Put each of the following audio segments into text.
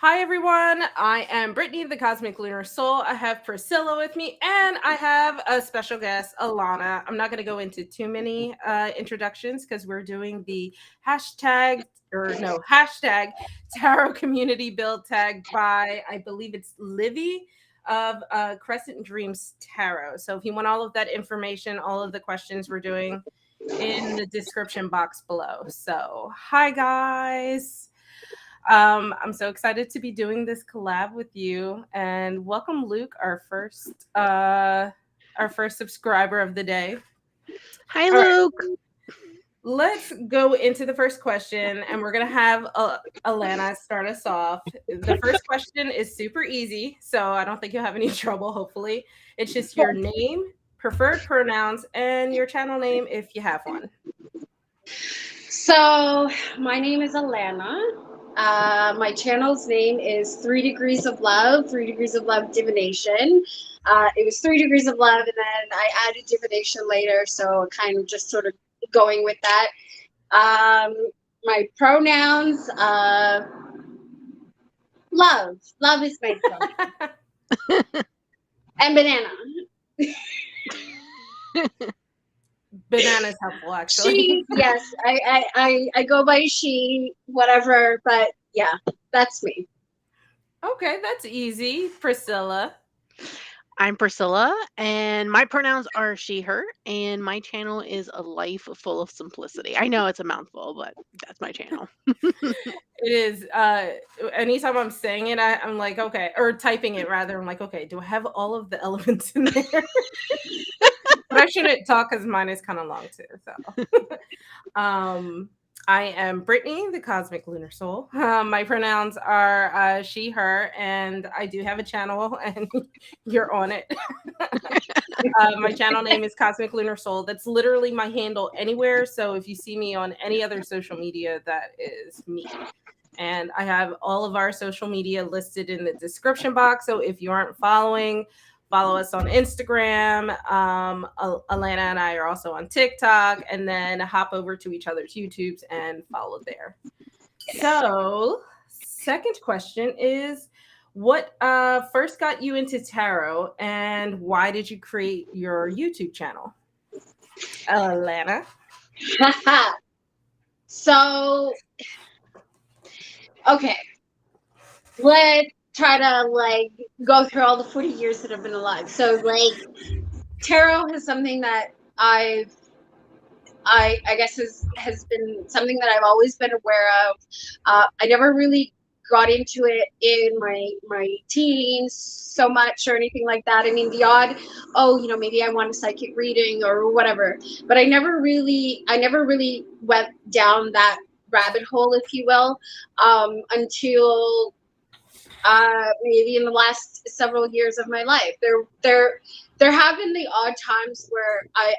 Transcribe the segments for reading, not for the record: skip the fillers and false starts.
Hi everyone, I am Brittany, the Cosmic Lunar Soul. I have Priscilla with me, and I have a special guest, Alana. I'm not going to go into too many introductions because we're doing the hashtag Tarot Community Build tag by, I believe it's Livy of Crescent Dreams Tarot. So if you want all of that information, all of the questions we're doing in the description box below. So hi guys. I'm so excited to be doing this collab with you, and welcome Luke, our first subscriber of the day. Hi, Luke. Let's go into the first question, and we're gonna have Alana start us off. The first question is super easy, so I don't think you'll have any trouble. Hopefully, it's just your name, preferred pronouns, and your channel name if you have one. So my name is Alana. My channel's name is 3 Degrees of Love, 3 Degrees of Love Divination. It was 3 Degrees of Love, and then I added Divination later, so kind of just sort of going with that. My pronouns, love. Love is my pronoun. And banana. Banana's helpful, actually. She, yes, I go by she, whatever, but yeah, that's me. Okay, that's easy. Priscilla. I'm Priscilla, and my pronouns are she, her, and my channel is A Life Full of Simplicity. I know it's a mouthful, but that's my channel. It is. Anytime I'm saying it, I'm like, okay, or typing it rather. I'm like, okay, do I have all of the elements in there? But I shouldn't talk because mine is kind of long too. So, I am Brittany, the Cosmic Lunar Soul. My pronouns are she, her, and I do have a channel, and you're on it. My channel name is Cosmic Lunar Soul. That's literally my handle anywhere. So if you see me on any other social media, that is me. And I have all of our social media listed in the description box. So if you aren't following, follow us on Instagram. Alana and I are also on TikTok, and then hop over to each other's YouTubes and follow there. So, second question is, what first got you into tarot, and why did you create your YouTube channel? Alana. So, okay, let's try to go through all the 40 years that I've been alive. So tarot is something that I guess has been something that I've always been aware of. I never really got into it in my teens so much or anything like that. I mean, the odd, maybe I want a psychic reading or whatever, but I never really went down that rabbit hole, if you will, until maybe in the last several years of my life. There have been the odd times where I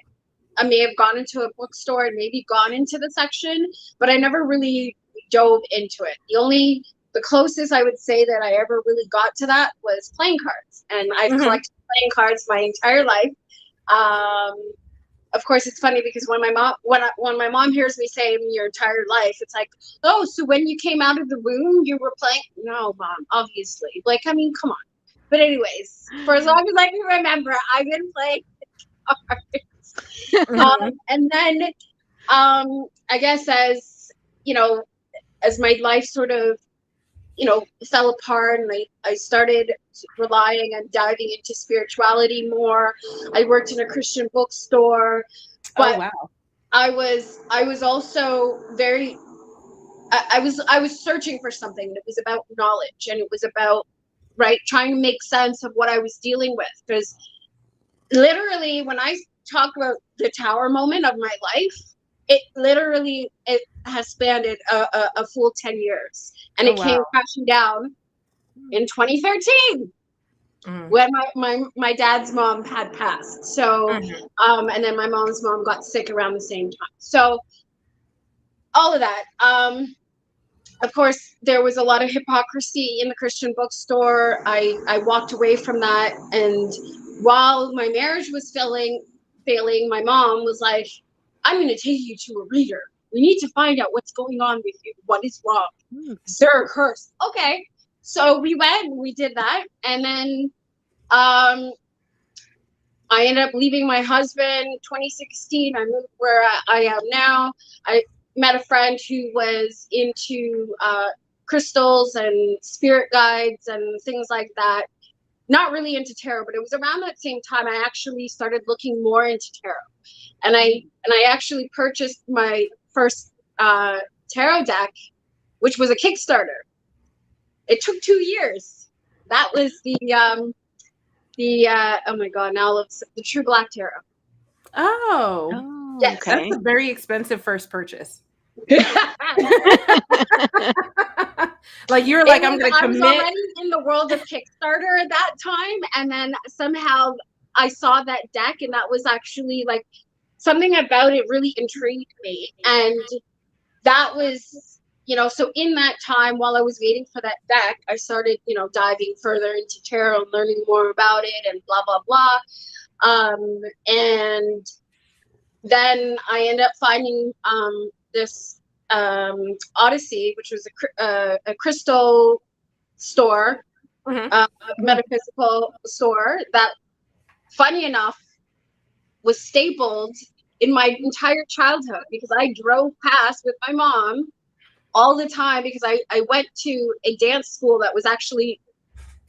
may have gone into a bookstore and maybe gone into the section, but I never really dove into it. The closest I would say that I ever really got to that was playing cards, and I've collected playing cards my entire life. Of course, it's funny because when my mom hears me say your entire life, it's like, oh, so when you came out of the womb, you were playing? No, Mom, obviously. I mean, come on. But anyways, for as long as I can remember, I've been playing cards. And then, I guess as my life sort of, fell apart, and I started relying and diving into spirituality more. I worked in a Christian bookstore, but I was also very, I was searching for something that was about knowledge, and it was about trying to make sense of what I was dealing with. Because literally, when I talk about the tower moment of my life, it has spanned a full 10 years, and it came crashing down in 2013 when my dad's mom had passed. So and then my mom's mom got sick around the same time. So all of that, of course, there was a lot of hypocrisy in the Christian bookstore. I walked away from that, and while my marriage was failing, my mom was like, I'm going to take you to a reader. We need to find out what's going on with you. What is wrong? Is there a curse? Okay. So we went, we did that, and then I ended up leaving my husband 2016. I moved where I am now. I met a friend who was into crystals and spirit guides and things like that. Not really into tarot, but it was around that same time I actually started looking more into tarot. And I actually purchased my first tarot deck, which was a Kickstarter. It took 2 years. That was the oh my god, now it's the True Black Tarot. Oh, Yes. okay. that's a very expensive first purchase. Like you were like, I'm gonna I was commit. already in the world of Kickstarter at that time, and then somehow I saw that deck, and that was actually like something about it really intrigued me. And that was, you know, so in that time while I was waiting for that deck, I started, you know, diving further into tarot and learning more about it and blah blah blah. And then I ended up finding this Odyssey, which was a crystal store, Mhm. metaphysical store that, funny enough, was stapled in my entire childhood because I drove past with my mom all the time because I went to a dance school that was actually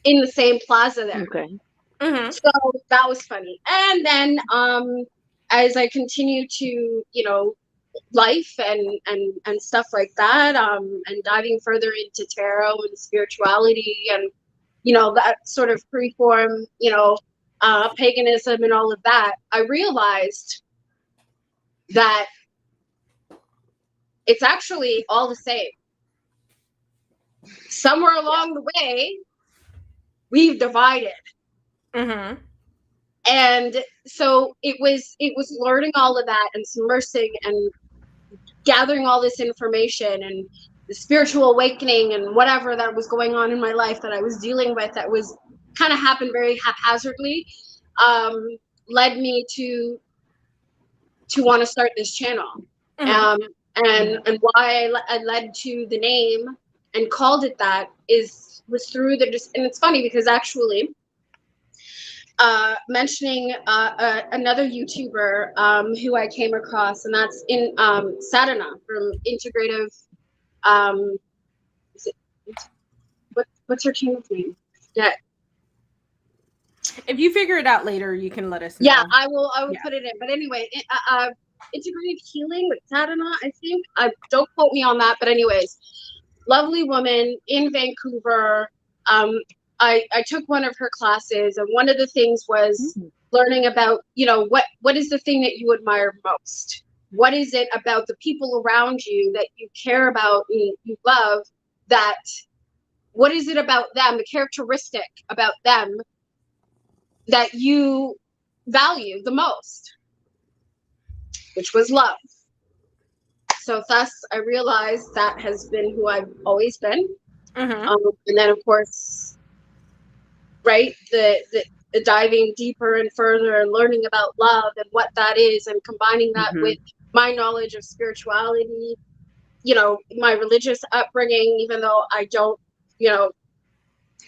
in the same plaza there. Okay. Mhm. So that was funny. And then as I continue to, you know, life and stuff like that, and diving further into tarot and spirituality and, you know, that sort of freeform, you know, paganism and all of that, I realized that it's actually all the same. Somewhere along the way, we've divided. Mhm. And so it was learning all of that and submersing and gathering all this information and the spiritual awakening and whatever that was going on in my life that I was dealing with that was kind of happened very haphazardly, led me to want to start this channel. Mhm. And why I led to the name and called it that was through the, and it's funny because actually mentioning another YouTuber who I came across, and that's in Sadhana from Integrative. Is it, what's her channel's name? Yeah. If you figure it out later, you can let us know. Yeah, I will Yeah. put it in. But anyway, Integrative Healing with Sadhana, I think. Don't quote me on that, but anyways, lovely woman in Vancouver. I took one of her classes, and one of the things was learning about, you know, what is the thing that you admire most? What is it about the people around you that you care about and you love? That what is it about them, the characteristic about them that you value the most? Which was love. So thus I realized that has been who I've always been. Mhm. And then of course, right, the diving deeper and further and learning about love and what that is and combining that with my knowledge of spirituality, you know, my religious upbringing, even though I don't, you know,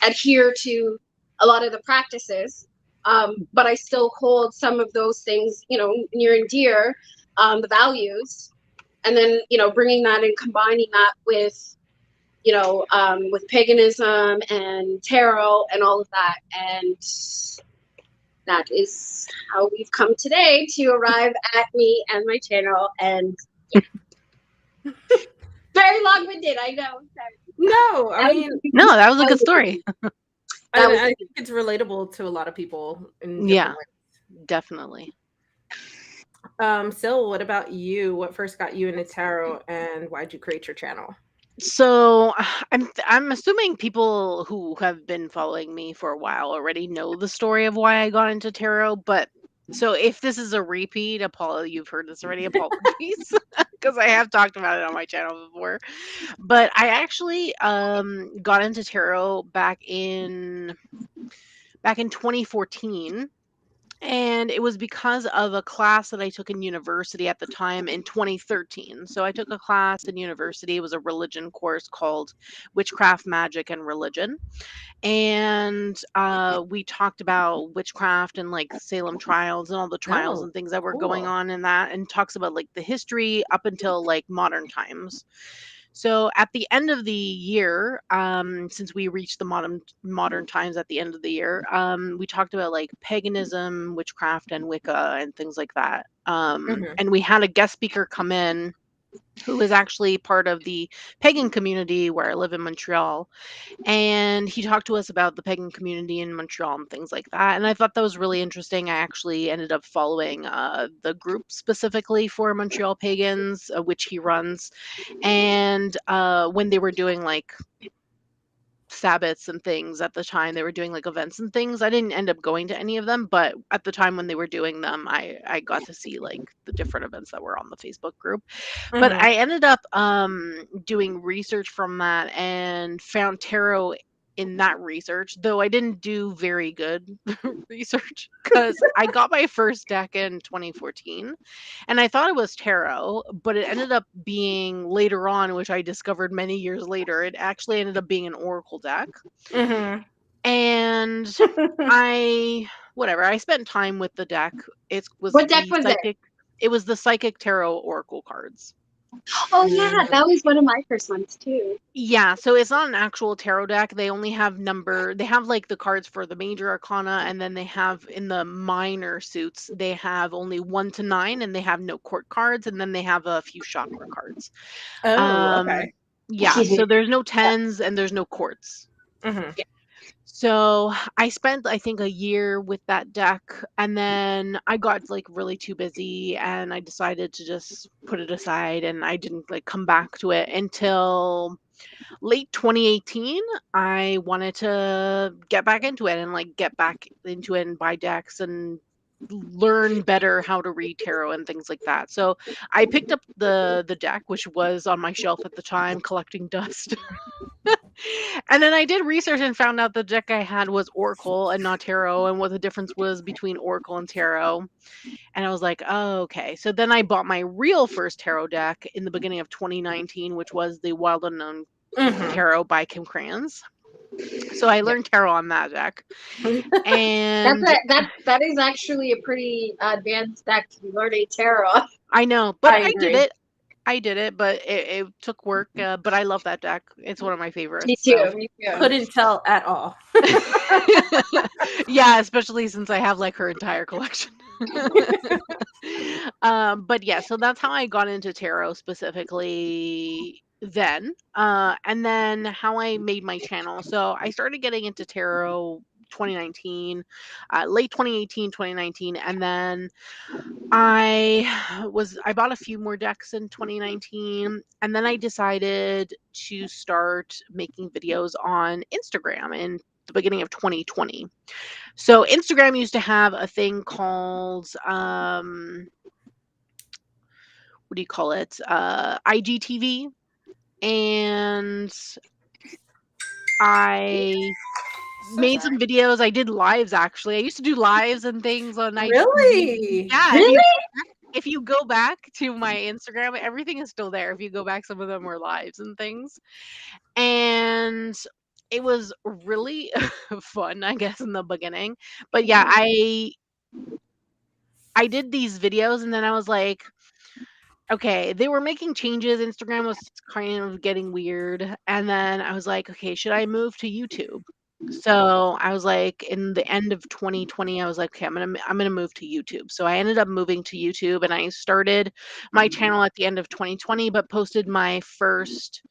adhere to a lot of the practices, but I still hold some of those things, you know, near and dear, the values, and then, you know, bringing that and combining that with, you know, with paganism and tarot and all of that. And that is how we've come today to arrive at me and my channel. And yeah, very long-winded, I know. No, I mean, No, that was a good story. I think it's relatable to a lot of people in different ways. Definitely. Sil, what about you? What first got you into tarot, and why'd you create your channel? So I'm assuming people who have been following me for a while already know the story of why I got into tarot, but so if this is a repeat, you've heard this already, apologies, because I have talked about it on my channel before. But I actually got into tarot back in 2014. And it was because of a class that I took in university at the time in 2013. So I took a class in university. It was a religion course called Witchcraft, Magic, and Religion. And we talked about witchcraft and like Salem trials and all the trials Oh, and things that were going cool. on in that, and talks about like the history up until like modern times. So at the end of the year, since we reached the modern times at the end of the year, we talked about like paganism, witchcraft, and Wicca and things like that. Mhm. And we had a guest speaker come in who is actually part of the pagan community where I live in Montreal. And he talked to us about the pagan community in Montreal and things like that. And I thought that was really interesting. I actually ended up following the group specifically for Montreal pagans, which he runs. And when they were doing like Sabbats and things at the time, they were doing like events and things. I didn't end up going to any of them, but at the time when they were doing them, I got to see like the different events that were on the Facebook group. But Mhm. I ended up doing research from that and found tarot in that research, though I didn't do very good research because I got my first deck in 2014 and I thought it was tarot, but it ended up being later on, which I discovered many years later, it actually ended up being an oracle deck. Mhm. And I spent time with the deck. It was What deck the was it? psychic, it was the psychic tarot oracle cards. Oh yeah, Mm. that was one of my first ones too. Yeah, so it's not an actual tarot deck. They only have they have like the cards for the major arcana, and then they have in the minor suits, they have only 1 to 9, and they have no court cards, and then they have a few chakra cards. Oh, Um, okay. yeah, so there's no tens and there's no courts. Mhm. So I spent, I think, a year with that deck, and then I got like really too busy, and I decided to just put it aside, and I didn't like come back to it until late 2018. I wanted to get back into it and like get back into it and buy decks and learn better how to read tarot and things like that. So I picked up the deck, which was on my shelf at the time collecting dust. And then I did research and found out the deck I had was Oracle and not Tarot, and what the difference was between Oracle and Tarot. And I was like, oh, okay. So then I bought my real first tarot deck in the beginning of 2019, which was the Wild Unknown Mhm. Tarot by Kim Kranz. So I Yep. learned tarot on that deck. That's And that is actually a pretty advanced deck to be learning tarot. I know, but I I did agree. it. I did it, but it took work. But I love that deck. It's one of my Me favorites. too. So Me too. Couldn't tell at all. yeah, especially since I have like her entire collection. But yeah, so that's how I got into tarot specifically then. And then how I made my channel. So I started getting into tarot 2019, late 2018, 2019, and then I bought a few more decks in 2019, and then I decided to start making videos on Instagram in the beginning of 2020. So Instagram used to have a thing called what do you call it? IGTV, and I So made some sorry. videos. I did lives actually. I used to do lives and things on IGTV. Really? Yeah, Really? if you go back to my Instagram, everything is still there. If you go back, some of them were lives and things. And it was really fun, I guess, in the beginning. But yeah, I did these videos and then I was like, okay, they were making changes. Instagram was kind of getting weird. And then I was like, okay, should I move to YouTube? So I was like, in the end of 2020, I was like, okay, I'm gonna move to YouTube. So I ended up moving to YouTube, and I started my channel at the end of 2020, but posted my first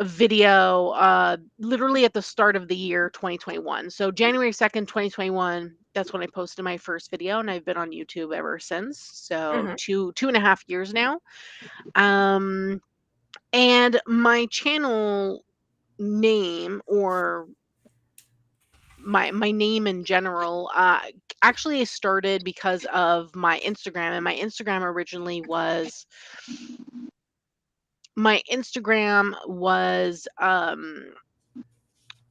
video literally at the start of the year 2021. So January 2nd, 2021, that's when I posted my first video, and I've been on YouTube ever since. So Mhm. 2.5 years now. Um, and my channel name, or my name in general, actually started because of my Instagram. And my Instagram was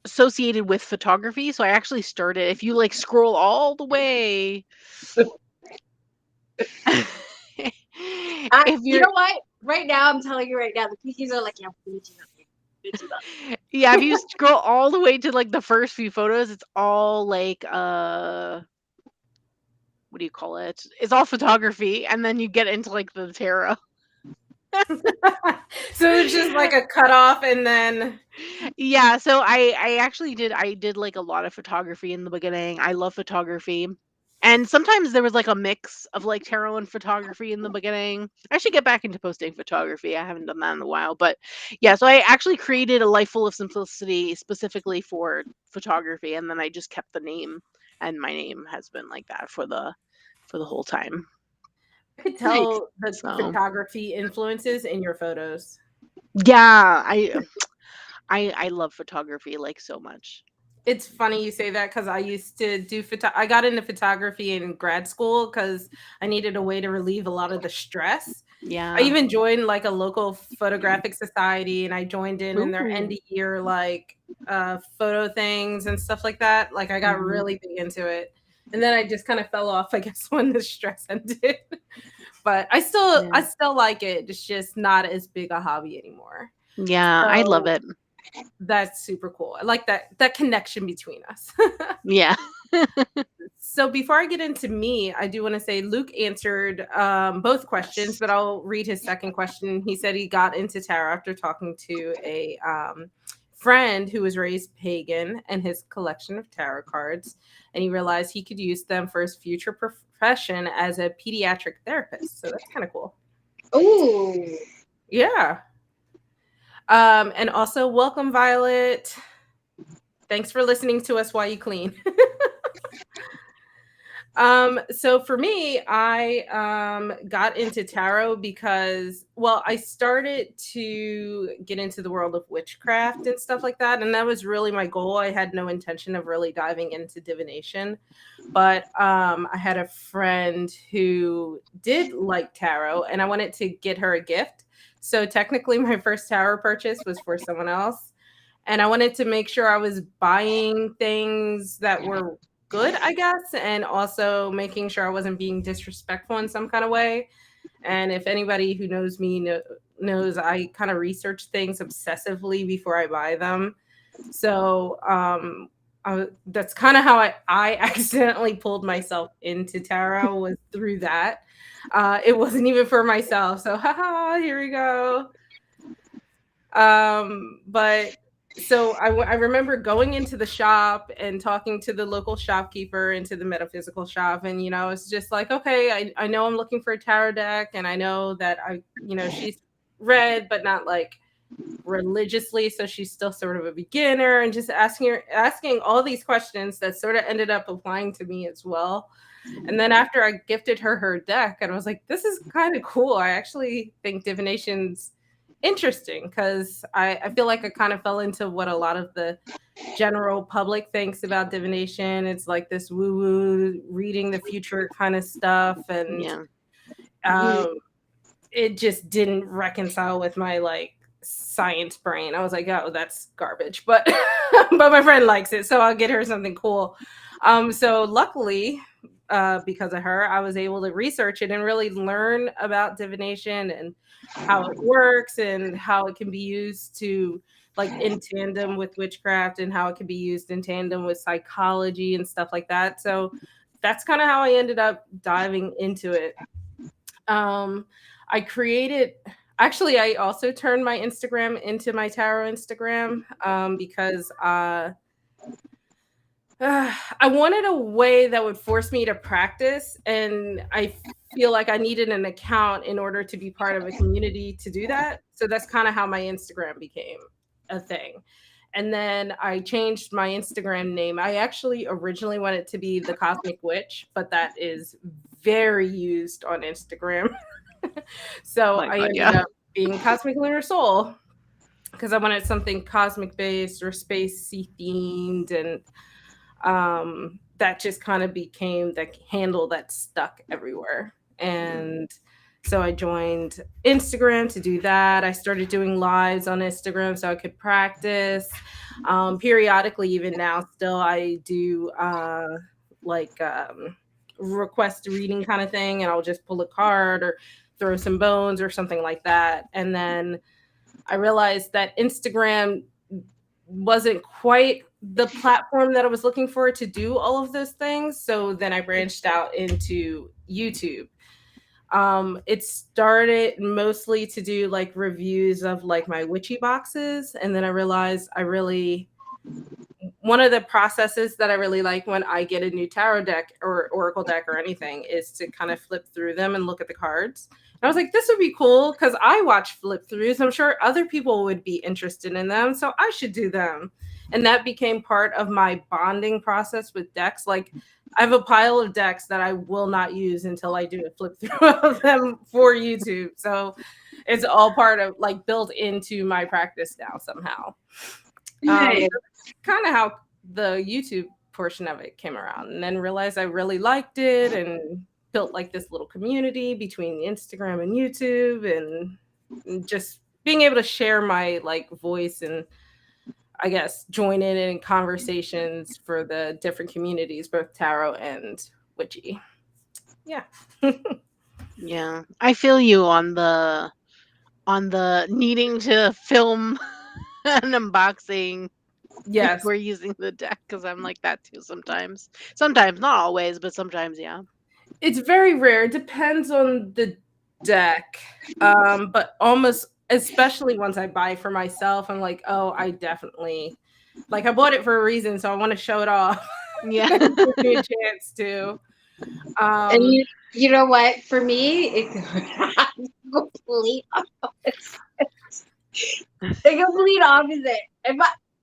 associated with photography. So I actually started, if you like scroll all the way, if You you're, know what? Right now, I'm telling you right now, the PCs are like, yeah, we need you up. yeah, if you scroll all the way to like the first few photos, it's all like, what do you call it? It's all photography. And then you get into like the tarot. So it's just like a cutoff, and then Yeah, so I did like a lot of photography in the beginning. I love photography. And sometimes there was like a mix of like tarot and photography in the beginning. I should get back into posting photography. I haven't done that in a while. But yeah, so I actually created a life full of simplicity specifically for photography, and then I just kept the name, and my name has been like that for the whole time. I could tell the So photography influences in your photos. yeah, I love photography like so much. It's funny you say that because I used to do I got into photography in grad school because I needed a way to relieve a lot of the stress. I Yeah. even joined like a local photographic society, and I joined in their end Ooh. of year like photo things and stuff like that. Like I got Mhm. really big into it. And then I just kind of fell off, I guess, when the stress ended. But I Yeah. still like it. It's just not as big a hobby anymore. Yeah, I love So it. that's super cool. I like that connection between us. Yeah. So before I get into me, I do want to say Luke answered both questions, but I'll read his second question. He said he got into tarot after talking to a friend who was raised pagan and his collection of tarot cards, and he realized he could use them for his future profession as a pediatric therapist. So that's kind of cool. Ooh. Yeah. And also welcome, Violet. Thanks for listening to us while you clean. So for me, I got into tarot because, well, I started to get into the world of witchcraft and stuff like that, and that was really my goal. I had no intention of really diving into divination, but I had a friend who did like tarot, and I wanted to get her a gift. So technically, my first tarot purchase was for someone else, and I wanted to make sure I was buying things that were good, I guess, and also making sure I wasn't being disrespectful in some kind of way. And if anybody who knows me knows, I kind of research things obsessively before I buy them. So that's kind of how I accidentally pulled myself into tarot, was through that. It wasn't even for myself. So haha, here we go. But so I remember going into the shop and talking to the local shopkeeper, into the metaphysical shop, and it's just like, okay, I know I'm looking for a tarot deck, and I know that she's read but not like religiously, so she's still sort of a beginner, and just asking all these questions that sort of ended up applying to me as well. And then after I gifted her deck, and I was like, this is kind of cool. I actually think divination's interesting because I feel like I kind of fell into what a lot of the general public thinks about divination. It's like this woo-woo, reading the future kind of stuff. And Yeah. it just didn't reconcile with my like science brain. I was like, oh, that's garbage. But but my friend likes it, so I'll get her something cool. So luckily, because of her, I was able to research it and really learn about divination and how it works and how it can be used to like in tandem with witchcraft, and how it can be used in tandem with psychology and stuff like that. So that's kind of how I ended up diving into it. I created, actually, I also turned my Instagram into my tarot Instagram because I wanted a way that would force me to practice, and I feel like I needed an account in order to be part of a community to do that. So that's kind of how my Instagram became a thing. And then I changed my Instagram name. I actually originally wanted to be the Cosmic Witch, but that is very used on Instagram. So I ended up being Cosmic Lunar Soul because I wanted something cosmic based or spacey themed, and that just kind of became the handle that stuck everywhere. And So I joined Instagram to do that. I started doing lives on Instagram so I could practice. Periodically, even now, still I do like request reading kind of thing, and I'll just pull a card or throw some bones or something like that. And then I realized that Instagram wasn't quite the platform that I was looking for to do all of those things. So then I branched out into YouTube. It started mostly to do like reviews of like my witchy boxes. And then I realized one of the processes that I really like when I get a new tarot deck or oracle deck or anything is to kind of flip through them and look at the cards. And I was like, this would be cool because I watch flip throughs. I'm sure other people would be interested in them, so I should do them. And that became part of my bonding process with decks. Like, I have a pile of decks that I will not use until I do a flip through of them for YouTube. So it's all part of like built into my practice now somehow. Kind of how the YouTube portion of it came around, and then realized I really liked it and built like this little community between Instagram and YouTube, and just being able to share my like voice and I guess join in conversations for the different communities, both tarot and witchy. Yeah. Yeah, I feel you on the needing to film an unboxing. Yes. We're using the deck because I'm like that too sometimes. Sometimes, not always, but sometimes, yeah. It's very rare. It depends on the deck. But almost, especially once I buy for myself, I'm like, oh, I definitely, like, I bought it for a reason, so I want to show it off. Yeah. Give me a chance to. And you know what? For me, it's complete opposite. The complete opposite.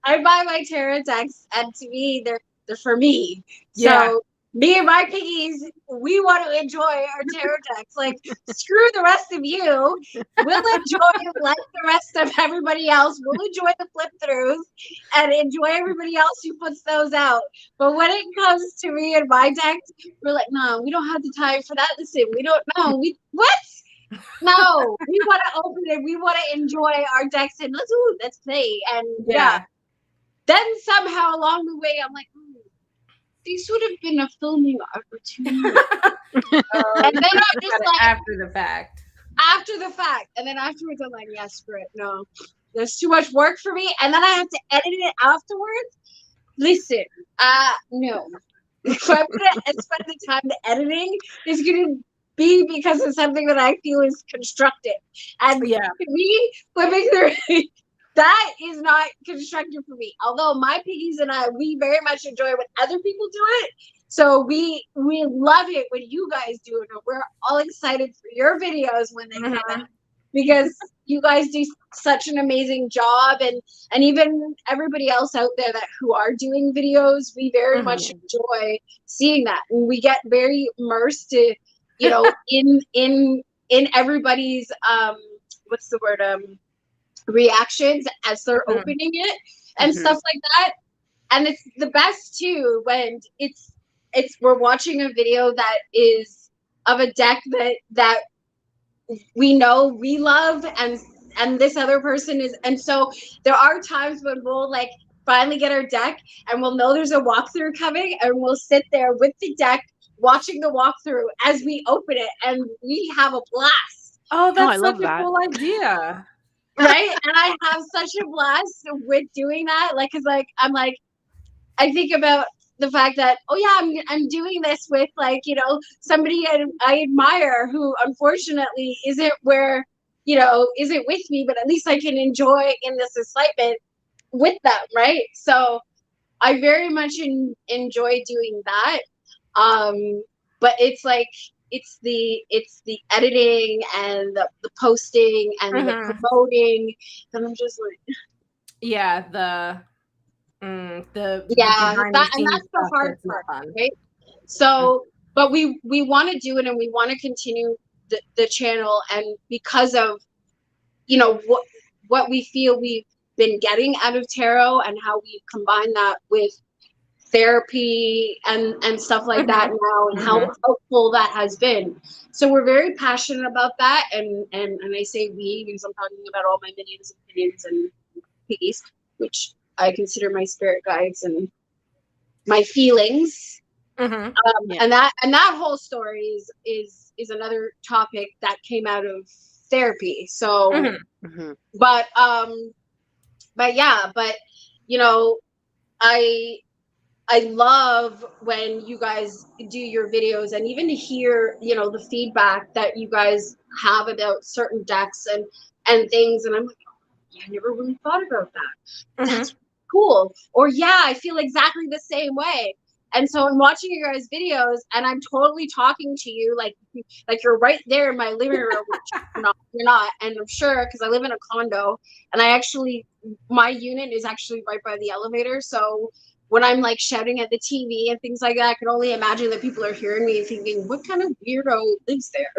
I buy my tarot decks, and to me, they're for me. Yeah. So me and my piggies, we want to enjoy our tarot decks. Like, screw the rest of you. We'll enjoy like the rest of everybody else. We'll enjoy the flip throughs and enjoy everybody else who puts those out. But when it comes to me and my decks, we're like, no, we don't have the time for that. Listen, we don't know. What? No, we want to open it. We want to enjoy our decks and let's play. And yeah. Then somehow along the way, I'm like, this would have been a filming opportunity. And then I'm just like, after the fact. And then afterwards, I'm like, yes, Britt, no, there's too much work for me. And then I have to edit it afterwards. Listen, no. If I'm going to spend the time to editing, it's going to be because of something that I feel is constructive. And to me, flipping through, that is not constructive for me. Although my piggies and I, we very much enjoy when other people do it. So we love it when you guys do it. We're all excited for your videos when they come out because you guys do such an amazing job, and even everybody else out there who are doing videos, we very much enjoy seeing that, and we get very immersed to, you know, in everybody's what's the word, reactions as they're opening it and stuff like that. And it's the best too when it's we're watching a video that is of a deck that we know we love, and this other person is, and so there are times when we'll like finally get our deck and we'll know there's a walkthrough coming, and we'll sit there with the deck watching the walkthrough as we open it, and we have a blast. Oh, that's such a cool idea. Right? And I have such a blast with doing that. Like, cause like, I'm like, I think about the fact that, oh yeah, I'm doing this with like, you know, somebody I admire who unfortunately isn't where, you know, isn't with me, but at least I can enjoy in this excitement with them. Right. So I very much enjoy doing that. But it's like, it's the editing and the posting and the promoting, and I'm just like, and that's the hard part, right? So, but we want to do it, and we want to continue the channel, and because of, you know, what we feel we've been getting out of tarot and how we combine that with therapy and stuff like that now, and how helpful that has been. So we're very passionate about that, and I say we because I'm talking about all my minions and opinions and piggies, which I consider my spirit guides and my feelings. Mm-hmm. And that whole story is another topic that came out of therapy. So, but you know, I love when you guys do your videos, and even to hear, you know, the feedback that you guys have about certain decks and things, and I'm like, oh, I never really thought about that. That's cool. Or yeah, I feel exactly the same way. And so I'm watching your guys' videos, and I'm totally talking to you like you're right there in my living room. Which you're not, and I'm sure because I live in a condo, and my unit is actually right by the elevator. So when I'm like shouting at the TV and things like that, I can only imagine that people are hearing me and thinking, "What kind of weirdo lives there?"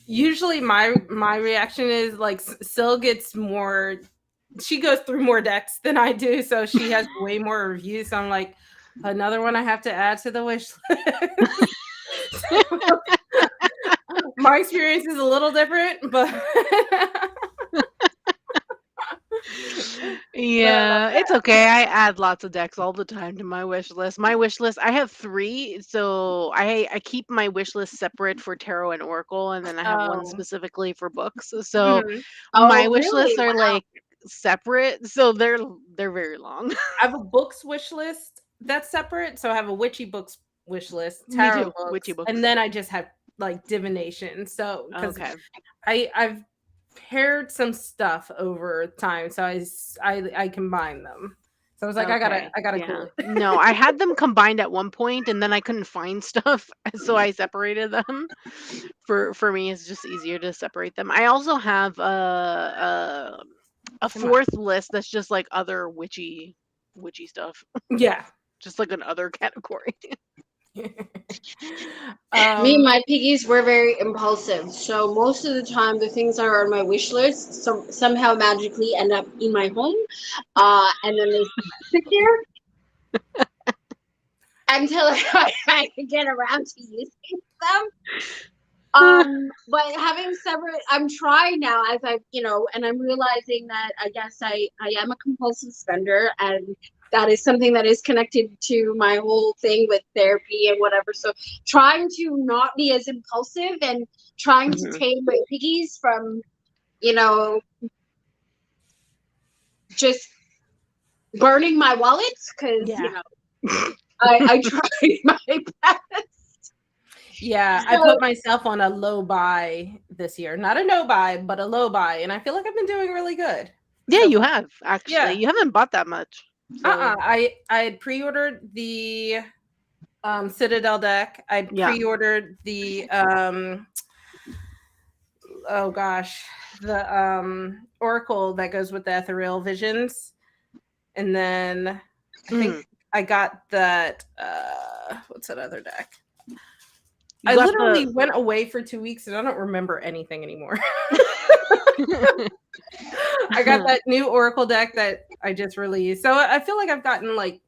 Usually, my reaction is like, Sil gets more. She goes through more decks than I do, so she has way more reviews. So I'm like, another one I have to add to the wish list. My experience is a little different, but yeah, it's okay. I add lots of decks all the time to my wish list. My wish list, I have 3, so I keep my wish list separate for tarot and oracle, and then I have one specifically for books. So my wish lists are like separate, so they're very long. I have a books wish list that's separate. So I have a witchy books wish list, Me tarot too, books, witchy books. and then I just have like divination. So because I've paired some stuff over time, so I combine them. So I was like, I gotta cool it. No, I had them combined at one point, and then I couldn't find stuff, so I separated them. For me, it's just easier to separate them. I also have a 4th list that's just like other witchy stuff. Yeah, just like an other category. Me and my piggies, we're very impulsive. So most of the time, the things that are on my wish list somehow magically end up in my home, and then they sit there until I get around to using them. But having separate, I'm trying now as and I'm realizing that I guess I am a compulsive spender, and that is something that is connected to my whole thing with therapy and whatever. So trying to not be as impulsive and trying to tame my piggies from, just burning my wallet, because I try my best. Yeah, I put myself on a low buy this year. Not a no buy, but a low buy. And I feel like I've been doing really good. Yeah, you have, actually. Yeah. You haven't bought that much. So. I had pre-ordered the Citadel deck. I pre-ordered the the Oracle that goes with the Ethereal Visions. And then I think I got that what's that other deck? I literally went away for 2 weeks and I don't remember anything anymore. I got that new Oracle deck that I just released. So I feel like I've gotten like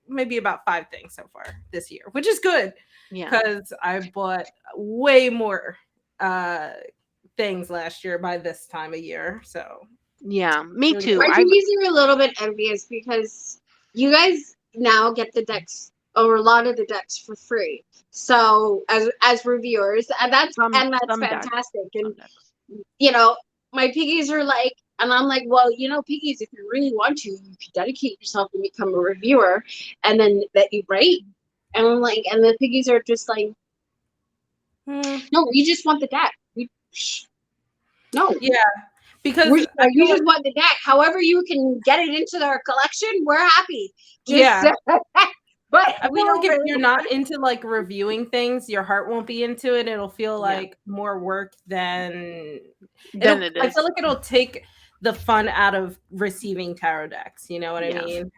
maybe about 5 things so far this year, which is good. Yeah. Because I bought way more things last year by this time of year. So yeah, me too. My piggies are a little bit envious because you guys now get the decks, or a lot of the decks, for free. So as reviewers, and that's fantastic. And my piggies are like, and I'm like, well, piggies, if you really want to, you could dedicate yourself and become a reviewer, and then that you write. And I'm like, and the piggies are just like, no, we just want the deck. No. Yeah. Because you just want the deck. However you can get it into their collection, we're happy. But I feel like if you're not into like reviewing things, your heart won't be into it. It'll feel like more work than it is. I feel like it'll take the fun out of receiving tarot decks. You know what I mean?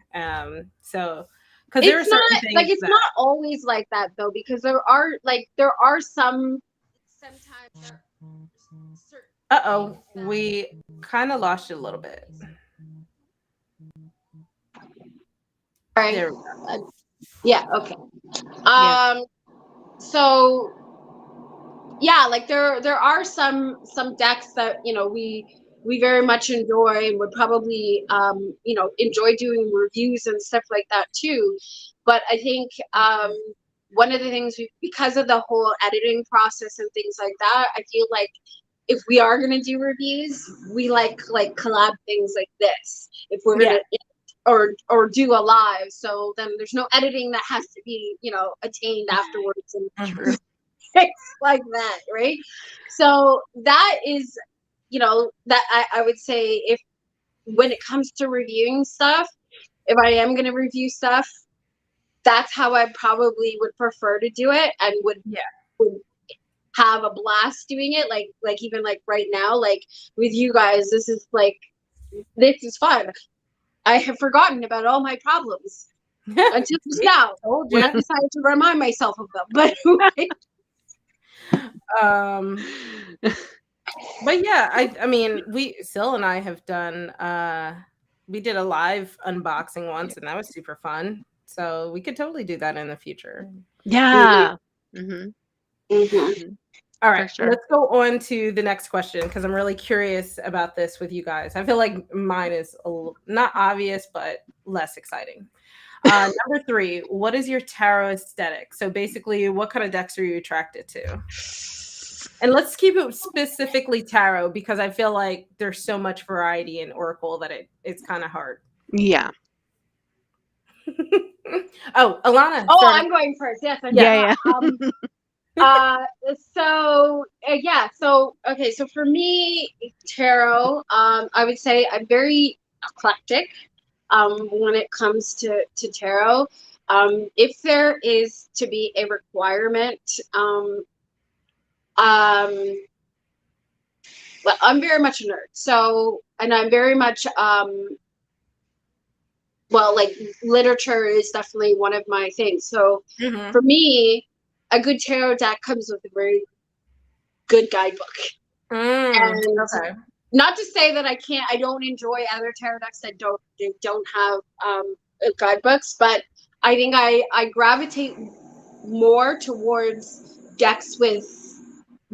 So because there are certain things like it's not always like that though, because there are some sometimes. We kind of lost you a little bit. Right. There we go. Yeah. Okay. Yeah. So yeah, like there are some decks that we very much enjoy and would probably enjoy doing reviews and stuff like that too. But I think one of the things because of the whole editing process and things like that, I feel like if we are gonna do reviews, we like collab things like this. If we're gonna or do a live, so then there's no editing that has to be attained afterwards and things like that, right? So that is that I would say, if when it comes to reviewing stuff, if I am going to review stuff, that's how I probably would prefer to do it, and would have a blast doing it, like even like right now, like with you guys, this is fun. I have forgotten about all my problems until just now when I decided to remind myself of them. But yeah, I mean, Sil and I have done we did a live unboxing once, and that was super fun. So we could totally do that in the future. Yeah. All right, let's go on to the next question, because I'm really curious about this with you guys. I feel like mine is not obvious, but less exciting. Number 3, what is your tarot aesthetic? So basically, what kind of decks are you attracted to? And let's keep it specifically tarot, because I feel like there's so much variety in Oracle that it's kind of hard. Yeah. Oh, Alana. Oh, I'm going first. Yes. Yeah. So okay. So for me, tarot, I would say I'm very eclectic when it comes to tarot. If there is to be a requirement, well, I'm very much a nerd. So, and I'm very much well, like literature is definitely one of my things. So for me, a good tarot deck comes with a very good guidebook. And not to say that I don't enjoy other tarot decks that don't have guidebooks, but I think I gravitate more towards decks with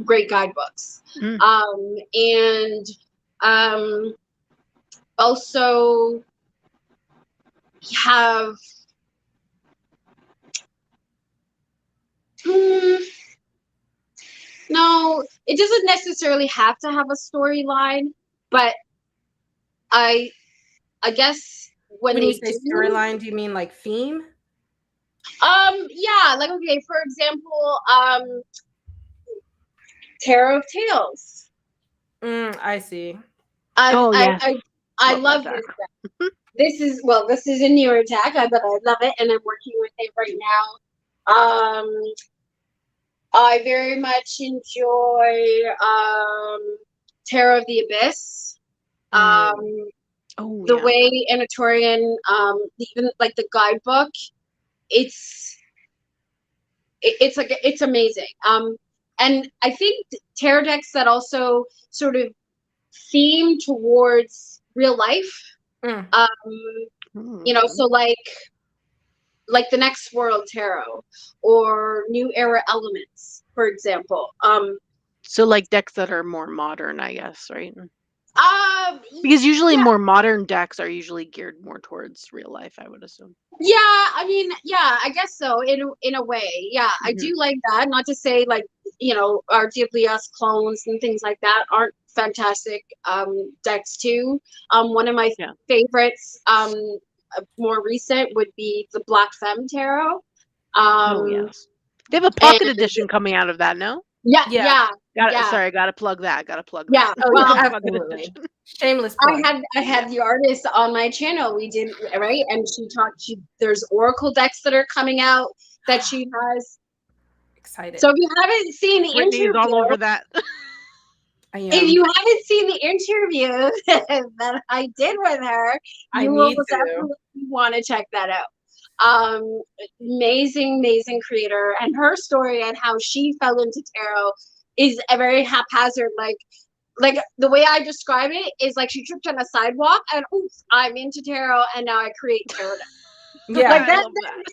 great guidebooks. And also have no, it doesn't necessarily have to have a storyline, but I guess when you say storyline, do you mean like theme? Yeah, like, okay, for example, Tarot of Tales. I see. I love this deck. This is a newer deck, but I love it, and I'm working with it right now. I very much enjoy Tarot of the Abyss. The way Anatorian, even like the guidebook, it's amazing. And I think tarot decks that also sort of theme towards real life. So like the Next World Tarot or New Era Elements, for example. So like decks that are more modern, I guess, right? Because usually more modern decks are usually geared more towards real life, I would assume. Yeah, I mean, yeah, I guess so, in a way. Yeah, I do like that. Not to say like, our DWS clones and things like that aren't fantastic decks too. One of my favorites, more recent, would be the Black Femme Tarot. Yes. They have a pocket edition coming out of that, no? Yeah. Sorry, I gotta plug that. Yeah, well, absolutely. Shameless plug. I had the artist on my channel. We did, right, and there's Oracle decks that are coming out that she has. Excited. So if you haven't seen the interview, all over that. If you haven't seen the interview that I did with her, you will definitely want to check that out. Amazing creator, and her story and how she fell into tarot is a very haphazard, like the way I describe it is like she tripped on a sidewalk and oops, I'm into tarot, and now I create tarot decks. Yeah. Like I that, love that.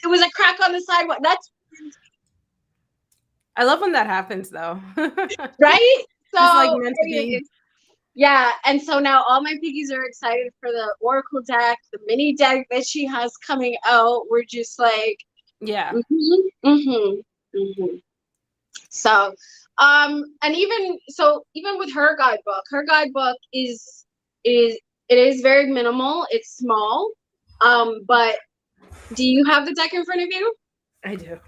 it was a crack on the sidewalk. That's I love when that happens though. right. So Just like meant to be. anyways, yeah, and so now all my piggies are excited for the Oracle deck, the mini deck that she has coming out. We're just like, Yeah. So, and even with her guidebook is it is very minimal. It's small. But do you have the deck in front of you? I do.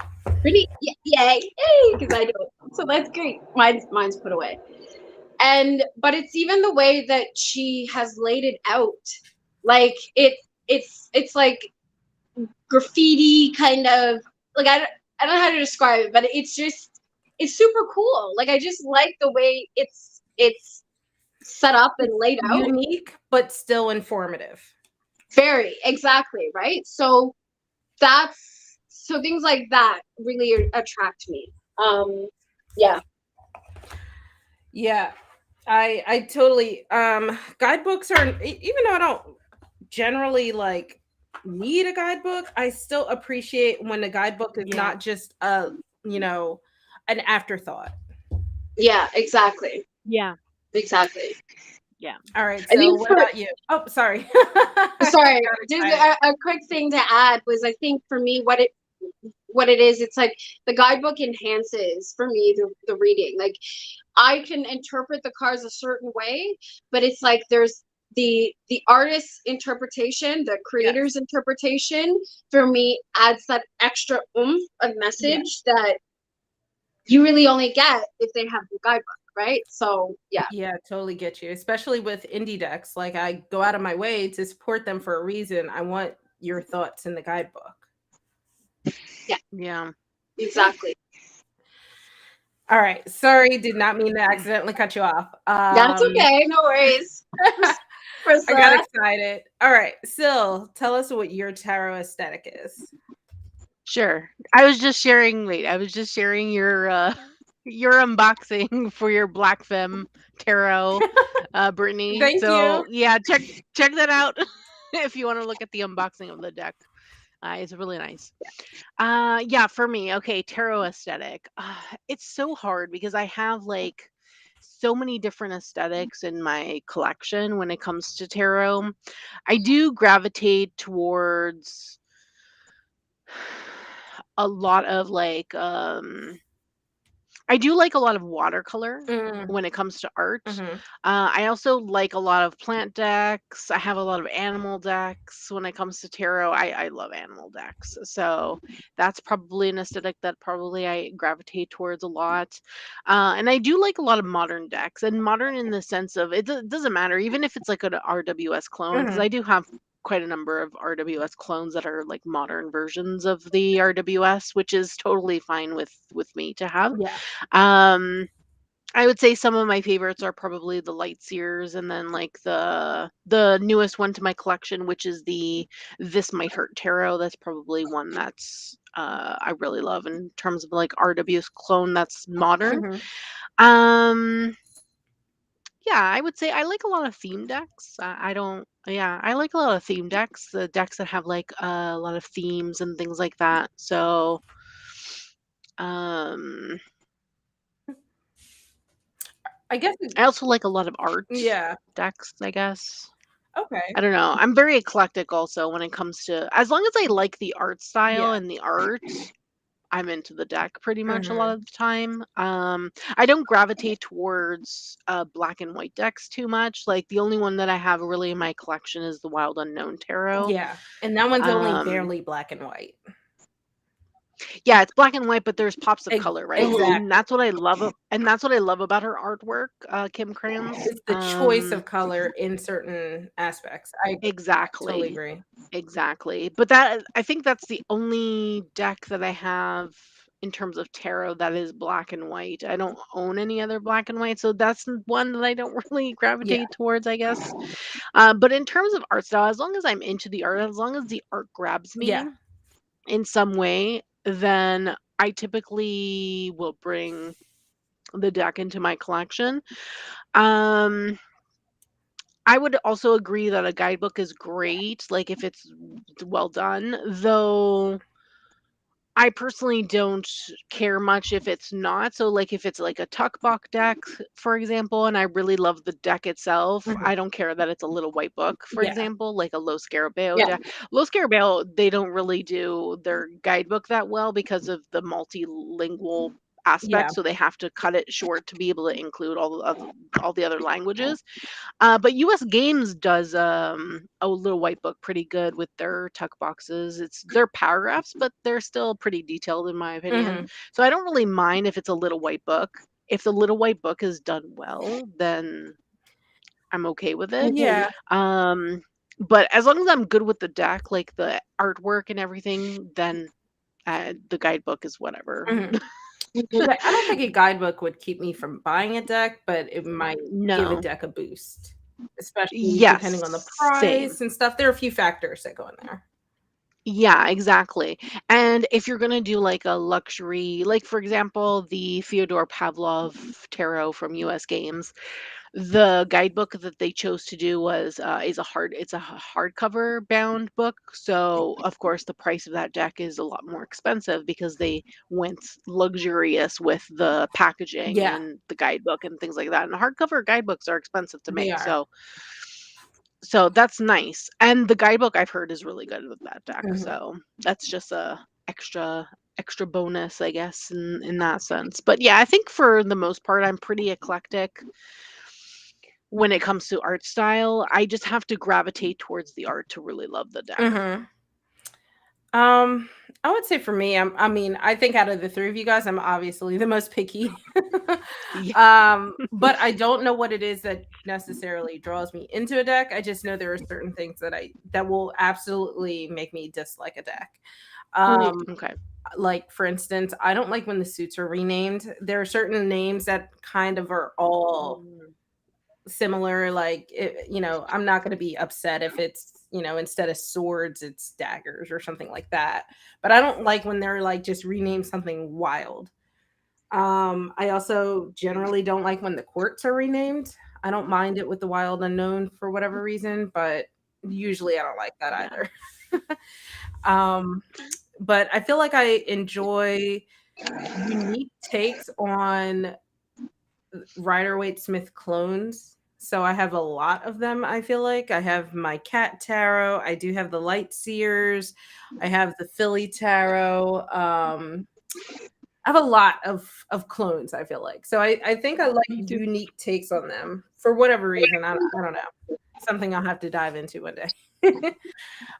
Really? Yay! Because I don't. So that's great. Mine's put away. But it's even the way that she has laid it out. Like it's like graffiti kind of, like I don't know how to describe it, but it's super cool. Like I just like the way it's set up and laid out. Unique, but still informative. Very, exactly, right? So things like that really attract me. Yeah. Yeah. I totally guidebooks are, even though I don't generally like need a guidebook, I still appreciate when the guidebook is not just an afterthought. Yeah, exactly. Yeah. Exactly. Yeah. All right. I So think what about you? Oh, sorry. Sorry, just a quick thing to add was, I think for me what it is, it's like the guidebook enhances for me the reading. Like I can interpret the cards a certain way, but it's like there's the artist's interpretation, the creator's interpretation for me adds that extra oomph of message that you really only get if they have the guidebook, right? So yeah, totally get you, especially with indie decks. Like I go out of my way to support them for a reason. I want your thoughts in the guidebook. Yeah. Exactly. All right, sorry, did not mean to accidentally cut you off. That's okay, no worries. I got excited. All right, Sil, tell us what your tarot aesthetic is. Sure. I was just sharing your unboxing for your Black Femme tarot, Brittany. Thank so you. yeah, check that out if you want to look at the unboxing of the deck. It's really nice. Yeah, for me, okay, tarot aesthetic. It's so hard because I have like so many different aesthetics in my collection when it comes to tarot. I do gravitate towards a lot of like I do like a lot of watercolor when it comes to art. I also like a lot of plant decks. I have a lot of animal decks when it comes to tarot. I love animal decks. So that's probably an aesthetic that probably I gravitate towards a lot. And I do like a lot of modern decks, and modern in the sense of it doesn't matter, even if it's like an RWS clone, because I do have quite a number of RWS clones that are like modern versions of the RWS, which is totally fine with me to have. Yeah. I would say some of my favorites are probably the Light Seers, and then like the newest one to my collection, which is the This Might Hurt Tarot. That's probably one that's I really love in terms of like RWS clone that's modern. Yeah, I would say I like a lot of theme decks. I don't. Yeah, I like a lot of theme decks. The decks that have like a lot of themes and things like that. So, I guess I also like a lot of art decks, I guess. Okay. I don't know. I'm very eclectic also when it comes to, as long as I like the art style and the art, I'm into the deck pretty much a lot of the time. I don't gravitate towards black and white decks too much. Like the only one that I have really in my collection is the Wild Unknown Tarot. Yeah, and that one's only barely black and white. Yeah, it's black and white, but there's pops of color, right? Exactly. And that's what I love. And that's what I love about her artwork, Kim Kranz. It's the choice of color in certain aspects. I totally agree. Exactly. But that, I think that's the only deck that I have in terms of tarot that is black and white. I don't own any other black and white, so that's one that I don't really gravitate towards, I guess. But in terms of art style, as long as I'm into the art, as long as the art grabs me in some way, then I typically will bring the deck into my collection. I would also agree that a guidebook is great, like if it's well done, though I personally don't care much if it's not. So, like, if it's like a tuckbox deck, for example, and I really love the deck itself, Mhm. I don't care that it's a little white book, for Yeah. example, like a Low Scarabeo Yeah. deck. Low Scarabeo, they don't really do their guidebook that well because of the multilingual Yeah. aspect. So they have to cut it short to be able to include all the other languages. But US Games does a little white book pretty good with their tuck boxes. It's their paragraphs, but they're still pretty detailed in my opinion. Mhm. So I don't really mind if it's a little white book. If the little white book is done well, then I'm okay with it. Mhm. Yeah. Um, but as long as I'm good with the deck, like the artwork and everything, then the guidebook is whatever. Mhm. Mhm. Yeah, I don't think a guidebook would keep me from buying a deck, but it might give a No. deck a boost, especially depending on the Yes. Same. price and stuff. There are a few factors that go in there. Yeah, exactly. And if you're gonna do like a luxury, like for example, the Fyodor Pavlov tarot from US Games, the guidebook that they chose to do it's a hardcover bound book. So of course the price of that deck is a lot more expensive because they went luxurious with the packaging Yeah, and the guidebook and things like that. And hardcover guidebooks are expensive to they make. are. So that's nice, and the guidebook I've heard is really good with that deck, Mhm. so that's just a extra bonus, I guess, in that sense. But yeah, I think for the most part, I'm pretty eclectic when it comes to art style. I just have to gravitate towards the art to really love the deck. Mhm. Um, I would say for me, I mean, I think out of the three of you guys, I'm obviously the most picky. Yeah. But I don't know what it is that necessarily draws me into a deck. I just know there are certain things that will absolutely make me dislike a deck. Mhm. Okay. Like for instance, I don't like when the suits are renamed. There are certain names that kind of are all Mm, similar. Like I'm not going to be upset if it's instead of swords it's daggers or something like that, but I don't like when they're like just rename something wild. I also generally don't like when the courts are renamed. I don't mind it with the wild unknown for whatever reason, but usually I don't like that yeah. either. um but I feel like I enjoy unique takes on Rider-Waite-Smith clones. So I have a lot of them, I feel like. I have my cat tarot, I do have the light seers, I have the Philly tarot. I have a lot of clones, I feel like. So I think I like Me too. unique takes on them for whatever reason. I don't know. Something I'll have to dive into one day.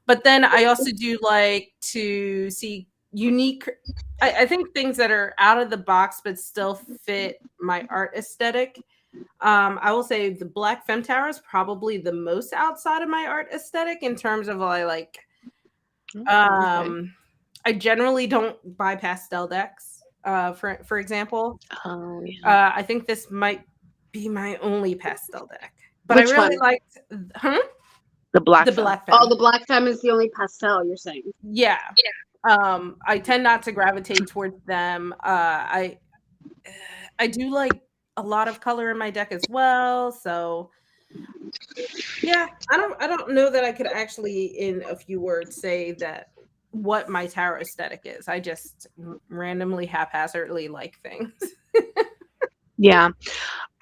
But then I also do like to see unique I think things that are out of the box but still fit my art aesthetic. I will say the Black Femme Tarot is probably the most outside of my art aesthetic in terms of I like Okay. I generally don't buy pastel decks. For example, Oh yeah. I think this might be my only pastel deck, but I Which really one? liked The Black the Femme. Black Oh, Femme. the Black Femme is the only pastel you're saying. Yeah. I tend not to gravitate towards them. I do like a lot of color in my deck as well. So yeah, I don't know that I could actually in a few words say that what my tarot aesthetic is. I just randomly haphazardly like things. Yeah.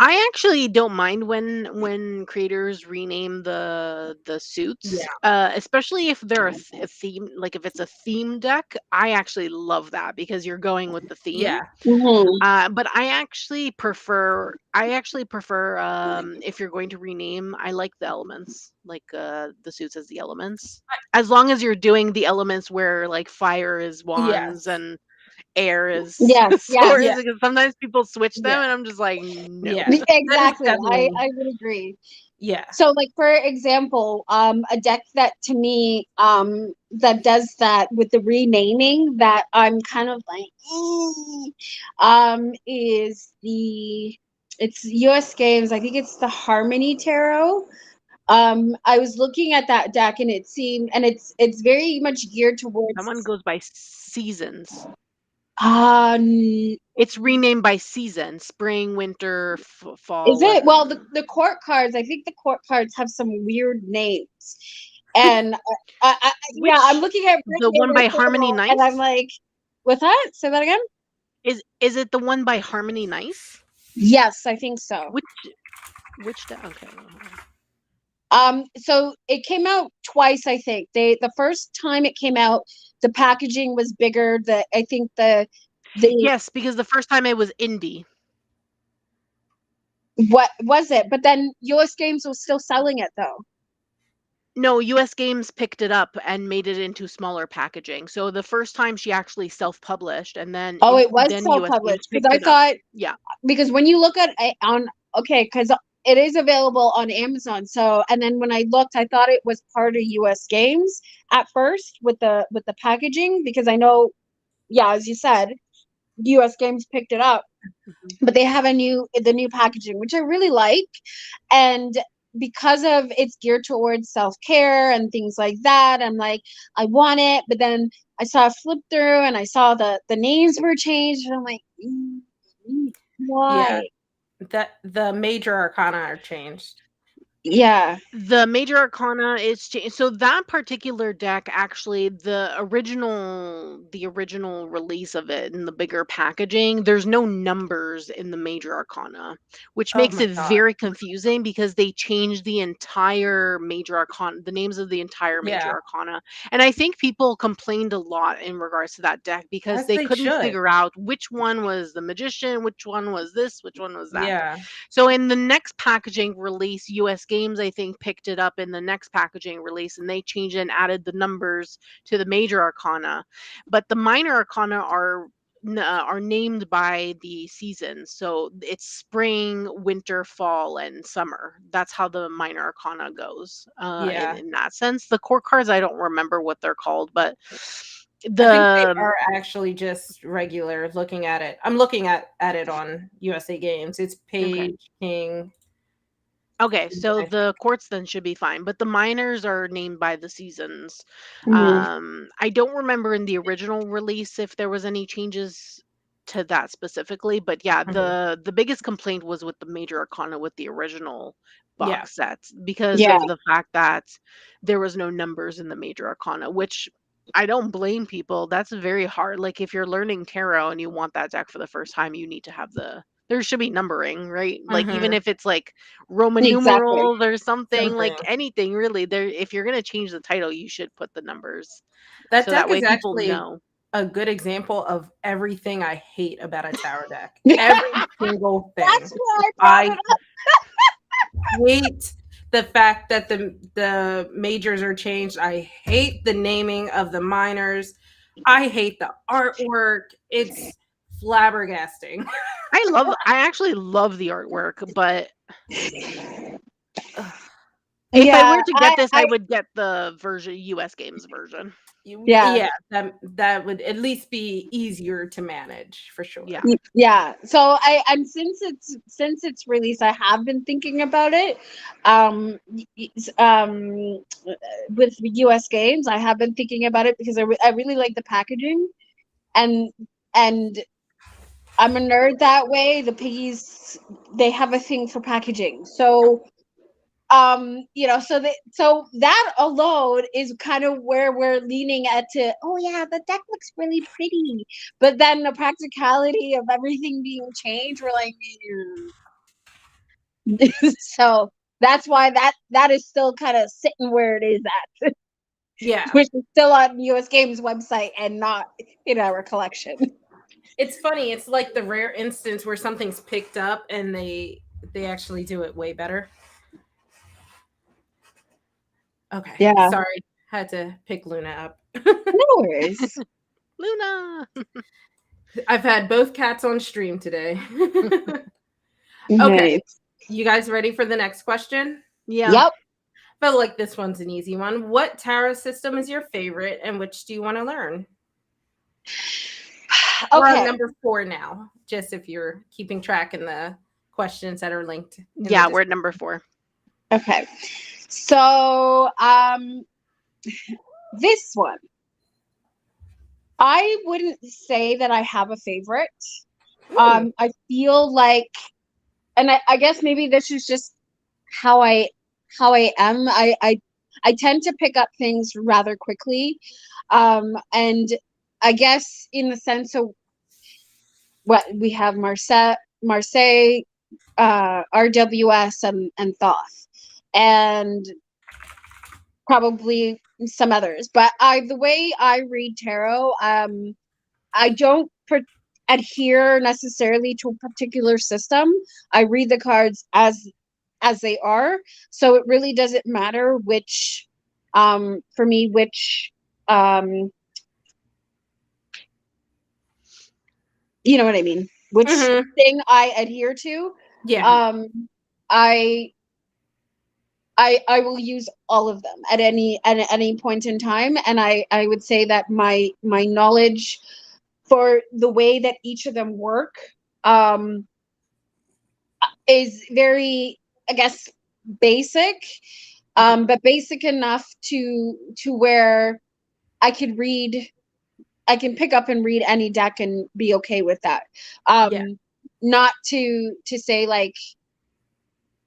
I actually don't mind when creators rename the suits, Yeah. especially if they're a theme, like if it's a theme deck. I actually love that because you're going with the theme. Yeah. Mhm. But I actually prefer if you're going to rename, I like the elements, like the suits as the elements. As long as you're doing the elements where like fire is wands Yes. and air is Yes, yes, swords, Yeah. because sometimes people switch them Yeah. and I'm just like, no. Yeah. That is exactly. definitely I would agree. yeah. So, like for example, a deck that to me, that does that with the renaming that I'm kind of like, is it's U.S. Games. I think it's the Harmony Tarot. I was looking at that deck and it seemed, and it's very much geared towards. Someone goes by seasons. It's renamed by season: spring, winter, fall. Is it? Well, the court cards, I think the court cards have some weird names. And yeah, I'm looking at the one by Harmony Nice, and I'm like, what's that? Say that again. Is it the one by Harmony Nice? Yes, I think so. Which okay. So it came out twice, I think. The first time it came out, the packaging was bigger. I think the yes, because the first time it was indie. What was it? But then US Games was still selling it though. No, US Games picked it up and made it into smaller packaging. So the first time she actually self-published, and then it was self-published, because I thought, yeah, because when you look at because it is available on Amazon. So, and then when I looked, I thought it was part of US Games at first with the packaging, because I know, yeah, as you said, US Games picked it up, but they have the new packaging, which I really like. And because of it's geared towards self-care and things like that, I'm like, I want it. But then I saw a flip through and I saw the names were changed, and I'm like, why? Yeah, that the major arcana are changed. Yeah, the major arcana is changed. So that particular deck, actually, the original release of it in the bigger packaging, there's no numbers in the major arcana, which Oh makes my it God. very confusing, because they changed the entire major arcana, the names of the entire major Yeah. arcana. And I think people complained a lot in regards to that deck, because As they they couldn't should. figure out which one was the magician, which one was this, which one was that. Yeah. So in the next packaging release, US Games, I think, picked it up in the next packaging release, and they changed and added the numbers to the major arcana. But the minor arcana are named by the seasons. So it's spring, winter, fall, and summer. That's how the minor arcana goes. Yeah. In that sense, the core cards, I don't remember what they're called, but I think they are actually just regular. Looking at it, I'm looking at it on USA Games. It's Page, King. Okay, so the courts then should be fine, but the minors are named by the seasons. I don't remember in the original release if there was any changes to that specifically, but yeah, the biggest complaint was with the major arcana with the original box sets, because of the fact that there was no numbers in the major arcana, which I don't blame people. That's very hard. Like, if you're learning tarot and you want that deck for the first time, you need to have there should be numbering, right? Like, even if it's like Roman numerals or something, like anything really, there, if you're going to change the title, you should put the numbers. That so deck that way is people actually know. a good example of everything I hate about a tarot deck. Every single thing. That's why I brought it up. hate the fact that the majors are changed. I hate the naming of the minors. I hate the artwork. It's flabbergasting. I actually love the artwork, but if I were to get this, I would get the US Games version. Yeah, that would at least be easier to manage for sure. Yeah. So and since it's released, I have been thinking about it. With US Games, I have been thinking about it because I really like the packaging, and I'm a nerd that way. The piggies, they have a thing for packaging, so. So that alone is kind of where we're leaning at to, oh yeah, the deck looks really pretty, but then the practicality of everything being changed, we're like, so that's why that is still kind of sitting where it is at. Yeah. Which is still on US Games website and not in our collection. It's funny, it's like the rare instance where something's picked up and they actually do it way better. Okay. Yeah. Sorry. Had to pick Luna up. No worries. Luna. I've had both cats on stream today. Okay. Nice. You guys ready for the next question? Yeah. Yep. Felt like this one's an easy one. What tarot system is your favorite and which do you want to learn? Okay. We're on number 4 now, just if you're keeping track in the questions that are linked. Yeah, we're at number 4. Okay. So, this one. I wouldn't say that I have a favorite. Hmm. I feel like, and I guess maybe this is just how I am. I tend to pick up things rather quickly. And I guess in the sense of what we have Marseille, RWS and Thoth. And probably some others. But the way I read tarot, I don't adhere necessarily to a particular system. I read the cards as they are. So it really doesn't matter which, for me, which, um, you know what I mean, which Hmm. thing I adhere to. Yeah. I I will use all of them at any point in time, and I would say that my knowledge for the way that each of them work, um, is very, I guess, basic, but basic enough to where I could read, I can pick up and read any deck and be okay with that. Yeah. Not to say like,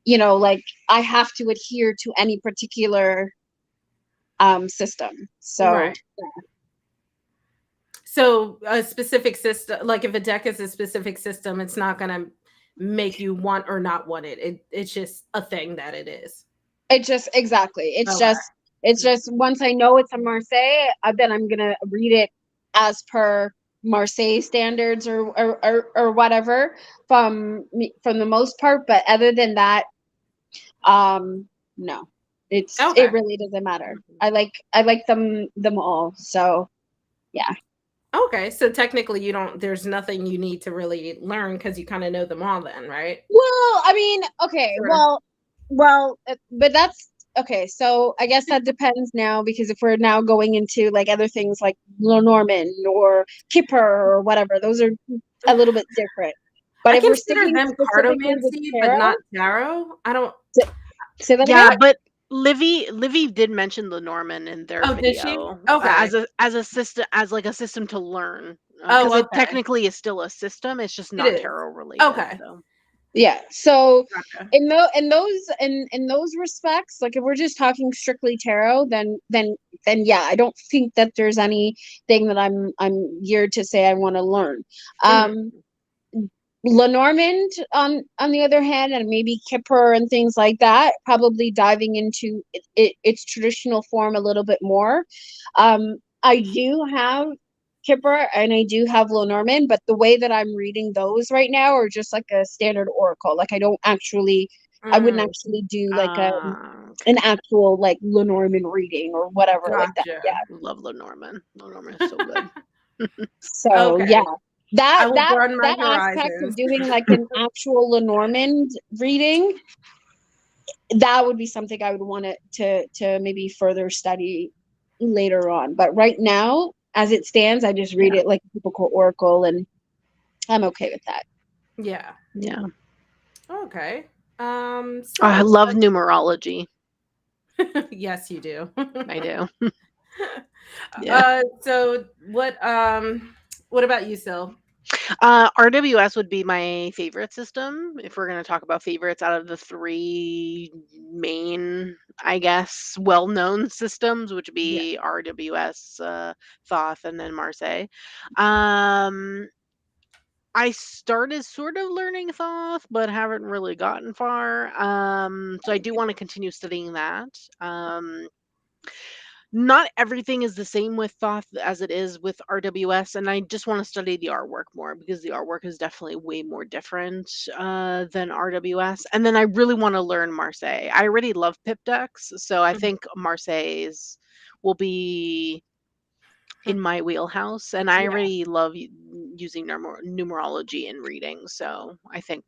you know, like I have to adhere to any particular system. So Right. So a specific system, like if a deck is a specific system, it's not gonna make you want or not want it. It's just a thing that it is. it just, exactly. Okay. It's just once I know it's a Marseille, then I'm gonna read it as per Marseille standards or whatever from the most part. But other than that, no, it Okay. really doesn't matter. I like them all. So yeah. Okay. So technically you don't there's nothing you need to really learn because you kind of know them all then, right? Well, I mean, okay, Sort of. well, but that's okay. So I guess that depends now, because if we're now going into like other things like Lenormand or Kipper or whatever, those are a little bit different. But I if we're consider sticking them specifically with cartomancy, but tarot, not tarot. I don't. say, say that again. Yeah, but Livy did mention Lenormand in their Oh, did she? video Okay. as a system, as like a system to learn, because Oh, it okay. technically is still a system. It's just It not is. tarot related. Okay. So Yeah. So Gotcha. in those respects, like if we're just talking strictly tarot, then yeah, I don't think that there's anything that I'm geared to say I want to learn. Mhm. Um Lenormand, on the other hand, and maybe Kipper and things like that, probably diving into its traditional form a little bit more. I do have Kipper and I do have Lenormand, but the way that I'm reading those right now are just like a standard oracle. Like I wouldn't Mm, actually do like an okay, actual like Lenormand reading or whatever like that. gotcha. Yeah. love Lenormand. Lenormand is so good. So yeah, Okay. that I will that broaden my that aspect of horizons. doing like an actual Lenormand reading, that would be something I would want to maybe further study later on. But right now, as it stands, I just read Yeah, it like a typical oracle, and I'm okay with that. Yeah. yeah. Okay. I So love numerology. yes, you do. I do. Yeah. So what about you, Sil? RWS would be my favorite system if we're going to talk about favorites out of the three main, I guess, well-known systems, which would Yeah. be RWS, Thoth, and then Marseille. Um, I started sort of learning Thoth, but haven't really gotten far. So I do want to continue studying that. Not everything is the same with Thoth as it is with RWS, and I just want to study the artwork more because the artwork is definitely way more different than RWS. And then I really want to learn Marseille. I already love pip decks, so I Mhm. think Marseille's will be Mhm. in my wheelhouse, and I Yeah. already love using numerology in reading, so I think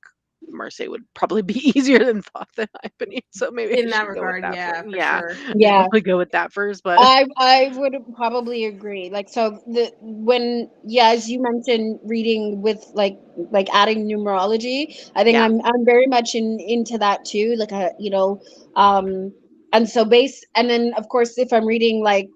Marseille would probably be easier than Thoth, in my opinion. So maybe I In that should go with regard, that first. yeah, for Yeah, sure. I should Yeah, probably go with that first, but I would probably agree. Like, so the when, yeah, as you mentioned, reading with like adding numerology, I think yeah. I'm very much into that too. Like, um, and so base, and then of course if I'm reading like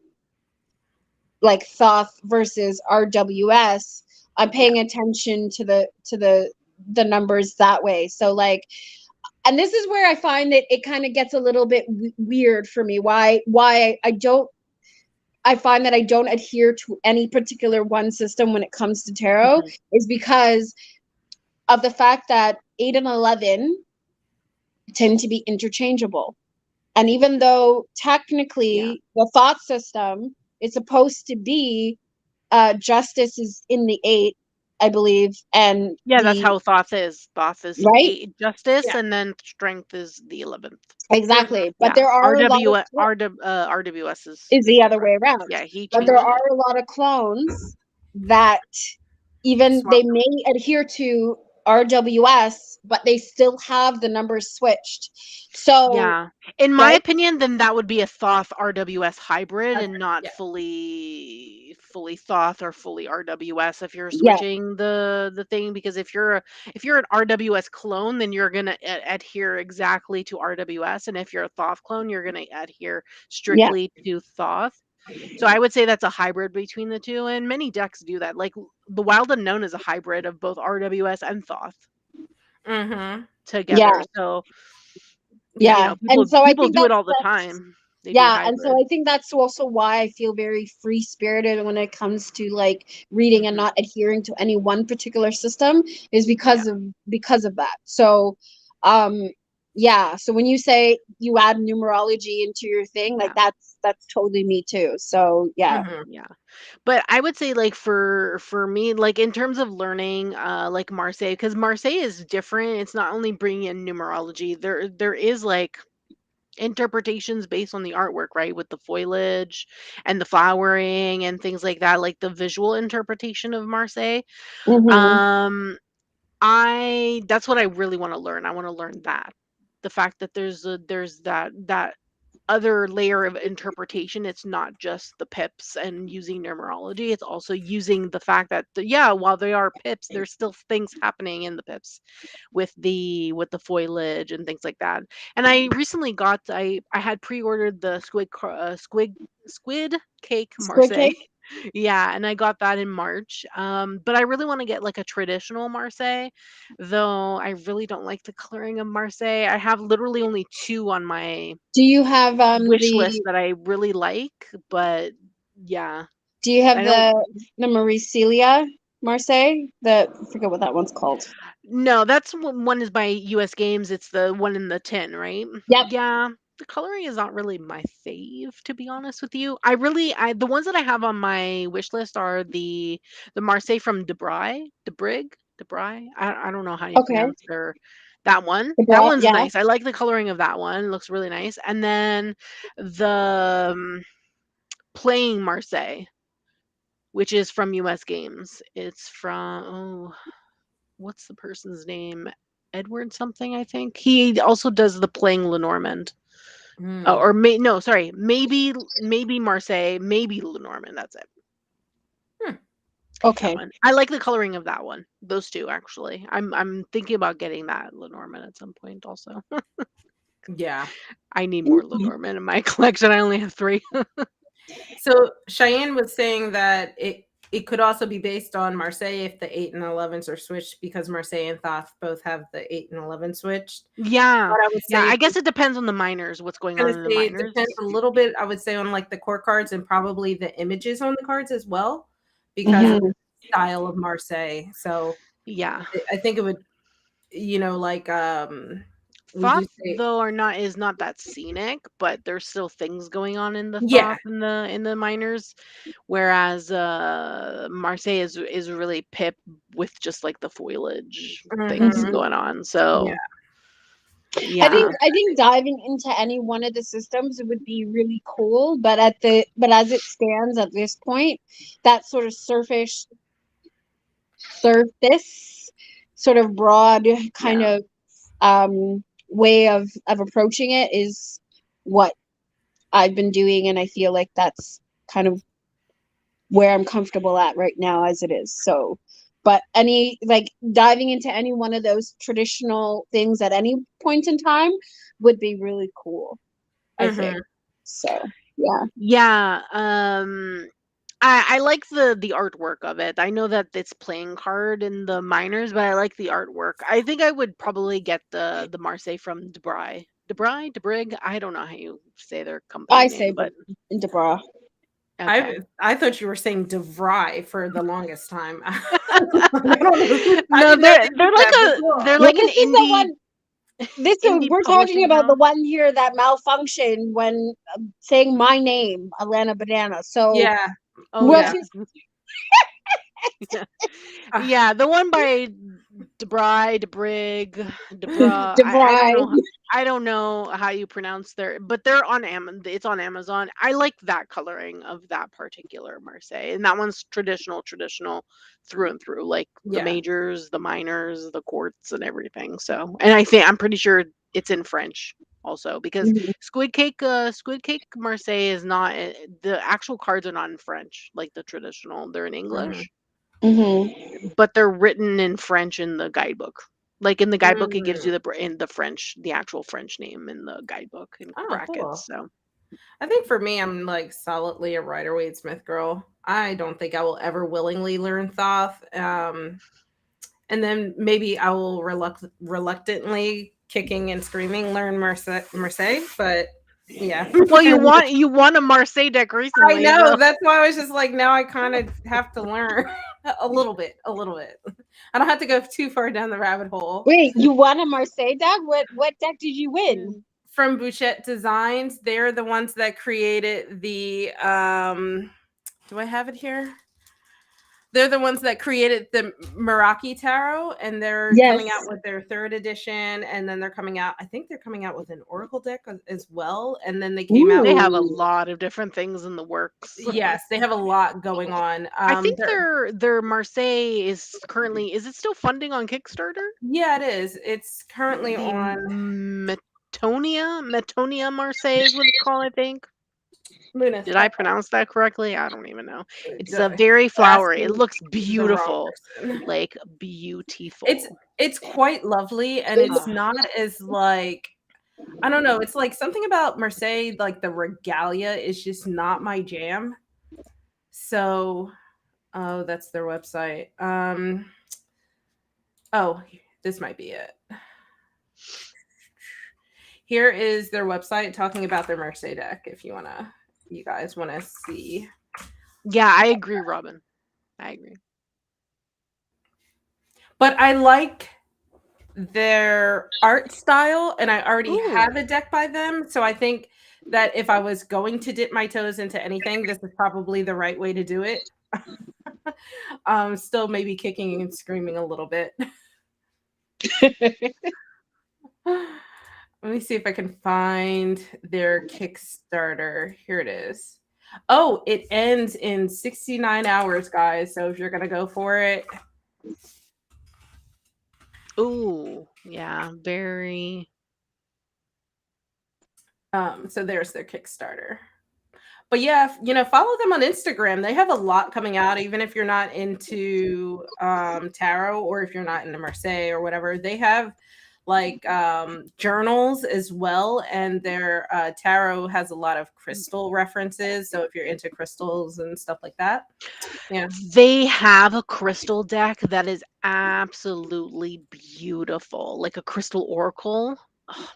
like Thoth versus RWS, I'm paying attention to the numbers that way. So like, and this is where I find that it kind of gets a little bit weird for me. Why I find that I don't adhere to any particular one system when it comes to tarot is because of the fact that 8 and 11 tend to be interchangeable. And even though technically the thought system is supposed to be justice is in the 8, I believe, and that's how Thoth is. Thoth is right? 8 justice, and then strength is the 11th. Exactly. But there are a lot of RWS is the other different. way around. Yeah, he but changed there it. are a lot of clones that even they may adhere to RWS, but they still have the numbers switched. So in my opinion, then that would be a Thoth RWS hybrid and not fully Thoth or fully RWS if you're switching the thing, because if you're an RWS clone, then you're gonna adhere exactly to RWS, and if you're a Thoth clone, you're gonna adhere strictly to Thoth. So I would say that's a hybrid between the two, and many decks do that. Like the Wild Unknown is a hybrid of both RWS and Thoth together. So and so I think do it all the time. And so I think that's also why I feel very free spirited when it comes to like reading and not adhering to any one particular system is because of that. So so when you say you add numerology into your thing, like that's totally me too. So but I would say like for me, like in terms of learning like Marseille, because Marseille is different. It's not only bringing in numerology, there is like interpretations based on the artwork, right, with the foliage and the flowering and things like that, like the visual interpretation of Marseille. That's what I really want to learn. I want to learn that, the fact that there's that other layer of interpretation. It's not just the pips and using numerology. It's also using the fact that while they are pips, there's still things happening in the pips with the foliage and things like that. And I recently got I had pre-ordered the squid cake Marseille. And I got that in March. But I really want to get like a traditional Marseille, though I really don't like the coloring of Marseille. I have literally only 2 on my do you have wish list that I really like, but do you have the Marie Celia Marseille? I forget what that one's called. No, that's one is by US Games. It's the one in the tin, right? Yeah. The coloring is not really my fave, to be honest with you. The ones that I have on my wish list are the Marseille from Debray. I don't know how you pronounce that one. That one's nice. I like the coloring of that one. It looks really nice. And then the playing Marseille, which is from US Games. It's from what's the person's name? Edward something, I think. He also does the playing Lenormand. Maybe Marseille, maybe Lenormand. That's it. Okay. I like the coloring of that one. Those 2 actually. I'm thinking about getting that Lenormand at some point also. I need more Lenormand in my collection. I only have 3. So Cheyenne was saying that it could also be based on Marseille if the 8 and 11s are switched, because Marseille and Thoth both have the 8 and 11 switched. I guess it depends on the minors, what's going on in the minors. It depends a little bit, I would say, on like the core cards and probably the images on the cards as well, because of the style of Marseille. So I think it would, like Thoth though is not that scenic, but there's still things going on in the Thoth in the minors, whereas Marseille is really pip with just like the foliage things going on. So I think diving into any one of the systems would be really cool, but as it stands at this point, that sort of surface sort of broad kind of way of approaching it is what I've been doing, and I feel like that's kind of where I'm comfortable at right now as it is. So but any like diving into any one of those traditional things at any point in time would be really cool, I think. So I like the artwork of it. I know that it's playing card in the minors, but I like the artwork. I think I would probably get the Marseille from Debrig. I don't know how you say their company I name, say but Debra. okay. I thought you were saying DeVry for the longest time. I don't know. I No, didn't know they they're did like that, a but they're cool. Well, like an this is the indie one. indie We're talking publishing about the house. one here that malfunctioned when saying my name, Alana Banana. So Yeah. Oh we'll Yeah. yeah. just Yeah, the one by Debrig, Debra. Debra. I don't know how you pronounce but they're on Amazon. It's on Amazon. I like that coloring of that particular Marseille, and that one's traditional through and through, like the Yeah. majors, the minors, the quartz, and everything. So, and I'm pretty sure it's in French also because Mhm. Squid Cake Marseille is not the actual cards are not in French like the traditional. They're in English. Mhm. But they're written in French in the guidebook. Like in the guidebook, it gives you Mm. the actual French name in the guidebook in Oh, cool. brackets. So I think for me, I'm like solidly a Rider-Waite Smith girl. I don't think I will ever willingly learn Thoth. And then maybe I will reluctantly, kicking and screaming, learn Marseille. But yeah. well, you want a Marseille deck I recently, know. so That's why I was just like, now I kind of have to learn a little bit. I don't have to go too far down the rabbit hole. Wait, you won a Marseille deck? What deck did you win? From Bouchette Designs, they're the ones that created the do I have it here? They're the ones that created the Meraki Tarot, and they're coming out Yes. with their 3rd edition, and then they're coming out. I think they're coming out with an Oracle deck as well, and then they came out. they have a Ooh. lot of different things in the works. Yes, they have a lot going on. I think their Marseille is it still funding on Kickstarter? Yeah, it is. It's currently The on Metonia Marseille is what it's called, I think. Luna. Did I pronounce that correctly? I don't even know. It's a You're very flowery. It asking looks the wrong beautiful. person. Like beautiful. It's quite lovely, and it's not as like, I don't know. It's like something about Marseille, like the regalia, is just not my jam. So, oh, that's their website. Oh, this might be it. Here is their website talking about their Marseille deck. If you guys wanna see. Yeah, I agree, Robin. I agree. But I like their art style, and I already Ooh. have a deck by them. So I think that if I was going to dip my toes into anything, this is probably the right way to do it. Still maybe kicking and screaming a little bit. Let me see if I can find their Kickstarter. Here it is. Oh, it ends in 69 hours, guys. So if you're going to go for it. Ooh, yeah, very. So there's their Kickstarter. But yeah, follow them on Instagram. They have a lot coming out, even if you're not into tarot, or if you're not into Marseille or whatever. They have like journals as well, and their tarot has a lot of crystal references. So if you're into crystals and stuff like that, yeah. They have a crystal deck that is absolutely beautiful, like a crystal oracle. Oh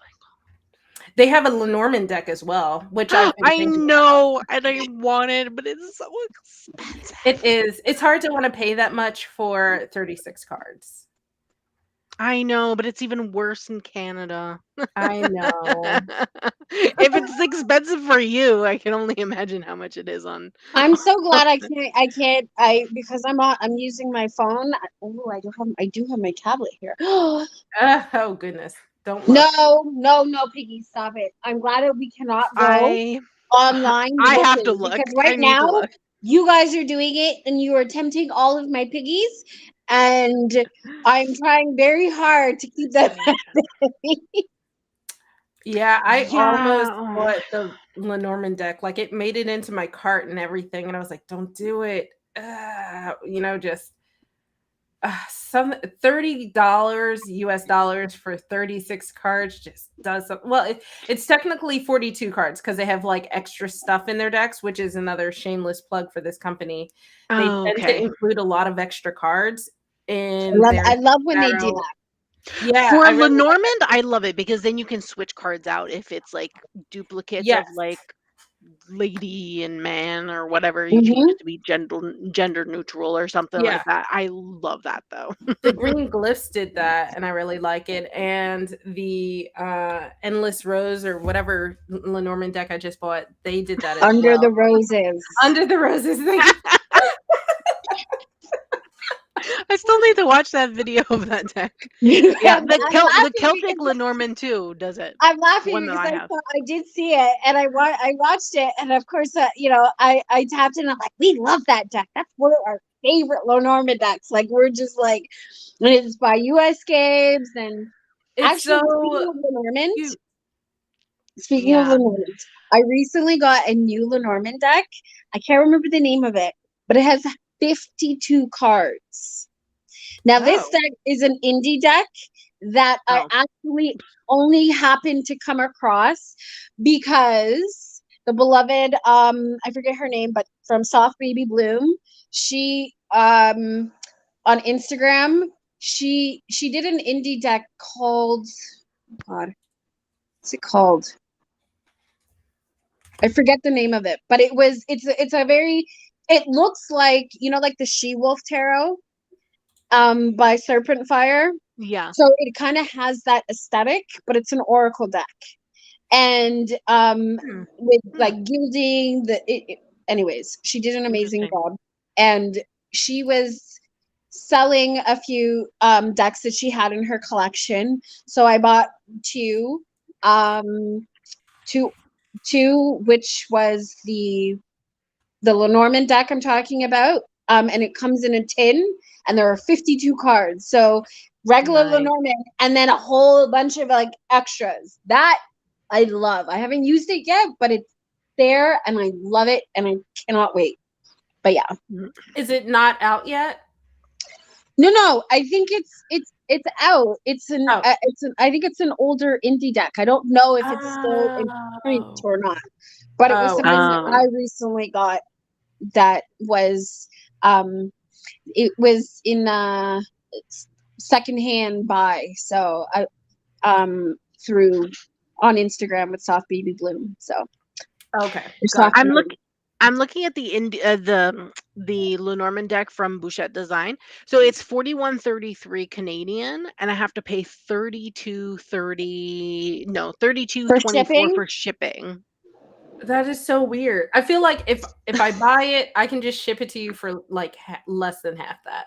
They have a Lenormand deck as well, which my I've been I thinking know, and I want it, but it's so expensive. it is. It's hard to want to pay that much for 36 cards. I know, but it's even worse in Canada. I know. If it's expensive for you, I can only imagine how much it is on. I'm so glad because I'm using my phone. Oh, I do have my tablet here. Oh goodness. Don't look. No, Piggy, stop it. I'm glad that we cannot go I online have to looking, look. because I right need to now look. you guys are doing it and you are tempting all of my piggies, and I'm trying very hard to keep them happy. Yeah, I almost Yeah. bought the Lenormand deck. Like, it made it into my cart and everything, and I was like, "Don't do it." Just some $30 US dollars for 36 cards just does some, well, it's technically 42 cards because they have like extra stuff in their decks, which is another shameless plug for this company. They Oh, tend to okay. include a lot of extra cards in their I love when they do tarot. that. Yeah, For I really like Lenormand, I love it because then you can switch cards out if it's like duplicates Yes. of like lady and man or whatever. You change Mhm. it to be gender neutral or something Yeah. like that. I love that though. The green glyphs did that, and I really like it. And the endless rose or whatever Lenormand deck I just bought, they did that as Under the well. roses. Under the roses. Thank you. I still need to watch that video of that deck. Yeah, the Celtic Lenormand too does it. I'm laughing One that because I have. I did see it and I watched it, and of course, I tapped in. I'm like, we love that deck. That's one of our favorite Lenormand decks. Like, we're just like, and it's by US Games. And It's actually, so speaking of Lenormand, I recently got a new Lenormand deck. I can't remember the name of it, but it has 52 cards. Now, this deck is an indie deck that I actually only happened to come across because the beloved, I forget her name, but from Soft Baby Bloom, she on Instagram, she did an indie deck called, God, what's it called? I forget the name of it, but it's a very, it looks like, like the She-Wolf Tarot by Serpent Fire. Yeah. So it kind of has that aesthetic, but it's an oracle deck. And with like gilding, anyways, she did an amazing job. And she was selling a few decks that she had in her collection. So I bought two, which was the Lenormand deck I'm talking about. And it comes in a tin, and there are 52 cards. So regular Lenormand, and then a whole bunch of like extras. That I love. I haven't used it yet, but it's there, and I love it, and I cannot wait. But yeah, is it not out yet? No. I think it's out. I think it's an older indie deck. I don't know if it's still in print or not, but it was something that I recently got. That was it was in secondhand buy, so I through on Instagram with Soft Baby Bloom. So okay, I'm looking at the Lenormand deck from Bouchette Design. So it's 41.33 Canadian, and I have to pay 32.24 for shipping. That is so weird. I feel like if I buy it, I can just ship it to you for like less than half that.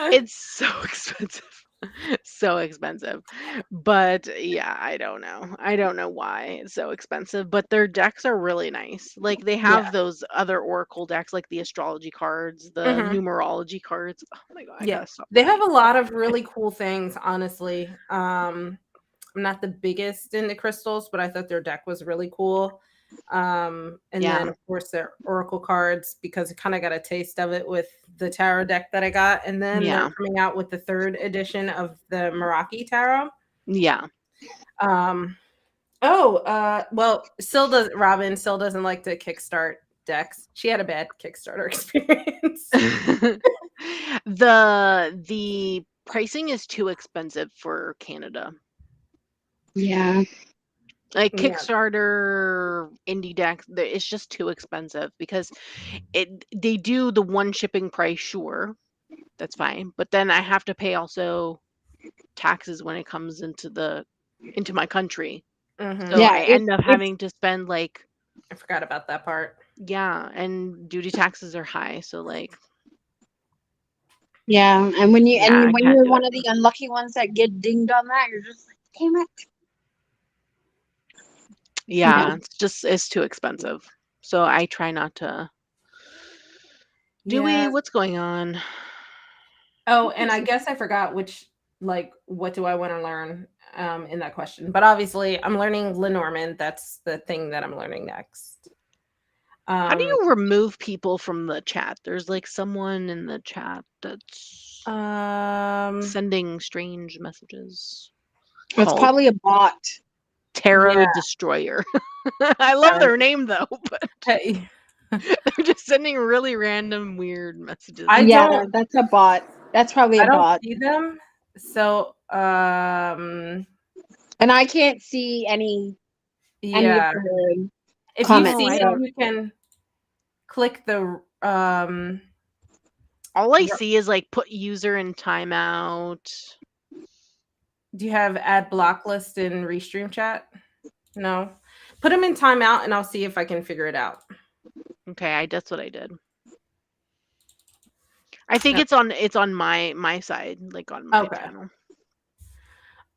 It's so expensive. But yeah, I don't know why it's so expensive, but their decks are really nice. Like, they have those other oracle decks, like the astrology cards, the numerology cards. Oh my god, they have a lot of really cool things, honestly. I'm not the biggest into crystals, but I thought their deck was really cool. And then of course their oracle cards, because I kind of got a taste of it with the tarot deck that I got. And then they're coming out with the 3rd edition of the Meraki tarot. Yeah. Well, Robin still doesn't like to kickstart decks. She had a bad Kickstarter experience. The pricing is too expensive for Canada. Yeah. Like Kickstarter indie decks, it's just too expensive because they do the one shipping price, sure, that's fine, but then I have to pay also taxes when it comes into my country. So I end up having to spend like, I forgot about that part. Yeah, and duty taxes are high, so like. Yeah, and when you're one of the unlucky ones that get dinged on that, you're just like, damn it. Yeah, it's too expensive. So I try not to. What's going on? Oh, and I guess I forgot what do I want to learn in that question. But obviously I'm learning Lenormand. That's the thing that I'm learning next. How do you remove people from the chat? There's like someone in the chat that's sending strange messages. It's probably a bot. Terra Yeah. Destroyer. I love their name though, but Hey, they're just sending really random weird messages. don't- That's a bot. That's probably I a don't bot. see them. So, And I can't see any of yeah. the If you comments. see it, So you can click the All I see is like put user in timeout. do you have add block list in restream chat? No. Put them in timeout and I'll see if I can figure it out. Okay, that's what I did. I think it's on my side, like on my channel.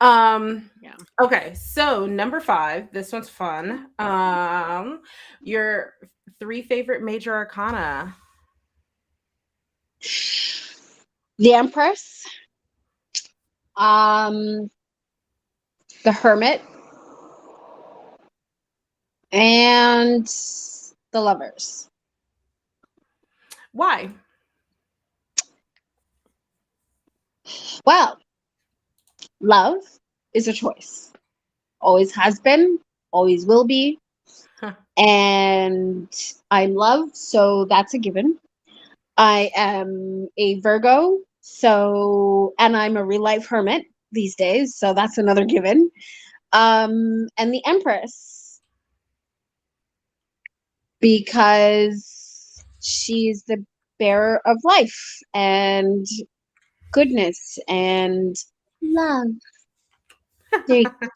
Yeah. Okay, so number 5, this one's fun. Your 3 favorite major arcana. the Empress, the Hermit, and the Lovers. Why? Well, love is a choice. Always has been, always will be. Huh. And I'm love, so that's a given. I am a Virgo, and I'm a real life hermit these days, so that's another given. And the Empress, because she's the bearer of life and goodness and love. There you go.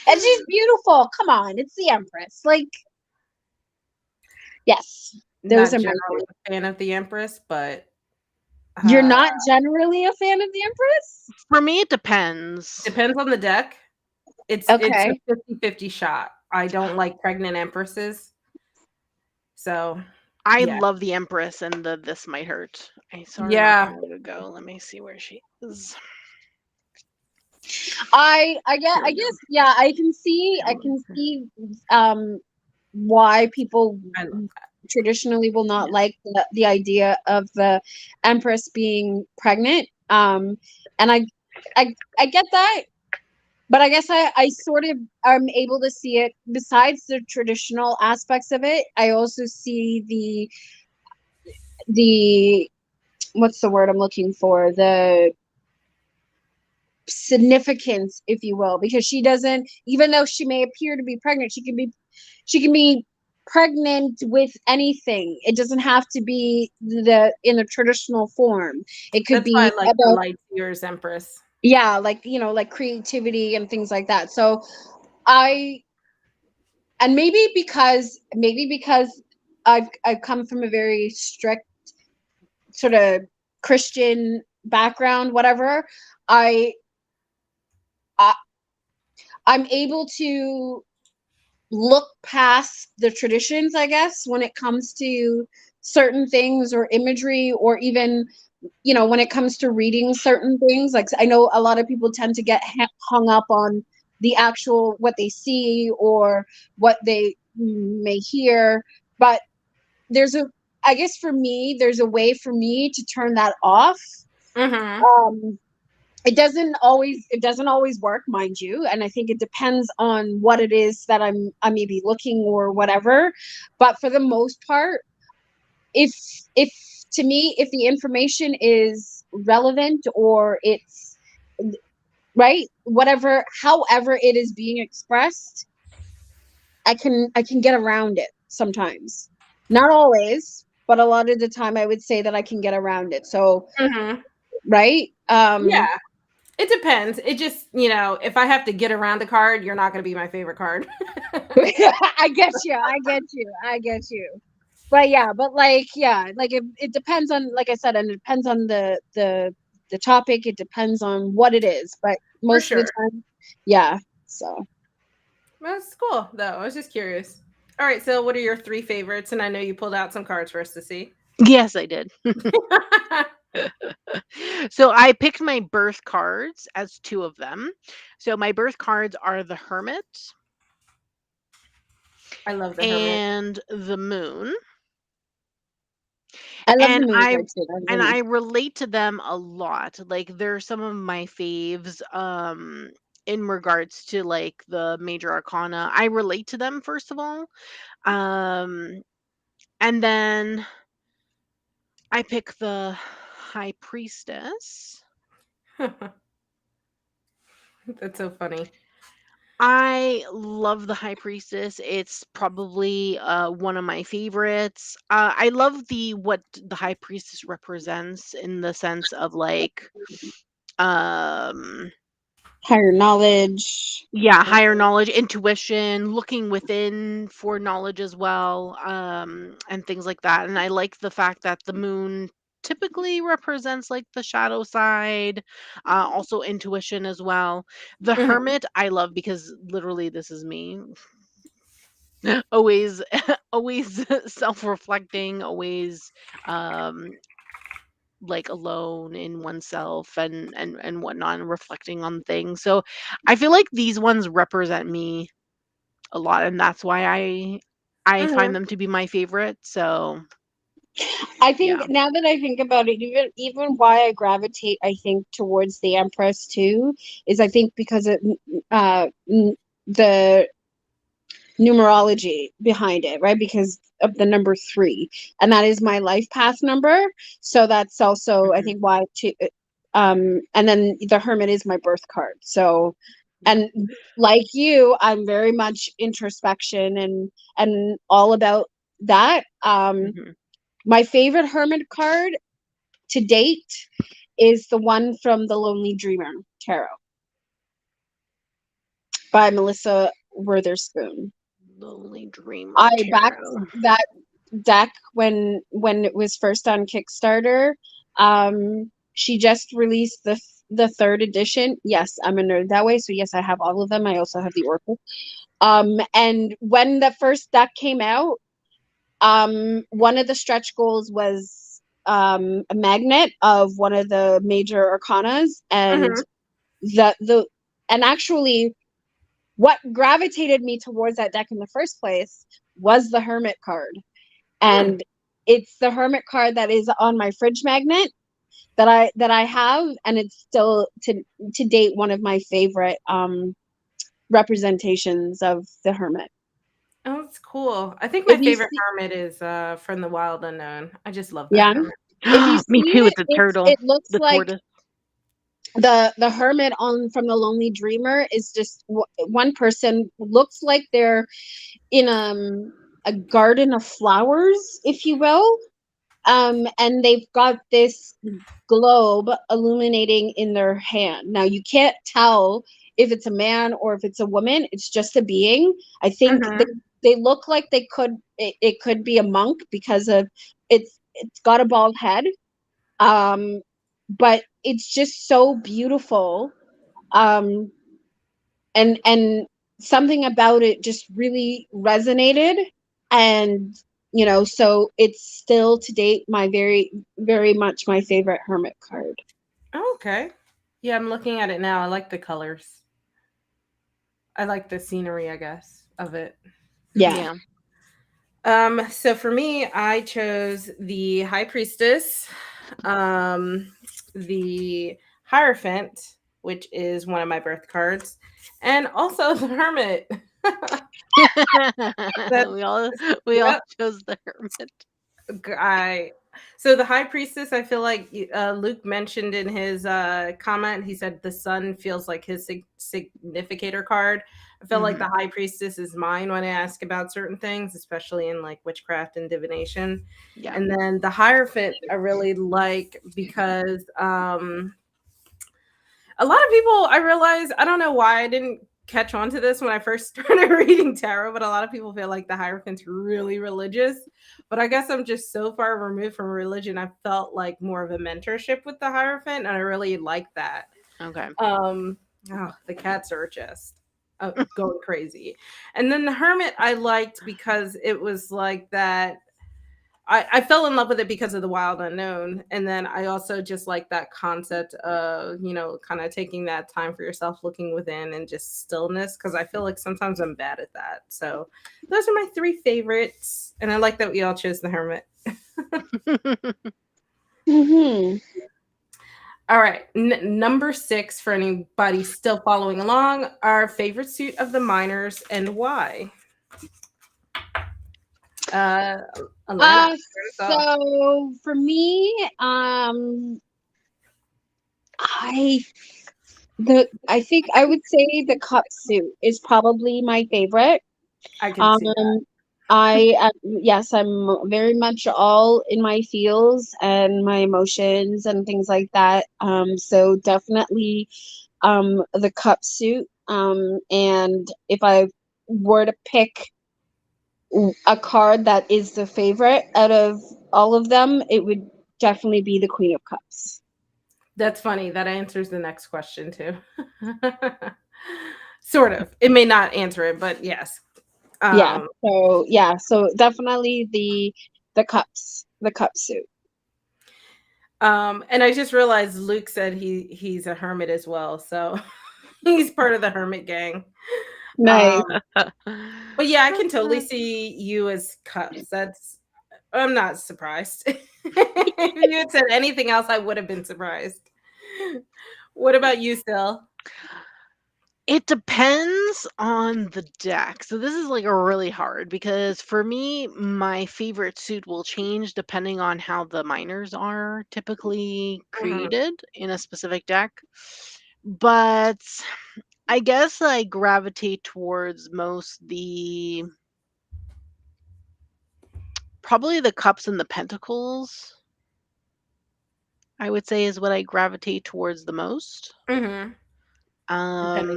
And she's beautiful. Come on, it's the Empress. Like, yes, those Not are my generally a fan of the Empress, but You're not generally a fan of the Empress? For me, it depends. Depends on the deck. It's a 50-50 shot. I don't like pregnant empresses. So I love the Empress and the This Might Hurt. I saw her not long ago. Let me see where she is. I guess yeah, I can see why people traditionally will not like the idea of the Empress being pregnant. And I get that, but I guess I sort of am able to see it. Besides the traditional aspects of it, I also see the what's the word I'm looking for? The significance, if you will, because she doesn't, even though she may appear to be pregnant, she can be pregnant with anything. It doesn't have to be in the traditional form. It could be why I like the light years Empress. Yeah, like, like creativity and things like that. So maybe because I've come from a very strict sort of Christian background, whatever, I'm able to look past the traditions, I guess, when it comes to certain things or imagery, or even, when it comes to reading certain things. Like, I know a lot of people tend to get hung up on the actual, what they see or what they may hear. But I guess for me, there's a way for me to turn that off. Mm-hmm. It doesn't always work, mind you, and I think it depends on what it is that I may be looking or whatever. But for the most part, if to me, if the information is relevant or it's right, whatever, however it is being expressed, I can get around it sometimes. Not always, but a lot of the time I would say that I can get around it. So right? Yeah. It depends. It just, if I have to get around the card, you're not going to be my favorite card. I get you. But yeah, like it depends on, like I said, and it depends on the topic. It depends on what it is. But most of the time, yeah. So that's cool, though. I was just curious. All right, so what are your 3 favorites? And I know you pulled out some cards for us to see. Yes, I did. So I picked my birth cards as 2 of them. So my birth cards are the Hermit I love the hermit. and the moon. I love And the moon card too. I relate to them a lot. Like they're some of my faves in regards to like the major arcana. I relate to them first of all. Um and then I pick the high priestess. That's so funny. I love the high priestess. It's probably one of my favorites. I love what the high priestess represents in the sense of like um Higher knowledge. yeah, higher knowledge, intuition, looking within for knowledge as well, and things like that. And I like the fact that the moon typically represents like the shadow side, also intuition as well. The Mhm. hermit I love because literally this is me. Always always self-reflecting, always um like alone in oneself and whatnot, and reflecting on things. So I feel like these ones represent me a lot, and that's why I find Mhm. them to be my favorite. So I yeah. think now that I think about it, even why I gravitate, I think towards the Empress too, is I think because of the numerology behind it, right? Because of the number 3, and that is my life path number. So that's also I Mhm. think why too. And then the Hermit is my birth card. So, and like you, I'm very much introspection and all about that. Mhm. My favorite Hermit card to date is the one from the Lonely Dreamer Tarot by Melissa Witherspoon. Lonely Dreamer I backed Tarot. that deck when it was first on Kickstarter. She just released the third edition. Yes, I'm a nerd that way, so yes, I have all of them. I also have the Oracle. And when the first deck came out, one of the stretch goals was a magnet of one of the major arcanas, and Mhm. the and actually what gravitated me towards that deck in the first place was the Hermit card. Hmm. And it's the Hermit card that is on my fridge magnet that I have, and it's still to date one of my favorite representations of the Hermit. Oh, that's cool. I think my If you favorite see, hermit is from the Wild Unknown. I just love that yeah, hermit. if you Me see too with it, the turtle, it looks the like tortoise. the Hermit on from the Lonely Dreamer is just one person looks like they're in a garden of flowers, if you will. And they've got this globe illuminating in their hand. Now you can't tell if it's a man or if it's a woman. It's just a being. I think Mhm. they look like it could be a monk because of it's got a bald head. Um, but it's just so beautiful. Um, and something about it just really resonated, and so it's still to date my very very much my favorite Hermit card. Oh, okay. Yeah, I'm looking at it now. I like the colors. I like the scenery, I guess, of it. Yeah. Yeah. So for me, I chose the High Priestess, the Hierophant, which is one of my birth cards, and also the Hermit. That we all we all yep, chose the hermit. I so the high priestess, I feel like Luke mentioned in his comment, he said the sun feels like his significator card. I feel like Hmm. the high priestess is mine when I ask about certain things, especially in like witchcraft and divination. Yeah. And then the hierophant I really like because a lot of people, I realize, I don't know why I didn't catch on to this when I first started reading tarot, but a lot of people feel like the Hierophant's really religious. But I guess I'm just so far removed from religion. I felt like more of a mentorship with the Hierophant, and I really like that. Okay. The cats are just going crazy. And then the Hermit I liked because it was like that I fell in love with it because of the wild unknown. And then I also just like that concept of, kind of taking that time for yourself, looking within and just stillness. Cause I feel like sometimes I'm bad at that. So those are my 3 favorites. And I like that we all chose the hermit. Mm-hmm. All right. Number 6 for anybody still following along, our favorite suit of the miners and why. Alana, so for me, I think I would say the cup suit is probably my favorite. I can see that. Yes, I'm very much all in my feels and my emotions and things like that. So definitely, the cup suit. And if I were to pick a card that is the favorite out of all of them, it would definitely be the Queen of Cups. That's funny. That answers the next question too. Sort of. It may not answer it, but yes. So definitely the cup suit. And I just realized Luke said he's a hermit as well, so he's part of the hermit gang. Nice. But yeah, I can totally see you as cups. I'm not surprised. If you had said anything else, I would have been surprised. What about you, Still? It depends on the deck. So this is like a really hard because for me, my favorite suit will change depending on how the minors are typically created in a specific deck. But I guess I gravitate towards probably the cups and the pentacles, I would say is what I gravitate towards the most. Depending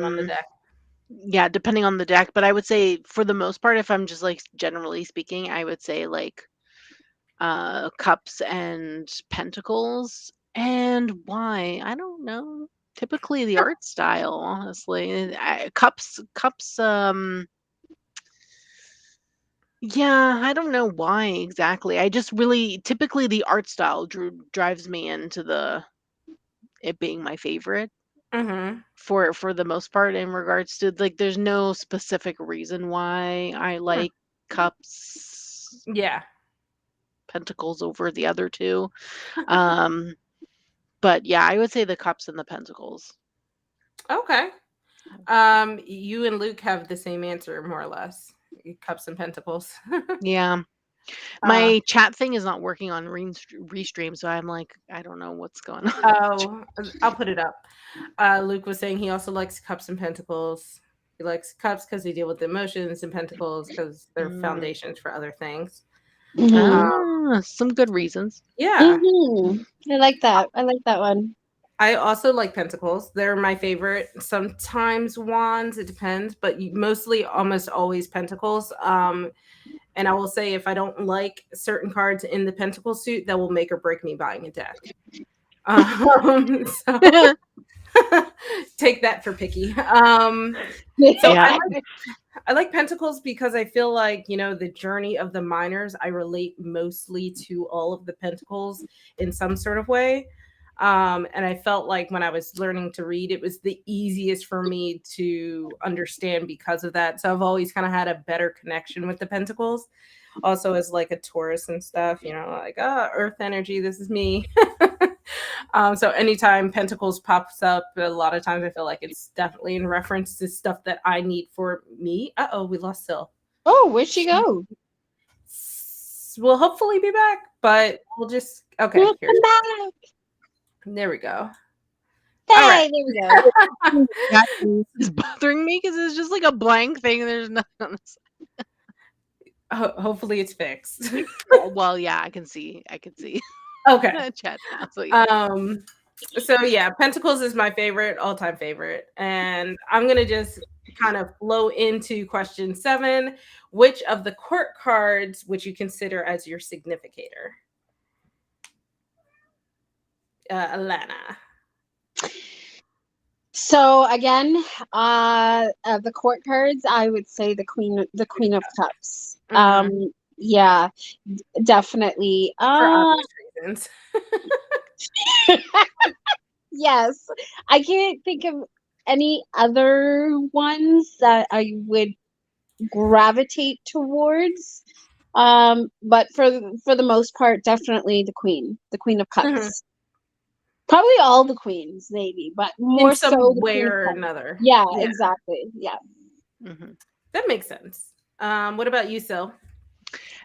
on the deck. Yeah, depending on the deck, but I would say for the most part, if I'm just like generally speaking, I would say like cups and pentacles. And why? I don't know. Typically the art style, honestly. Cups, yeah, I don't know why exactly. I just really typically the art style drives me into it being my favorite. For the most part, in regards to like there's no specific reason why I like cups, pentacles over the other 2. But yeah, I would say the cups and the pentacles. Okay. You and Luke have the same answer, more or less. Cups and pentacles. Yeah. My chat thing is not working on restream, so I'm like, I don't know what's going on. Oh, I'll put it up. Luke was saying he also likes cups and pentacles. He likes cups because they deal with emotions, and pentacles because they're foundations for other things. Some good reasons. Yeah. I like that. I like that one. I also like pentacles. They're my favorite. Sometimes wands, it depends, but mostly almost always pentacles. And I will say if I don't like certain cards in the pentacle suit, that will make or break me buying a deck. So take that for picky. So I like pentacles because I feel like, the journey of the miners, I relate mostly to all of the pentacles in some sort of way. And I felt like when I was learning to read, it was the easiest for me to understand because of that. So I've always kind of had a better connection with the pentacles. Also, as like a Taurus and stuff, like, earth energy, this is me. So anytime pentacles pops up, a lot of times I feel like it's definitely in reference to stuff that I need for me. We lost Sil. Oh, where'd she go? We'll hopefully be back, but we'll just We'll come back. There we go. Hey, all right. There we go. It's bothering me because it's just like a blank thing. There's nothing on this. Hopefully it's fixed. Well, yeah, I can see. Okay. Chat now, so yeah. So yeah, pentacles is my favorite, all-time favorite. And I'm gonna just kind of flow into question 7. Which of the court cards would you consider as your significator? Alana. So again, the court cards, I would say the Queen of Cups. Yeah, definitely. For obvious reasons. Yes. I can't think of any other ones that I would gravitate towards. But for the most part, definitely the Queen of Mhm. Cups. Probably all the queens, maybe, but In more so some the way Queen of or Cups. another. Yeah, Yeah, exactly. Yeah. Mhm. that makes sense. What about you, Sil?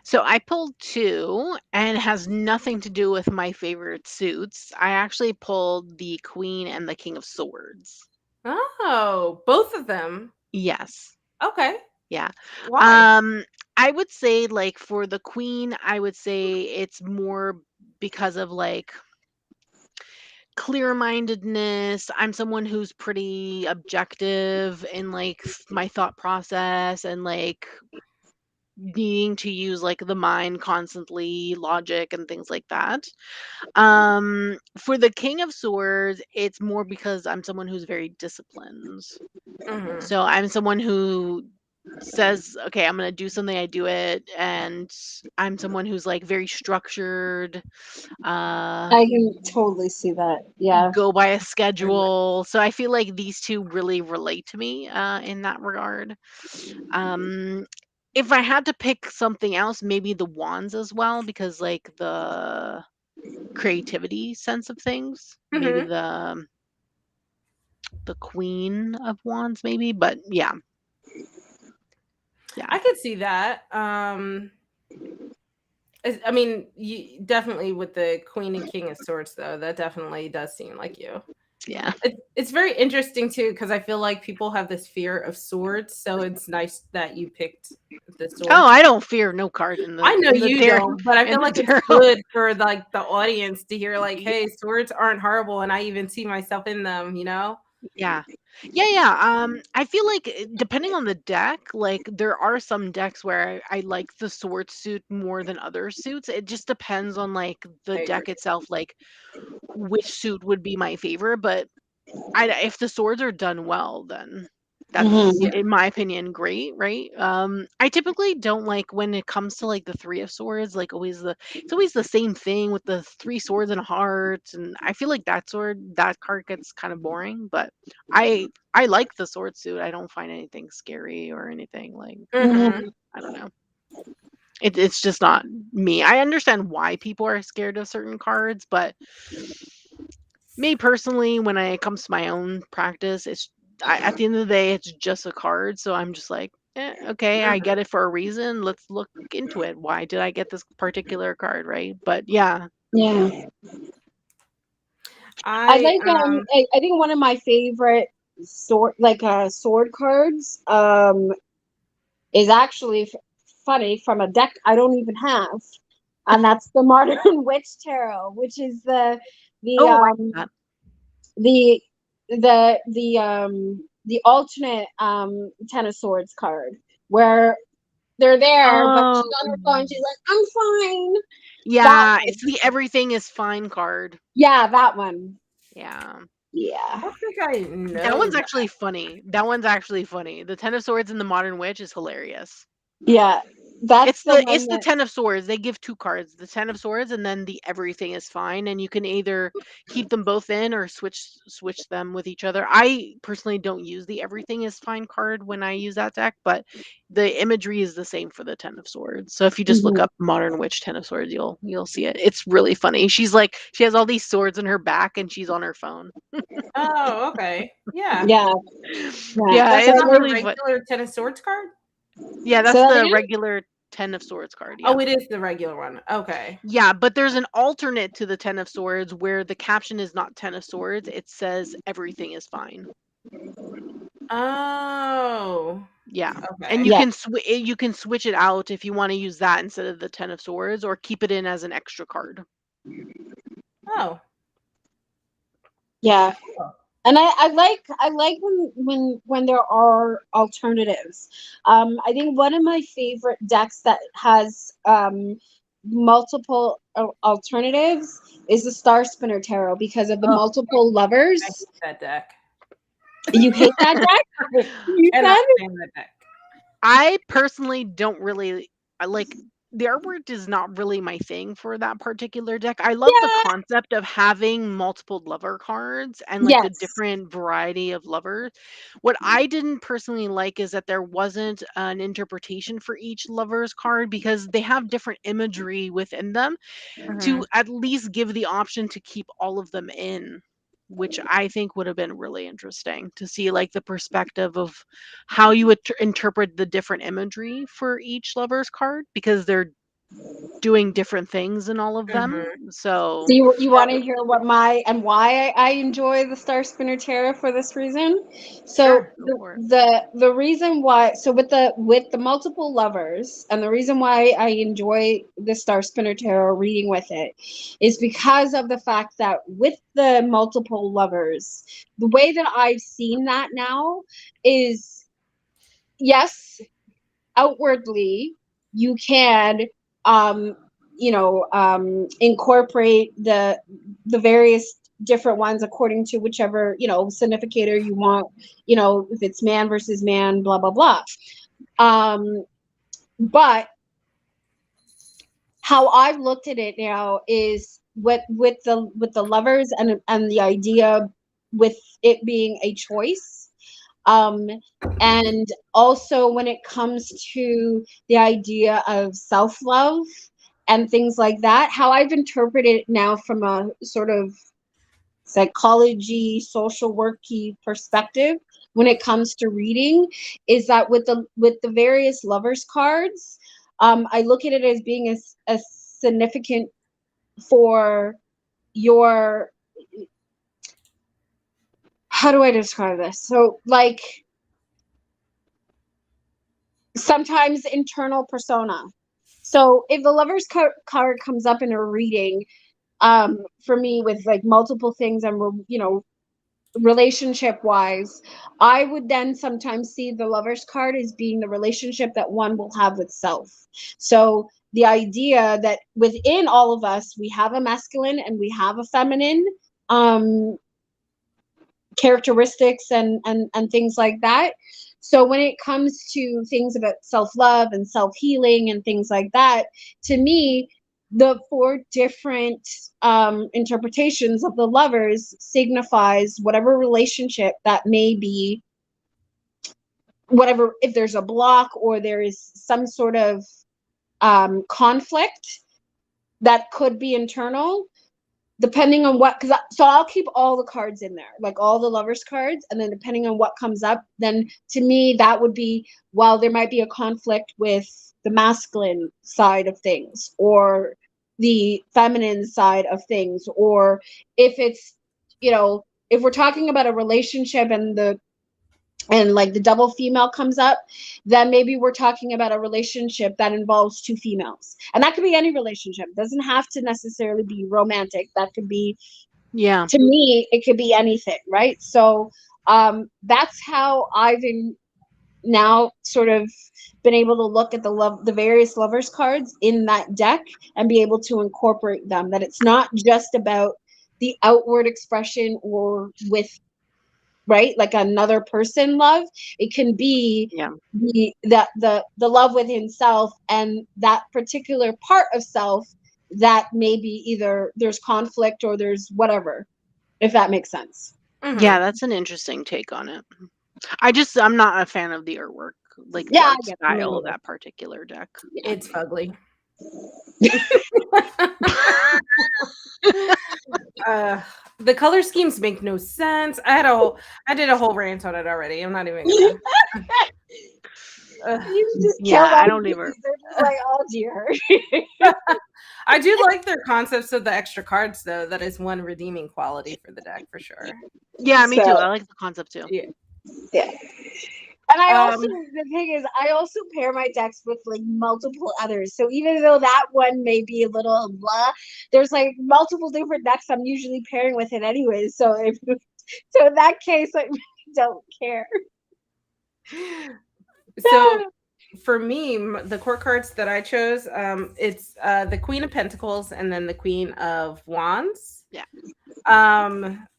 So I pulled two, and it has nothing to do with my favorite suits. I actually pulled the Queen and the King of Swords. Oh, both of them. Yes. Okay. Yeah. Why? Um, I would say, like, for the Queen, I would say it's more because of, like, clear-mindedness. I'm someone who's pretty objective in, like, my thought process, and, like, needing to use, like, the mind constantly, logic and things like that. For the King of Swords, it's more because I'm someone who's very disciplined. Mhm. So I'm someone who says, "Okay, I'm gonna do something, I do it," and I'm someone who's, like, very structured, uh, I can totally see that. Yeah. go by a schedule. So I feel like these two really relate to me, in that regard. Um, if I had to pick something else, maybe the wands as well, because, like, the creativity sense of things. Maybe Mhm. the Queen of Wands, maybe, but yeah. Yeah. I could see that. I mean, you definitely with the Queen and King of Swords, though. That definitely does seem like you. Yeah. It's very interesting too because I feel like people have this fear of swords, so it's nice that you picked the Oh, sword. I don't fear no card I know in the you tarot don't, but I in feel the like it's tarot. good for like the audience to hear like, hey, swords aren't horrible, and I even see myself in them. You know? Yeah. Yeah, yeah. I feel like depending on the deck, like there are some decks where I like the sword suit more than other suits. It just depends on like the I agree. deck itself, like which suit would be my favorite. But if the swords are done well, then that's, Mhm. Yeah. in my opinion, great, right? I typically don't like when it comes to like the three of swords, like it's always the same thing with the three swords and a heart, and I feel like that card gets kind of boring. But I like the sword suit. I don't find anything scary or anything like, Mhm. Mhm. I don't know. It's just not me. I understand why people are scared of certain cards, but me personally, when it comes to my own practice, at the end of the day, it's just a card. So I'm just like, okay, I Mhm. get it for a reason. Let's look into it. Why did I get this particular card, right? But yeah, Yeah. I I like I think one of my favorite sword cards is actually funny from a deck I don't even have, and that's the Modern Witch Tarot, which is the oh, I um get that. the the alternate Ten of Swords card where they're there, but Oh, she's on her phone. She's like, "I'm fine." That yeah, one, it's the everything is fine card. yeah, that one, Yeah. yeah, don't think I That know one's that. actually funny. That one's actually funny. The Ten of Swords and the Modern Witch is hilarious. yeah. That's the It's one the that. 10 of swords. They give 2 cards, the 10 of swords and then the everything is fine, and you can either keep them both in or switch them with each other. I personally don't use the everything is fine card when I use that deck, but the imagery is the same for the 10 of swords. So if you just look Mhm. up Modern Witch 10 of swords, you'll see it. It's really funny. She's like she has all these swords in her back and she's on her phone. Oh, okay. Yeah. Yeah, yeah. Yeah, That's So it's not the really fun. regular Ten of Swords card? Yeah, say that's that the again. regular 10 of swords card. Yeah. Oh, it is the regular one. Okay. Yeah, but there's an alternate to the 10 of swords where the caption is not 10 of swords, it says everything is fine. Oh, Yeah. And okay. Yeah, you can switch it out if you want to use that instead of the 10 of swords, or keep it in as an extra card. Oh. yeah. Oh. And I like when there are alternatives. I think one of my favorite decks that has multiple alternatives is the Star Spinner Tarot because of the Oh, multiple I lovers. hate that deck. You hate that deck? You Cannot said? stand that deck. I personally don't really I like the artwork is not really my thing for that particular deck. I love the Yeah. concept of having multiple lover cards and like the Yes. different variety of lovers. What I didn't personally like is that there wasn't an interpretation for each lover's card because they have different imagery within them to at least give the option to keep all of them in, which I think would have been really interesting to see like the perspective of how you would interpret the different imagery for each lover's card because they're doing different things in all of them. So So you want to hear what why I enjoy the Star Spinner Tarot for this reason? So sure, go for it. the reason why, so with the multiple lovers, and the reason why I enjoy the Star Spinner Tarot reading with it is because of the fact that with the multiple lovers, the way that I've seen that now is, yes, outwardly you can incorporate the various different ones according to whichever significator you want, if it's man versus man, blah blah blah. But how I've looked at it now is with the lovers and the idea with it being a choice. And also when it comes to the idea of self-love and things like that, how I've interpreted it now from a sort of psychology, social worky perspective when it comes to reading is that with the various lovers cards, I look at it as being a significant for your, how do I describe this? So like sometimes internal persona. So if the lover's card comes up in a reading, for me with like multiple things and relationship wise, I would then sometimes see the lover's card as being the relationship that one will have with self. So the idea that within all of us we have a masculine and we have a feminine characteristics and things like that. So when it comes to things about self-love and self-healing and things like that, to me, the 4 different interpretations of the lovers signifies whatever relationship that may be, whatever, if there's a block or there is some sort of conflict that could be internal, depending on what, so I'll keep all the cards in there, like all the lovers cards, and then depending on what comes up, then to me that would be, well, there might be a conflict with the masculine side of things or the feminine side of things, or if it's, if we're talking about a relationship and like the double female comes up, then maybe we're talking about a relationship that involves 2 females. And that could be any relationship. It doesn't have to necessarily be romantic. That could be, to me, it could be anything, right? So that's how I've now sort of been able to look at the various lovers cards in that deck and be able to incorporate them, that it's not just about the outward expression or with, right, like another person love. It can be the love within self and that particular part of self that maybe either there's conflict or there's whatever, if that makes sense. Yeah, that's an interesting take on it. I'm not a fan of the artwork, like the art style of that particular deck. It's ugly. The color schemes make no sense. I did a whole rant on it already. I'm not even gonna. I don't even. Like, oh dear. I do like their concepts of the extra cards, though. That is one redeeming quality for the deck, for sure. Yeah, me too. I like the concept too. Yeah. And I also, the thing is, I also pair my decks with like multiple others. So even though that one may be a little blah, there's like multiple different decks I'm usually pairing with it anyways. So in that case, I really don't care. So for me, the court cards that I chose, it's the Queen of Pentacles and then the Queen of Wands. Yeah.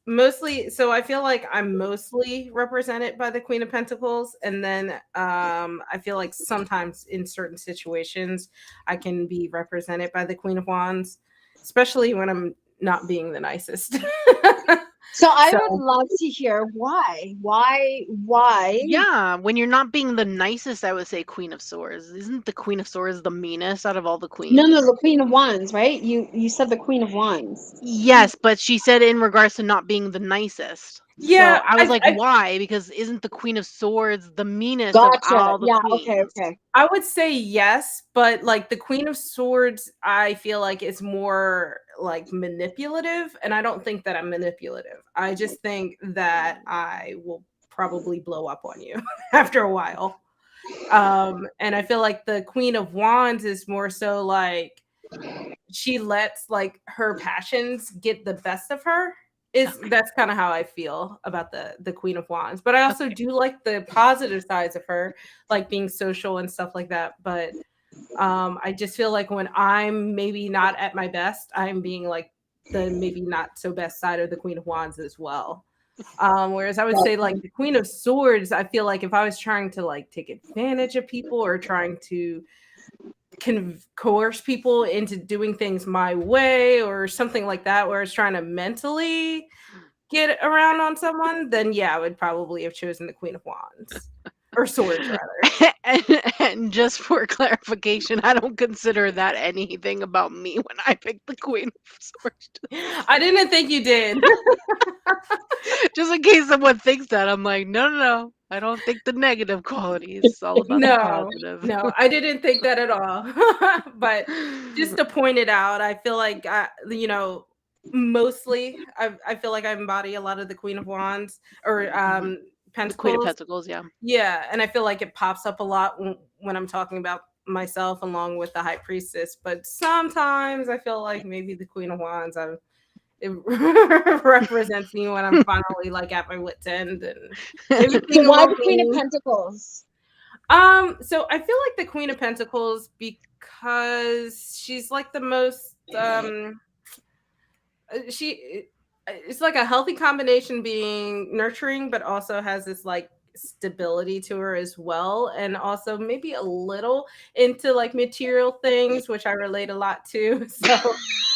mostly, so I feel like I'm mostly represented by the Queen of Pentacles, and then I feel like sometimes in certain situations I can be represented by the Queen of Wands, especially when I'm not being the nicest. So I So would love to hear why. Yeah, when you're not being the nicest, I would say Queen of Swords. Isn't the Queen of Swords the meanest out of all the queens? No, the Queen of Wands, right? You said the Queen of Wands. Yes, but she said in regards to not being the nicest. yeah, So I was like, why? Because isn't the Queen of Swords the meanest of Gotcha. all the Yeah. queens? Okay. I would say yes, but like the Queen of Swords, I feel like is more like manipulative, and I don't think that I'm manipulative. I just think that I will probably blow up on you after a while. And I feel like the Queen of Wands is more so like she lets like her passions get the best of her. That's kind of how I feel about the Queen of Wands. But I also do like the positive sides of her, like being social and stuff like that. But I just feel like when I'm maybe not at my best, I'm being like the maybe not so best side of the Queen of Wands as well. Whereas I would say like the Queen of Swords, I feel like if I was trying to like take advantage of people or trying to coerce people into doing things my way or something like that, where I was trying to mentally get around on someone, then yeah, I would probably have chosen the Queen of Wands or Swords rather. and just for clarification, I don't consider that anything about me when I pick the Queen of Swords. I didn't think you did. Just in case someone thinks that, I'm like, no. I don't think the negative quality is all about the positive. No, I didn't think that at all. But just to point it out, I feel like mostly I feel like I embody a lot of the Queen of Wands or Pentacles. The Queen of Pentacles, yeah. Yeah, and I feel like it pops up a lot when I'm talking about myself along with the High Priestess. But sometimes I feel like maybe the Queen of Wands, it represents me when I'm finally like at my wit's end and everything. So why the Queen of Pentacles? So I feel like the Queen of Pentacles because she's like the most it's like a healthy combination being nurturing but also has this like stability to her as well, and also maybe a little into like material things, which I relate a lot to. So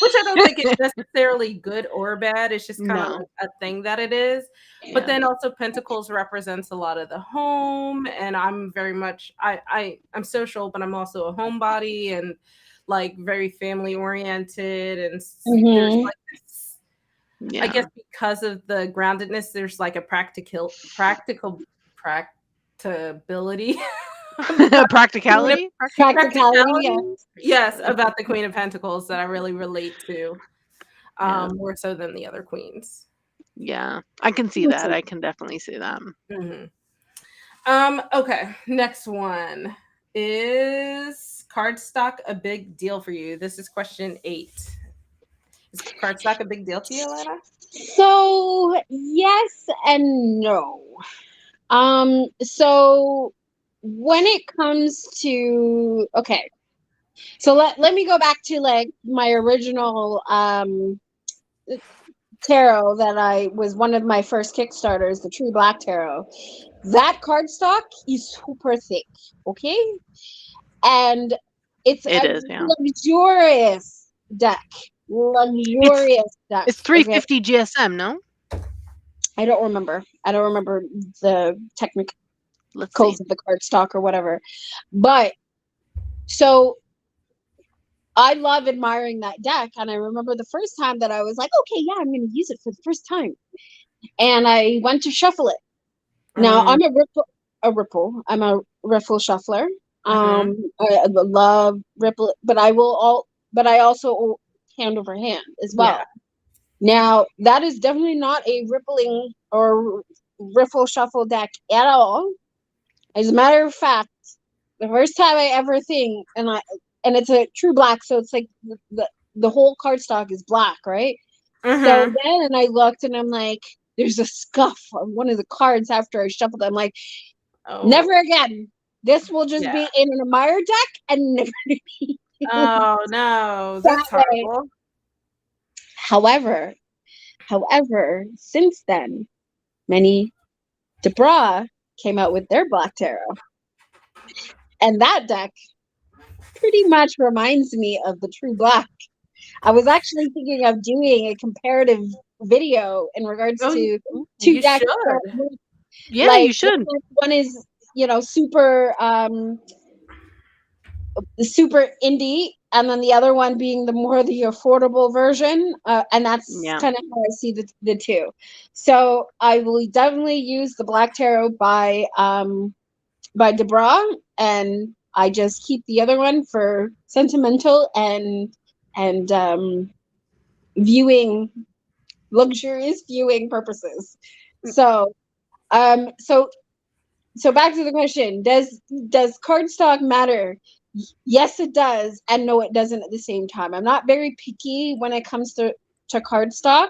which I don't think is necessarily good or bad, it's just kind of like a thing that it is. But then also Pentacles represents a lot of the home, and I'm very much I'm social, but I'm also a homebody and like very family oriented, and there's like this, I guess because of the groundedness, there's like a practicability. Practicality? Yes, about the Queen of Pentacles that I really relate to more so than the other queens. Yeah, I can see that. I can definitely see that. Okay, next one is cardstock a big deal for you? This is question 8. Is cardstock a big deal to you, Alana? So yes and no. So when it comes to so let me go back to like my original tarot that was one of my first Kickstarters, the True Black Tarot. That cardstock is super thick, okay? And it's luxurious deck. It's 350 GSM, no? I don't remember the technical codes of the cardstock or whatever. But so I love admiring that deck, and I remember the first time that I was like, okay, yeah, I'm going to use it for the first time, and I went to shuffle it. Now I'm I'm a riffle shuffler. I love ripple, but I also hand over hand as well. Yeah. Now that is definitely not a rippling or riffle shuffle deck at all. As a matter of fact, the first time I ever think, and it's a true black, so it's like the whole cardstock is black, right? So then I looked and I'm like, there's a scuff on one of the cards after I shuffled. I'm like, never again. This will just be in an admired deck and never be. Oh no, that's horrible. However, However, since then, many Debra came out with their Black Tarot. And that deck pretty much reminds me of the True Black. I was actually thinking of doing a comparative video in regards Oh, to two you decks. should. Yeah, you should. One is, super indie, and then the other one being the affordable version, and that's Yeah. kind of how I see the two. So I will definitely use the Black Tarot by Debra, and I just keep the other one for sentimental and viewing, luxurious viewing purposes. So so back to the question: Does cardstock matter? Yes, it does, and no, it doesn't at the same time. I'm not very picky when it comes to cardstock.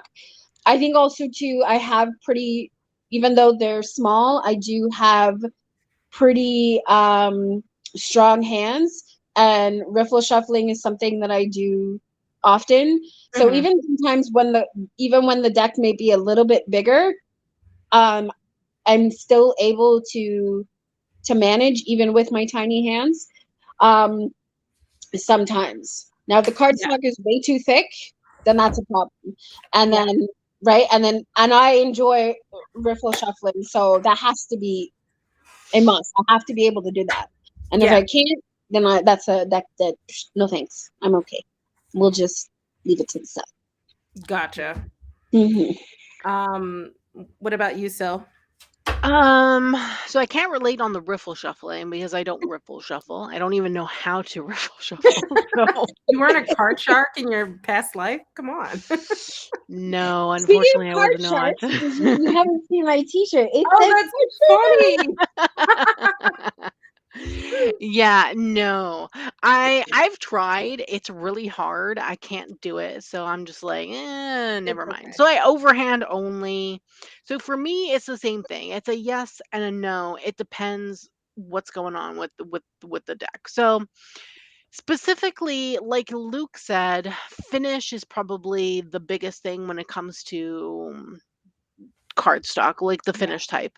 I think also too, I have pretty, even though they're small, I do have pretty strong hands, and riffle shuffling is something that I do often. So even sometimes when the deck may be a little bit bigger, I'm still able to manage even with my tiny hands. Sometimes. Now, if the cardstock is way too thick, then that's a problem. And then, right, and I enjoy riffle shuffling, so that has to be a must. I have to be able to do that. And if I can't, then that's a deck that no thanks. I'm okay. We'll just leave it to the side. Gotcha. Mm-hmm. What about you, Sil? So I can't relate on the riffle shuffling because I don't riffle shuffle. I don't even know how to riffle shuffle. So. You weren't a card shark in your past life? Come on. No, unfortunately, I wasn't. Sharks, you haven't seen my T-shirt. That's funny. Yeah, no. I've tried. It's really hard. I can't do it. So I'm just like, never mind. Okay. So I overhand only. So for me, it's the same thing. It's a yes and a no. It depends what's going on with the deck. So specifically, like Luke said, finish is probably the biggest thing when it comes to cardstock, like the finish type.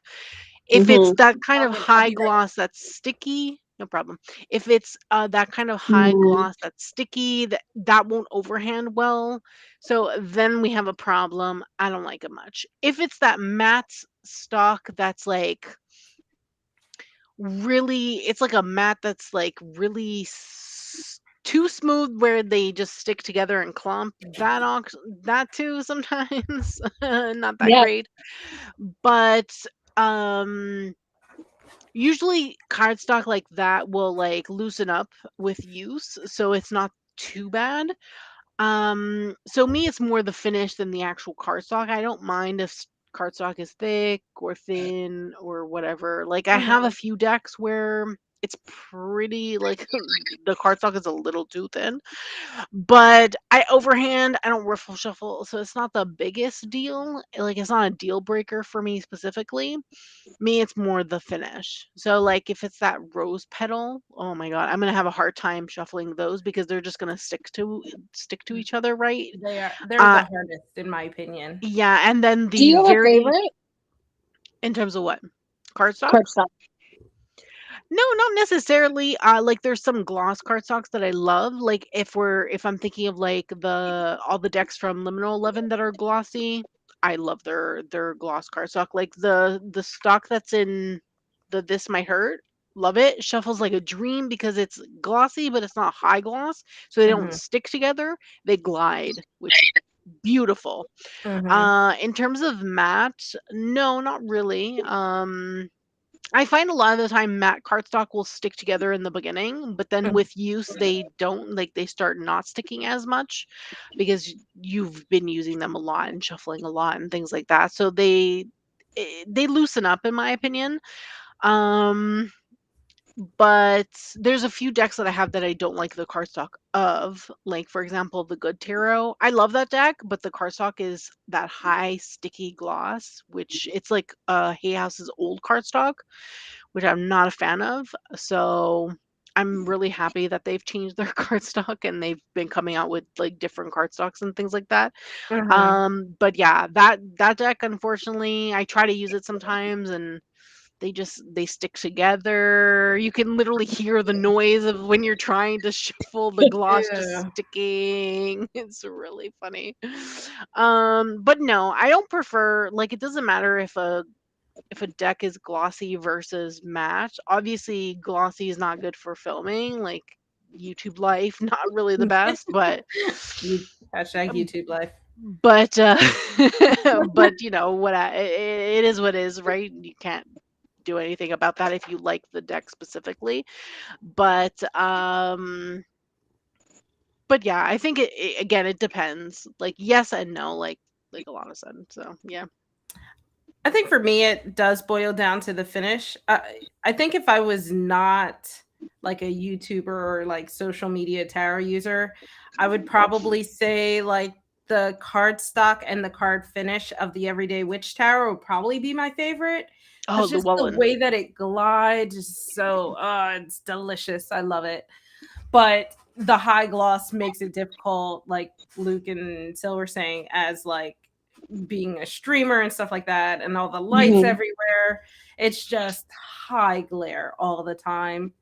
If it's that kind of high gloss that's sticky, no problem. If it's that kind of high gloss that's sticky, that won't overhand well. So then we have a problem. I don't like it much. If it's that matte stock that's like really, it's like a matte that's like really too smooth where they just stick together and clump. That too sometimes not that great. But usually cardstock like that will like loosen up with use, so it's not too bad. So me, it's more the finish than the actual cardstock. I don't mind if cardstock is thick or thin or whatever. Like I have a few decks where it's pretty like the cardstock is a little too thin, but I overhand, I don't riffle shuffle, so it's not the biggest deal. Like it's not a deal breaker for me specifically. Me, it's more the finish. So like if it's that rose petal, oh my god, I'm gonna have a hard time shuffling those because they're just gonna stick to each other, right? They're the hardest in my opinion. Yeah, and then Do you have a favorite? In terms of what? Cardstock? Cardstock. No, not necessarily. Like there's some gloss cardstocks that I love. Like if I'm thinking of like all the decks from Liminal 11 that are glossy, I love their gloss cardstock. Like the stock that's in the This Might Hurt, love it. Shuffles like a dream because it's glossy, but it's not high gloss, so they don't stick together. They glide, which is beautiful. In terms of matte, no, not really. I find a lot of the time matte cardstock will stick together in the beginning, but then with use they don't, like they start not sticking as much because you've been using them a lot and shuffling a lot and things like that. So they loosen up in my opinion. But there's a few decks that I have that I don't like the cardstock of. Like for example, the Good Tarot. I love that deck, but the cardstock is that high sticky gloss, which it's like Hay House's old cardstock, which I'm not a fan of. So I'm really happy that they've changed their cardstock and they've been coming out with like different cardstocks and things like that. Mhm. But yeah, that deck, unfortunately, I try to use it sometimes and they stick together. You can literally hear the noise of when you're trying to shuffle the gloss just Ew. sticking. It's really funny. But no, I don't prefer, like, it doesn't matter if a deck is glossy versus matte. Obviously, glossy is not good for filming, like YouTube life, not really the best, but You hashtag um, YouTube life. but but you know what it is what it is, right? You can't do anything about that if you like the deck specifically. But yeah, I think again it depends. Like yes and no, like a lot of said. So yeah. I think for me, it does boil down to the finish. I think if I was not like a YouTuber or like social media tarot user, I would probably say like the card stock and the card finish of the Everyday Witch Tarot would probably be my favorite. Oh, Because just the Llewellyn. way that it glides is so, it's delicious. I love it. But the high gloss makes it difficult, like Luke and Sil were saying, as like being a streamer and stuff like that, and all the lights Mhm. everywhere. It's just high glare all the time.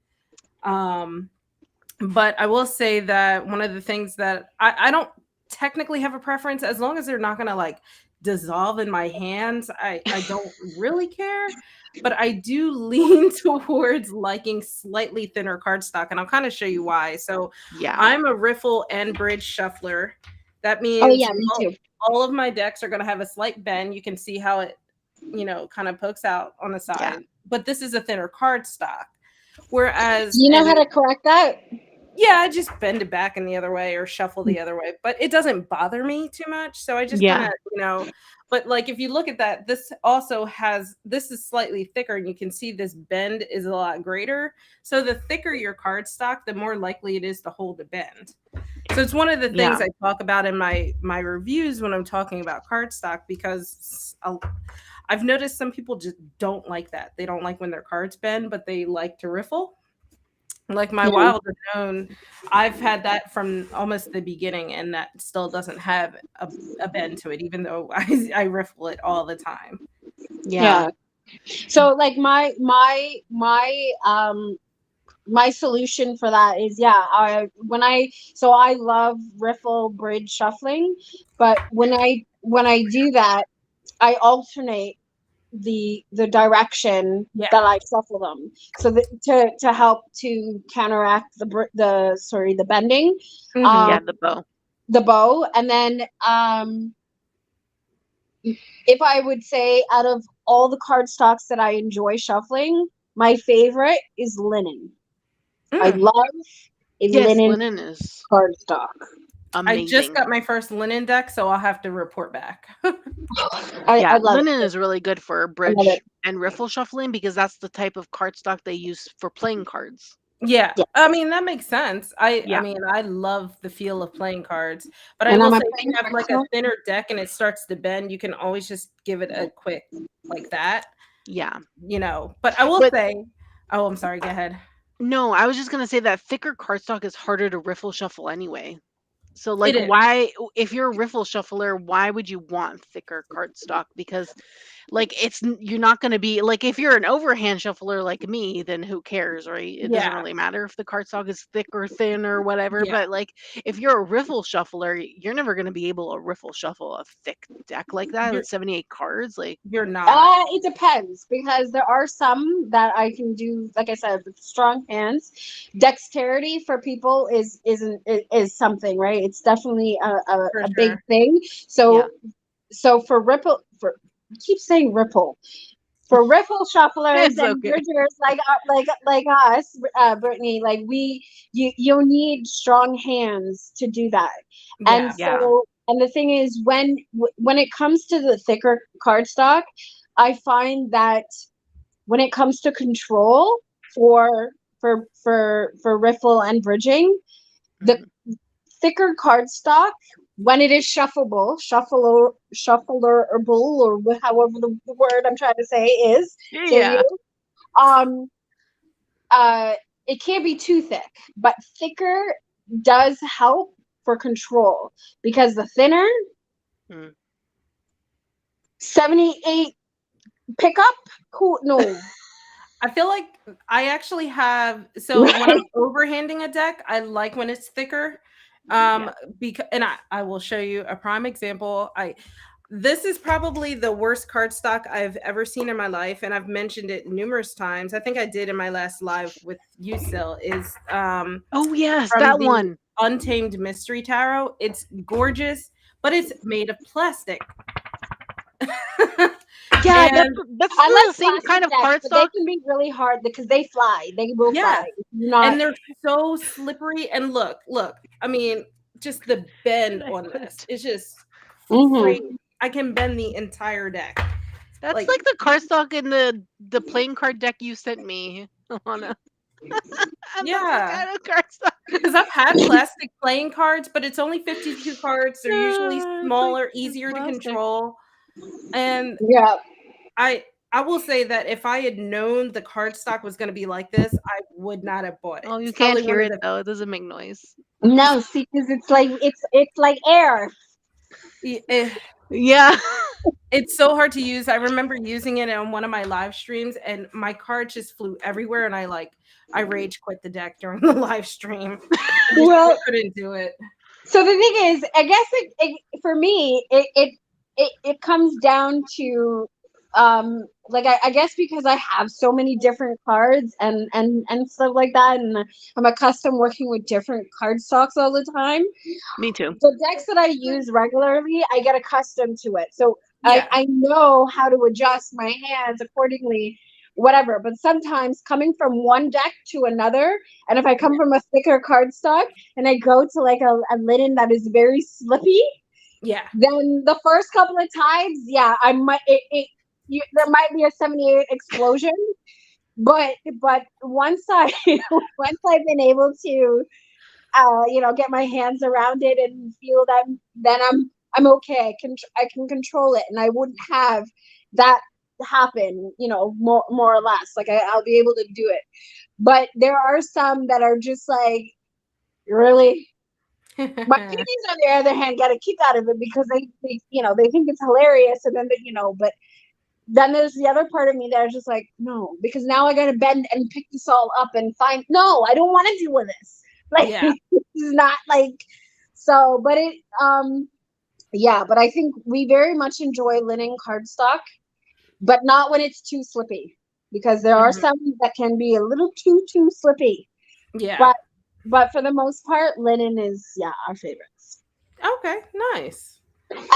Um, but I will say that one of the things that I don't technically have a preference as long as they're not gonna like dissolve in my hands. I don't really care, but I do lean towards liking slightly thinner cardstock, and I'll kind of show you why. So Yeah. I'm a riffle and bridge shuffler. That Oh means yeah, me too. all of my decks are going to have a slight bend. You can see how it, kind of pokes out on the Yeah. side. But this is a thinner cardstock. Whereas, Do you know how and to correct that? yeah, I just bend it back in the other way or shuffle the other way, but it doesn't bother me too much. So I just kind Yeah. of, but like if you look at that, this also has, this is slightly thicker and you can see this bend is a lot greater. So the thicker your cardstock, the more likely it is to hold a bend. So it's one of the things Yeah. I talk about in my reviews when I'm talking about cardstock, because I've noticed some people just don't like that. They don't like when their cards bend, but they like to riffle. Like my Yeah. Wild Unknown, I've had that from almost the beginning, and that still doesn't have a bend to it, even though I riffle it all the time. Yeah. So like my solution for that is I love riffle bridge shuffling, but when I do that, I alternate the direction Yeah. that I shuffle them, so that to help to counteract the bending, Mhm. Yeah, the bow. the bow, and then if I would say out of all the card stocks that I enjoy shuffling, my favorite is linen. I Mm. love a Yes, linen linen is cardstock. I just amazing. got my first linen deck, so I'll have to report back. I Yeah, love linen it. is really good for I love bridge it. and riffle shuffling because that's the type of cardstock they use for playing cards. Yeah, Yeah. I mean, that makes sense. I Yeah. mean, I love the feel of playing cards, but I And will I'm a say if you playing have card like a stock. thinner deck and it starts to bend, you can always just give it a quick like that, Yeah. But I will But say, oh, I'm sorry, go ahead. no, I was just gonna say that thicker cardstock is harder to riffle shuffle anyway. So It like is. why if you're a riffle shuffler, why would you want thicker cardstock? Because like you're not going to be like if you're an overhand shuffler like me, then who cares, right? It doesn't Yeah, really matter if the cardstock is thick or thin or whatever. yeah. But like if you're a riffle shuffler, you're never going to be able to riffle shuffle a thick deck like that You're with 78 cards. Like you're not. It depends, because there are some that I can do, like I said, with strong hands. Dexterity for people is something, right? It's definitely For a big sure. thing. yeah, So for ripple, for I keep saying ripple, for riffle shufflers it's and okay. bridgers like us, Brittany, like you'll need strong hands to do that. And Yeah. Yeah. so, and the thing is, when it comes to the thicker cardstock, I find that when it comes to control for riffle and bridging, the Mhm. thicker cardstock, when it is shufflerable, or however the word I'm trying to say is to Yeah. you, um, uh, it can't be too thick, but thicker does help for control, because the thinner, 78 pickup, cool, no. I feel like I actually have, so when I'm overhanding a deck, I like when it's thicker. Because, and I will show you a prime example. This is probably the worst cardstock I've ever seen in my life, and I've mentioned it numerous times. I think I did in my last live with you, Sil, is Oh yes, from that the one. Untamed Mystery Tarot. It's gorgeous, but it's made of plastic. Yeah, And that's I the like same kind of decks, but they cardstock. can be really hard because they fly. They will yeah, fly. Not and they're so slippery. And look, I mean, just the bend on this is just crazy. I can bend the entire deck. That's like the cardstock in the playing card deck you sent me, Alana. Yeah, That's the kind of cardstock. because I've had plastic playing cards, but it's only 52 cards. They're usually It's smaller, like easier to plastic. control. And yeah. I will say that if I had known the cardstock was going to be like this, I would not have bought it. Oh, you It's can't probably one hear of it though. It doesn't make noise. No, see, because it's like air. Yeah. It's so hard to use. I remember using it on one of my live streams, and my card just flew everywhere, and I rage quit the deck during the live stream. I couldn't do it. So the thing is, I guess for me, it comes down to like I guess because I have so many different cards and stuff like that, and I'm accustomed working with different card stocks all the time. Me too. The decks that I use regularly, I get accustomed to it, so Yeah. I know how to adjust my hands accordingly, whatever. But sometimes coming from one deck to another, and if I come from a thicker cardstock and I go to like a linen that is very slippy, then the first couple of times, I might there might be a 78 explosion. But once I've been able to get my hands around it and feel that, then I'm okay. I can control it, and I wouldn't have that happen, more or less. Like I'll be able to do it. But there are some that are just like, really. My kitties, on the other hand, get a kick out of it because they think it's hilarious, and then but then there's the other part of me that is just like, no, because now I gotta bend and pick this all up and find. No, I don't want to deal with this. Like this is not like so. But it but I think we very much enjoy linen cardstock, but not when it's too slippy, because there are some that can be a little too slippy. Yeah. But for the most part, linen is our favorites. Okay, nice.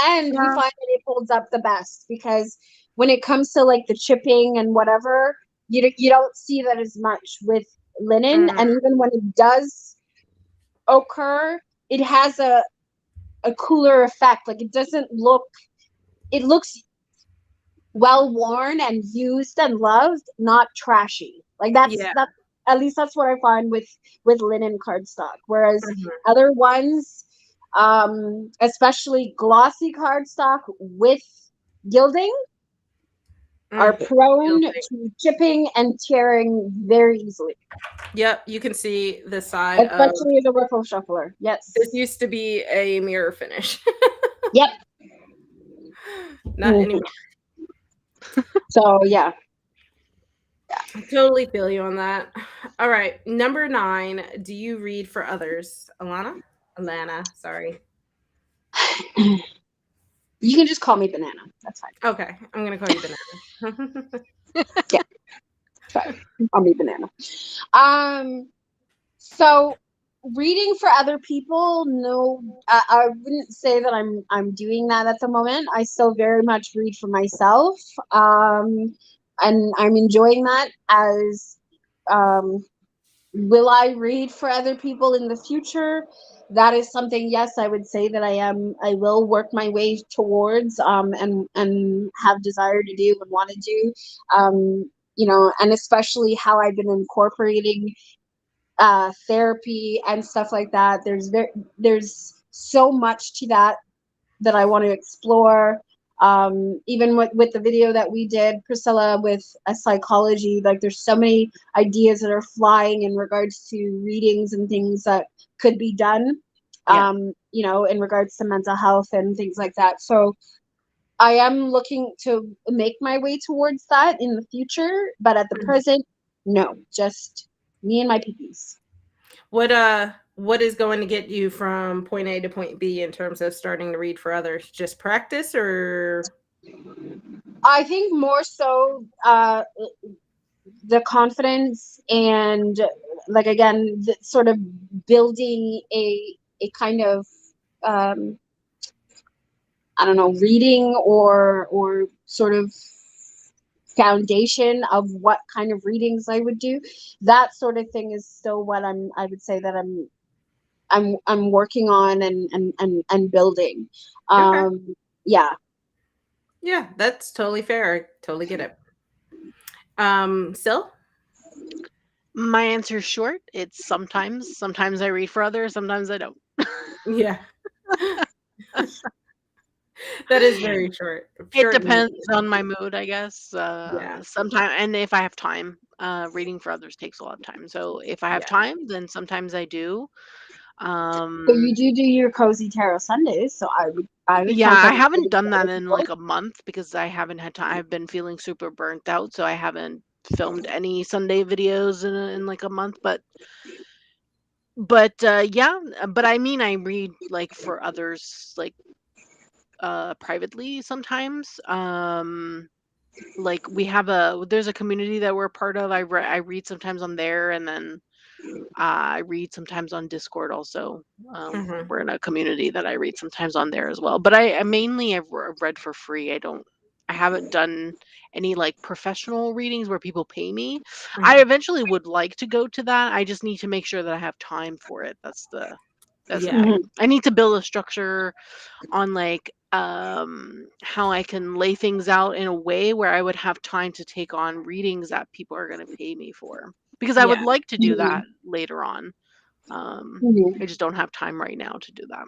And we find that it holds up the best, because when it comes to like the chipping and whatever, you don't see that as much with linen. And even when it does occur, it has a cooler effect. Like it looks well worn and used and loved, not trashy. Like that's at least that's what I find with linen cardstock. Whereas other ones, especially glossy cardstock with gilding, are prone to chipping and tearing very easily. Yep, you can see the side, especially the Riffle Shuffler. Yes, this used to be a mirror finish. Yep, not anymore. So yeah, I totally feel you on that. All right, number 9. Do you read for others, Alana? Sorry. You can just call me Banana. That's fine. Okay, I'm gonna call you Banana. Yeah, fine. Call me Banana. So reading for other people, no, I wouldn't say that I'm doing that at the moment. I still very much read for myself, and I'm enjoying that. As will I read for other people in the future? That is something, yes, I would say that I will work my way towards, and have desire to do and want to do, and especially how I've been incorporating therapy and stuff like that. There's so much to that I want to explore. Even with the video that we did, Priscilla, with a psychology, like there's so many ideas that are flying in regards to readings and things that could be done, you know, in regards to mental health and things like that. So I am looking to make my way towards that in the future, but at the present, no, just me and my piggies. What is going to get you from point A to point B in terms of starting to read for others? Just practice, or? I think more so the confidence and, like, again, the sort of building a kind of I don't know, reading or sort of foundation of what kind of readings I would do. That sort of thing is still what I would say that I'm working on and building. Okay. Yeah. Yeah, that's totally fair. I totally get it. Still? My answer is short. It's sometimes. Sometimes I read for others, sometimes I don't. Yeah. That is very short. It depends on my mood, I guess. Yeah. Sometimes, and if I have time, reading for others takes a lot of time. So if I have time, then sometimes I do. So you do your cozy tarot Sundays, so I would Yeah, count I that haven't done that in like a month because I haven't had time. I've been feeling super burnt out, so I haven't filmed any Sunday videos in like a month. But yeah, but I mean, I read like for others, like privately sometimes. Like there's a community that we're part of. I read sometimes on there, and then I read sometimes on Discord also. We're in a community that I read sometimes on there as well. But I mainly I've read for free. I haven't done any like professional readings where people pay me. I eventually would like to go to that. I just need to make sure that I have time for it. That's the thing. I need to build a structure on like how I can lay things out in a way where I would have time to take on readings that people are going to pay me for, because I would like to do that later on. I just don't have time right now to do that.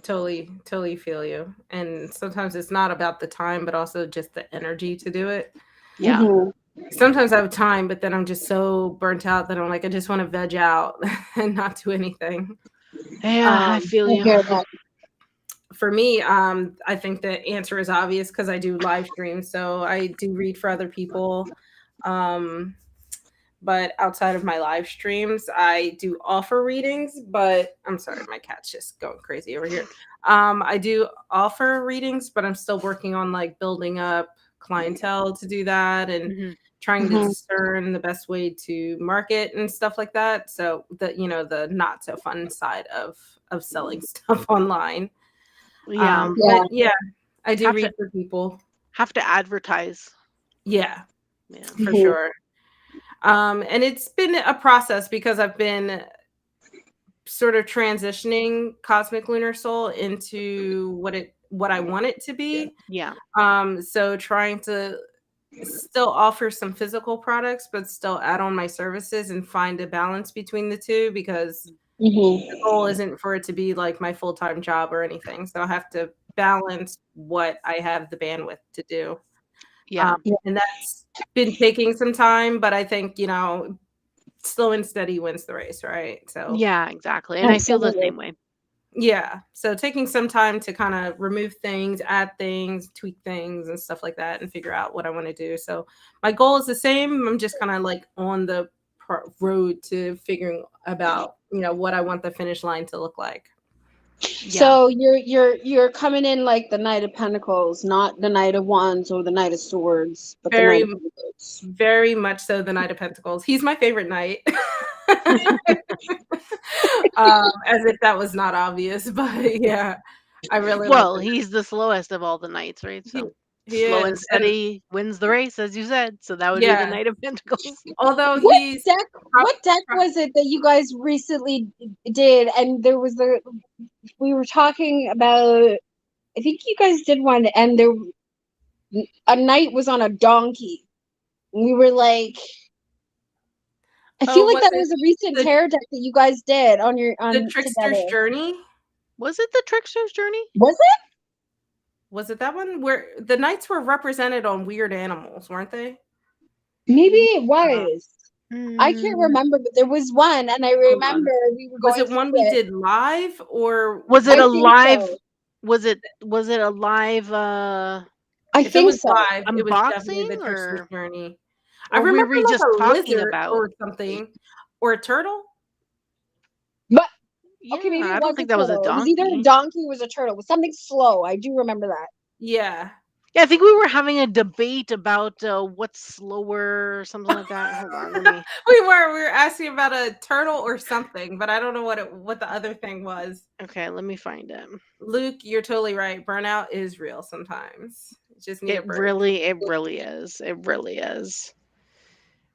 Totally feel you. And sometimes it's not about the time, but also just the energy to do it. Yeah. Sometimes I have time, but then I'm just so burnt out that I'm like, I just want to veg out and not do anything. Yeah, I feel you. For me, I think the answer is obvious because I do live streams. So I do read for other people. But outside of my live streams, I do offer readings, but I'm sorry, my cat's just going crazy over here. I do offer readings, but I'm still working on like building up clientele to do that and trying to discern the best way to market and stuff like that. So the not so fun side of selling stuff online. Yeah. But yeah, I do read for people. Have to advertise. Yeah, for sure. And it's been a process because I've been sort of transitioning Cosmic Lunar Soul into what I want it to be. Yeah. So trying to still offer some physical products, but still add on my services and find a balance between the two, because the goal isn't for it to be like my full-time job or anything. So I have to balance what I have the bandwidth to do. Yeah. And that's been taking some time, but I think, slow and steady wins the race, right? So yeah, exactly. And I feel the same way. Yeah. So taking some time to kind of remove things, add things, tweak things and stuff like that, and figure out what I want to do. So my goal is the same. I'm just kind of like on the road to figuring about, what I want the finish line to look like. Yeah. So you're coming in like the Knight of Pentacles, not the Knight of Wands or the Knight of Swords, but very, the Knight of Pentacles. Very much so the Knight of Pentacles. He's my favorite knight. As if that was not obvious, but yeah, I really he's the slowest of all the knights, right? So he slow is. and steady wins the race, as you said. So that would be the Knight of Pentacles. Although what deck was it that you guys recently did? And we were talking about, I think you guys did one, and a knight was on a donkey. We were like, I feel like that was a recent tarot deck that you guys did on the Trickster's together. Journey. Was it the Trickster's Journey? Was it? Was it that one where the knights were represented on weird animals, weren't they? Maybe it was. I can't Mm, remember, but there was one, and I Hold on. remember we were Was going it one through we it. did live or was it I a think live? so. Was it a live I if it think was so. live, it was definitely unboxing, the trickster's or journey. I were remember we like just a talking lizard about? or something. Or a turtle. But Yeah, okay, maybe I it don't was a think that was a turtle. It was either a donkey. donkey or it was a turtle. It was something slow. I do remember that. Yeah. Yeah, I think we were having a debate about what's slower or something like that. Hold on, let me. we were asking about a turtle or something, but I don't know what the other thing was. Okay, let me find it. Luke, you're totally right. Burnout is real sometimes. You just need a It break. really is. It really is.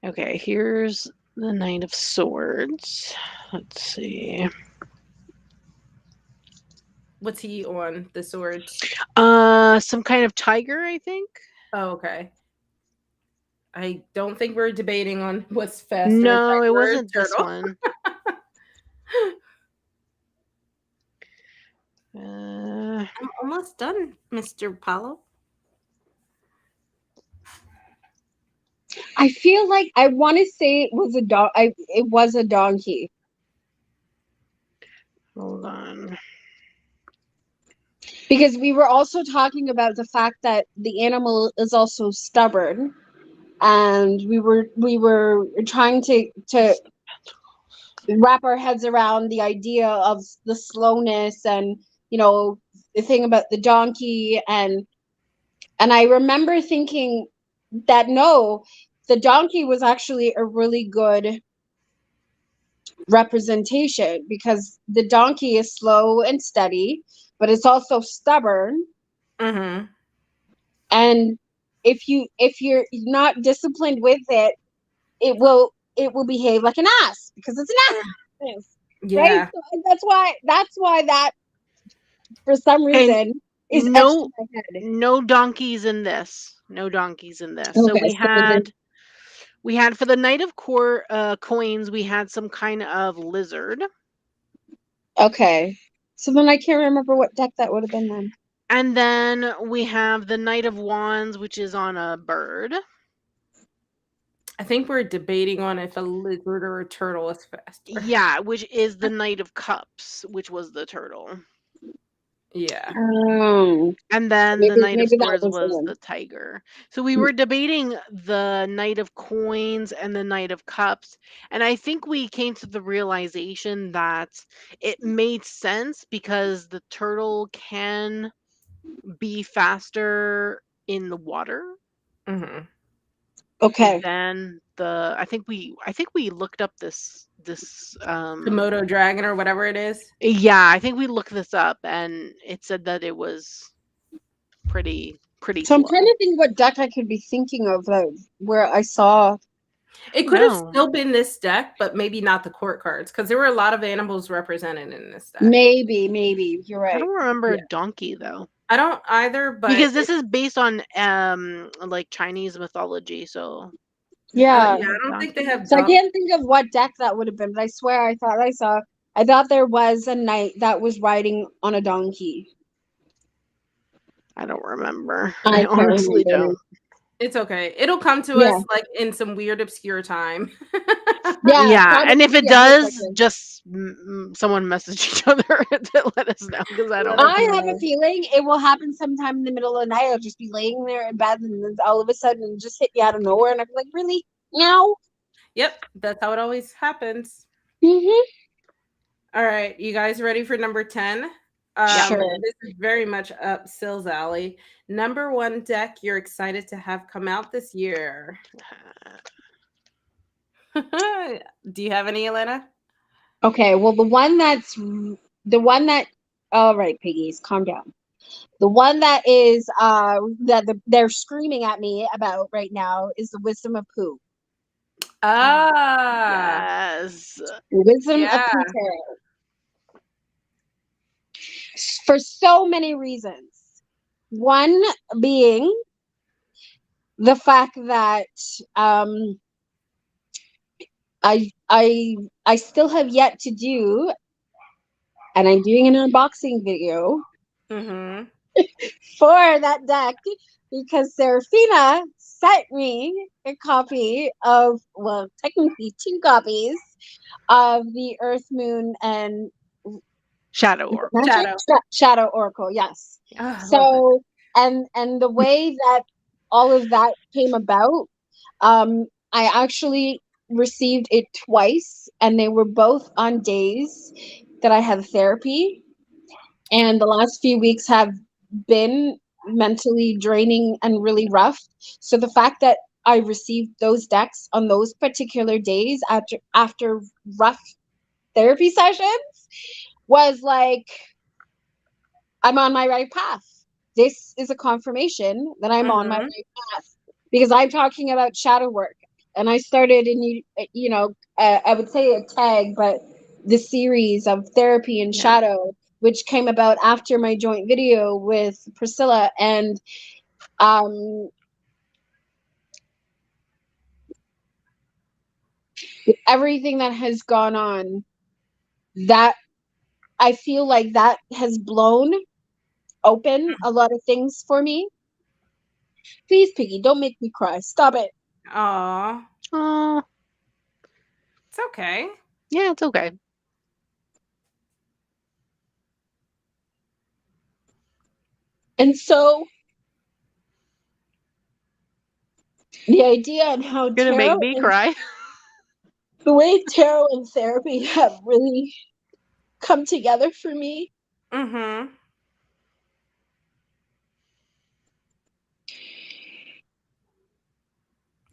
Okay, here's the Knight of Swords. Let's see. What's he on? The swords. Some kind of tiger, I think. Oh, okay. I don't think we're debating on what's faster, No, it tiger or wasn't this turtle. one. I'm almost done, Mr. Paulo. I feel like I want to say it was a dog. It was a donkey. Hold on. Because we were also talking about the fact that the animal is also stubborn, and we were trying to wrap our heads around the idea of the slowness, and the thing about the donkey, and I remember thinking that no, the donkey was actually a really good representation, because the donkey is slow and steady, but it's also stubborn. Mm-hmm. And if you're not disciplined with it, it will behave like an ass, because it's an ass, right? Yeah. So that's why that, for some And reason, is etched no, in my head. no donkeys in this. No donkeys in this. So Okay, so then, we had for the Knight of Coins, we had some kind of lizard. okay, so then I can't remember what deck that would have been then. And then we have the Knight of Wands, which is on a bird. I think we're debating on if a lizard or a turtle is faster. Yeah, which is the Knight of Cups, which was the turtle. Yeah. And then the Maybe Knight of that Swords was the was one. the tiger. So we were debating the Knight of Coins and the Knight of Cups. And I think we came to the realization that it made sense because the turtle can be faster in the water. Mm-hmm. Okay. Than the I think we looked up this Komodo dragon or whatever it is. yeah, I think we looked this up and it said that it was pretty So I'm slow. trying to think what deck I could be thinking of, where I saw. It could have No. still been this deck, but maybe not the court cards, because there were a lot of animals represented in this deck. Maybe you're I right. don't remember Yeah. a donkey though. I don't either, but Because this is based on like Chinese mythology, so Yeah. yeah, I don't think they have. So I can't think of what deck that would have been, but I swear I thought there was a knight that was riding on a donkey. I don't remember. I I can't honestly remember. don't. It's okay. It'll come to Yeah. us like in some weird obscure time. Yeah, and if it probably, does, most likely. just someone message each other to let us know because I don't Let us I have know. a feeling it will happen sometime in the middle of the night. I'll just be laying there in bed, and then all of a sudden it'll just hit me out of nowhere, and I'm like, really? Meow? Yep, that's how it always happens. Mm-hmm. All right, you guys ready for number 10? Sure. This is very much up Sill's alley. Number 1 deck you're excited to have come out this year. Do you have any, Elena? Okay, well, the one that, all right, piggies, calm down. The one that is they're screaming at me about right now is the Wisdom of Pooh. Yes. Wisdom of Yeah. Pooh Tarot. For so many reasons. One being the fact that I still have yet to do, and I'm doing an unboxing video Mm-hmm. for that deck because Serafina sent me a copy of, well, technically 2 copies of the Earth, Moon, and Shadow Orb. Magic? Shadow Oracle, yes. Oh, I love So, and the way that all of that came about, I actually received it twice, and they were both on days that I had therapy. And the last few weeks have been mentally draining and really rough. So the fact that I received those decks on those particular days after rough therapy sessions was like, I'm on my right path. This is a confirmation that I'm on my Mhm. right path because I'm talking about shadow work. And I started in, I would say a tag, but the series of therapy and Yeah. shadow, which came about after my joint video with Priscilla. And with everything that has gone on, that I feel like that has blown open a lot of things for me. Please, Piggy, don't make me cry. Stop it. Aw, Oh, it's okay. yeah, it's okay. And so the idea on how You're gonna make me cry. the way tarot and therapy have really come together for me. Mhm.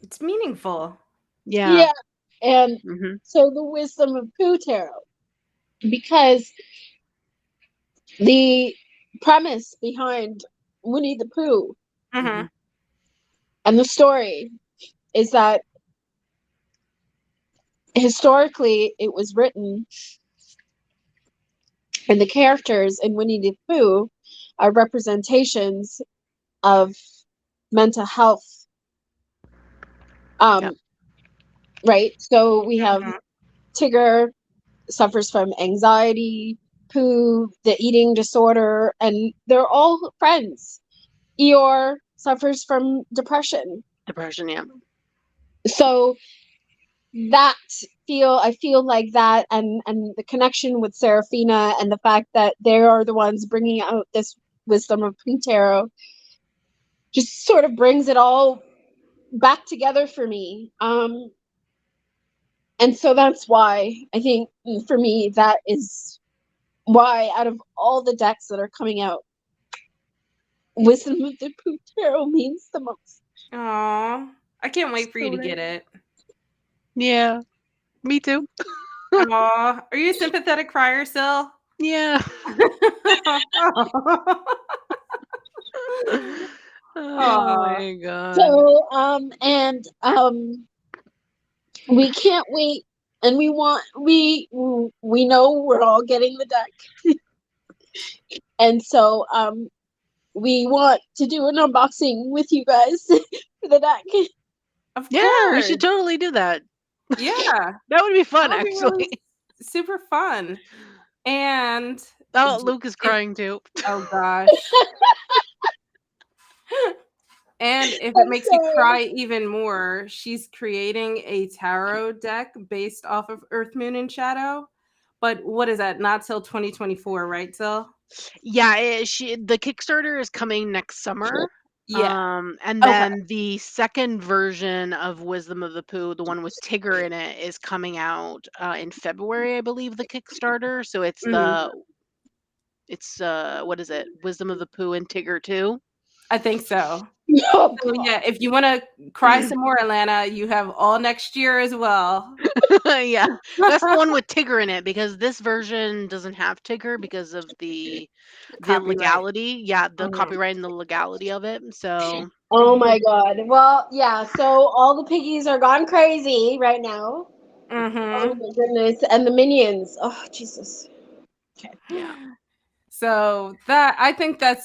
It's meaningful. Yeah. Yeah. And Mm-hmm. so the wisdom of Pooh Tarot, because the premise behind Winnie the Pooh Mhm. and the story is that historically it was written, and the characters in Winnie the Pooh are representations of mental health. Yep. Right? So we have Mhm. Tigger suffers from anxiety, Pooh, the eating disorder, and they're all friends. Eeyore suffers from depression. Depression, yeah. So that I feel like that, and the connection with Serafina and the fact that they are the ones bringing out this wisdom of Pooh Tarot just sort of brings it all back together for me. And so that's why I think for me that is why out of all the decks that are coming out, Wisdom of the Pooh Tarot means the most. Aw, I can't wait for you So to get it. Yeah. Me too. Aw, are you a sympathetic crier, Sil? Yeah. Oh Aw. my god. So we can't wait, and we know we're all getting the deck. And so we want to do an unboxing with you guys for the deck. Of Yeah, we course. should totally do that. Yeah. That would be fun, That would be really actually. super fun. And Oh, Luke is if crying too. oh gosh. And if it I'm makes you sorry. cry even more, she's creating a tarot deck based off of Earth, Moon, and Shadow. But what is that? Not till 2024, right, Sil? Yeah, the Kickstarter is coming next summer. Yeah. And Okay. then the second version of Wisdom of the Pooh, the one with Tigger in it, is coming out in February, I believe, the Kickstarter. So it's Mhm. what is it? Wisdom of the Pooh and Tigger 2. I think so. Oh, So God. yeah, if you want to cry some more, Atlanta, you have all next year as well. Yeah. That's the one with Tigger in it because this version doesn't have Tigger because of the Copyright. legality. Yeah, the Mhm. copyright and the legality of it. So Oh my God. Well, yeah, so all the piggies are gone crazy right now. Oh Mhm. my goodness. And the minions. Oh, Jesus. yeah. So that I think that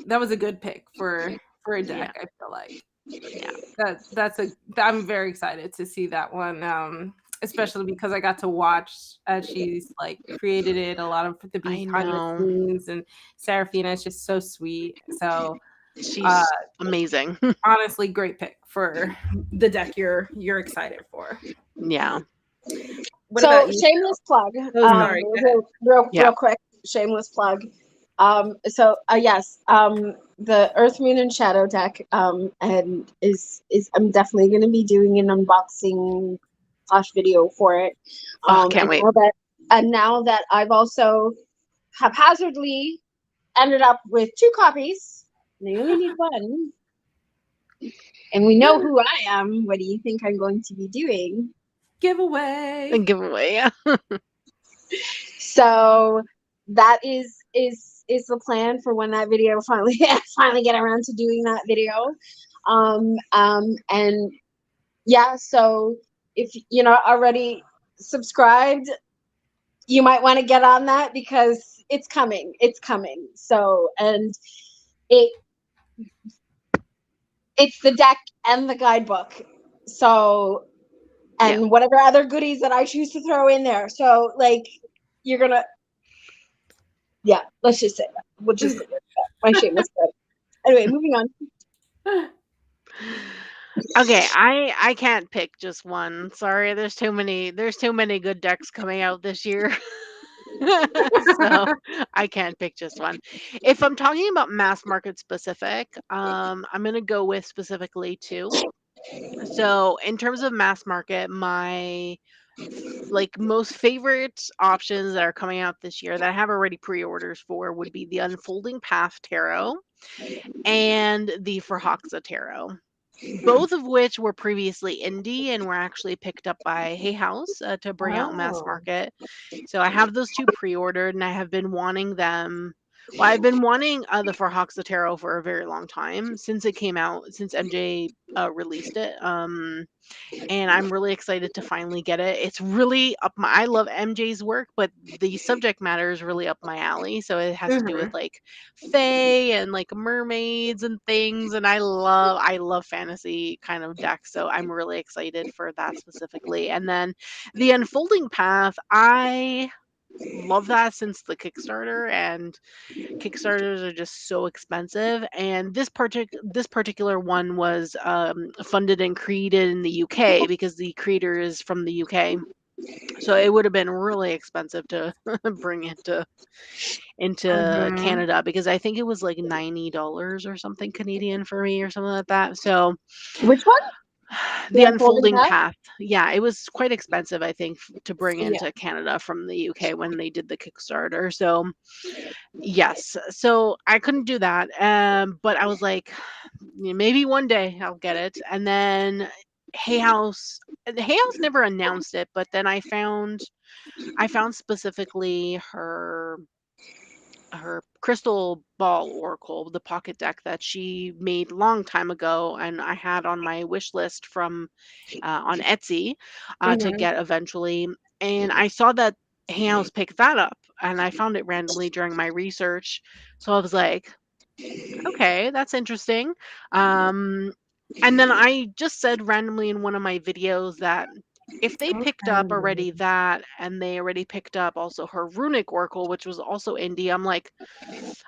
was a good pick for a Yeah. deck. I feel like Yeah. I'm very excited to see that one. especially because I got to watch as she's like created it, a lot of the I behind the know. scenes, and Serafina is just so sweet. So She's amazing. honestly, great pick for the deck you're excited for. Yeah. What So about you? shameless plug. Oh, sorry. Go ahead. Real quick, shameless plug. Yes, the Earth, Moon, and Shadow deck, and is I'm definitely going to be doing an unboxing / video for it. Can't wait. Now that I've also haphazardly ended up with 2 copies, and I only need 1, and we know who I am. What do you think I'm going to be doing? Giveaway. A giveaway, yeah. So that is the plan for when that video finally get around to doing that video. And yeah, so if you're not already subscribed, you might want to get on that because it's coming. So, and it's the deck and the guidebook. So, and whatever other goodies that I choose to throw in there. So like, you're gonna, yeah, let's just say that. We'll just say that. My shameless plug. Anyway, moving on. Okay, I can't pick just one. Sorry, there's too many good decks coming out this year. So I can't pick just one. If I'm talking about mass market specific, I'm gonna go with specifically 2. So in terms of mass market, my like most favorite options that are coming out this year that I have already pre-orders for would be the Unfolding Path Tarot and the Forhoxa Tarot. Both of which were previously indie and were actually picked up by Hay House to bring out mass market. So I have those 2 pre-ordered, and I have been wanting them. Well, I've been wanting the Forhoxa Tarot for a very long time, since it came out, since MJ released it. And I'm really excited to finally get it. It's really I love MJ's work, but the subject matter is really up my alley. So it has to do with like fae and like mermaids and things, and I love fantasy kind of decks. So I'm really excited for that specifically. And then the Unfolding Path, I love that since the Kickstarter, and Kickstarters are just so expensive. And this particular one was funded and created in the UK because the creator is from the UK. So it would have been really expensive to bring it into Canada, because I think it was like $90 or something Canadian for me or something like that. So Which one? the Unfolding Path. Yeah, it was quite expensive, I think, to bring into Canada from the UK when they did the Kickstarter. So yes, so I couldn't do that. But I was like, maybe one day I'll get it. And then Hay House never announced it, but then I found specifically her crystal ball oracle, the pocket deck that she made long time ago, and I had on my wish list from on Etsy to get eventually. And I saw that Hay House picked that up, and I found it randomly during my research. So I was like, okay, that's interesting. And then I just said randomly in one of my videos that if they picked up already that, and they already picked up also her runic oracle, which was also indie, I'm like,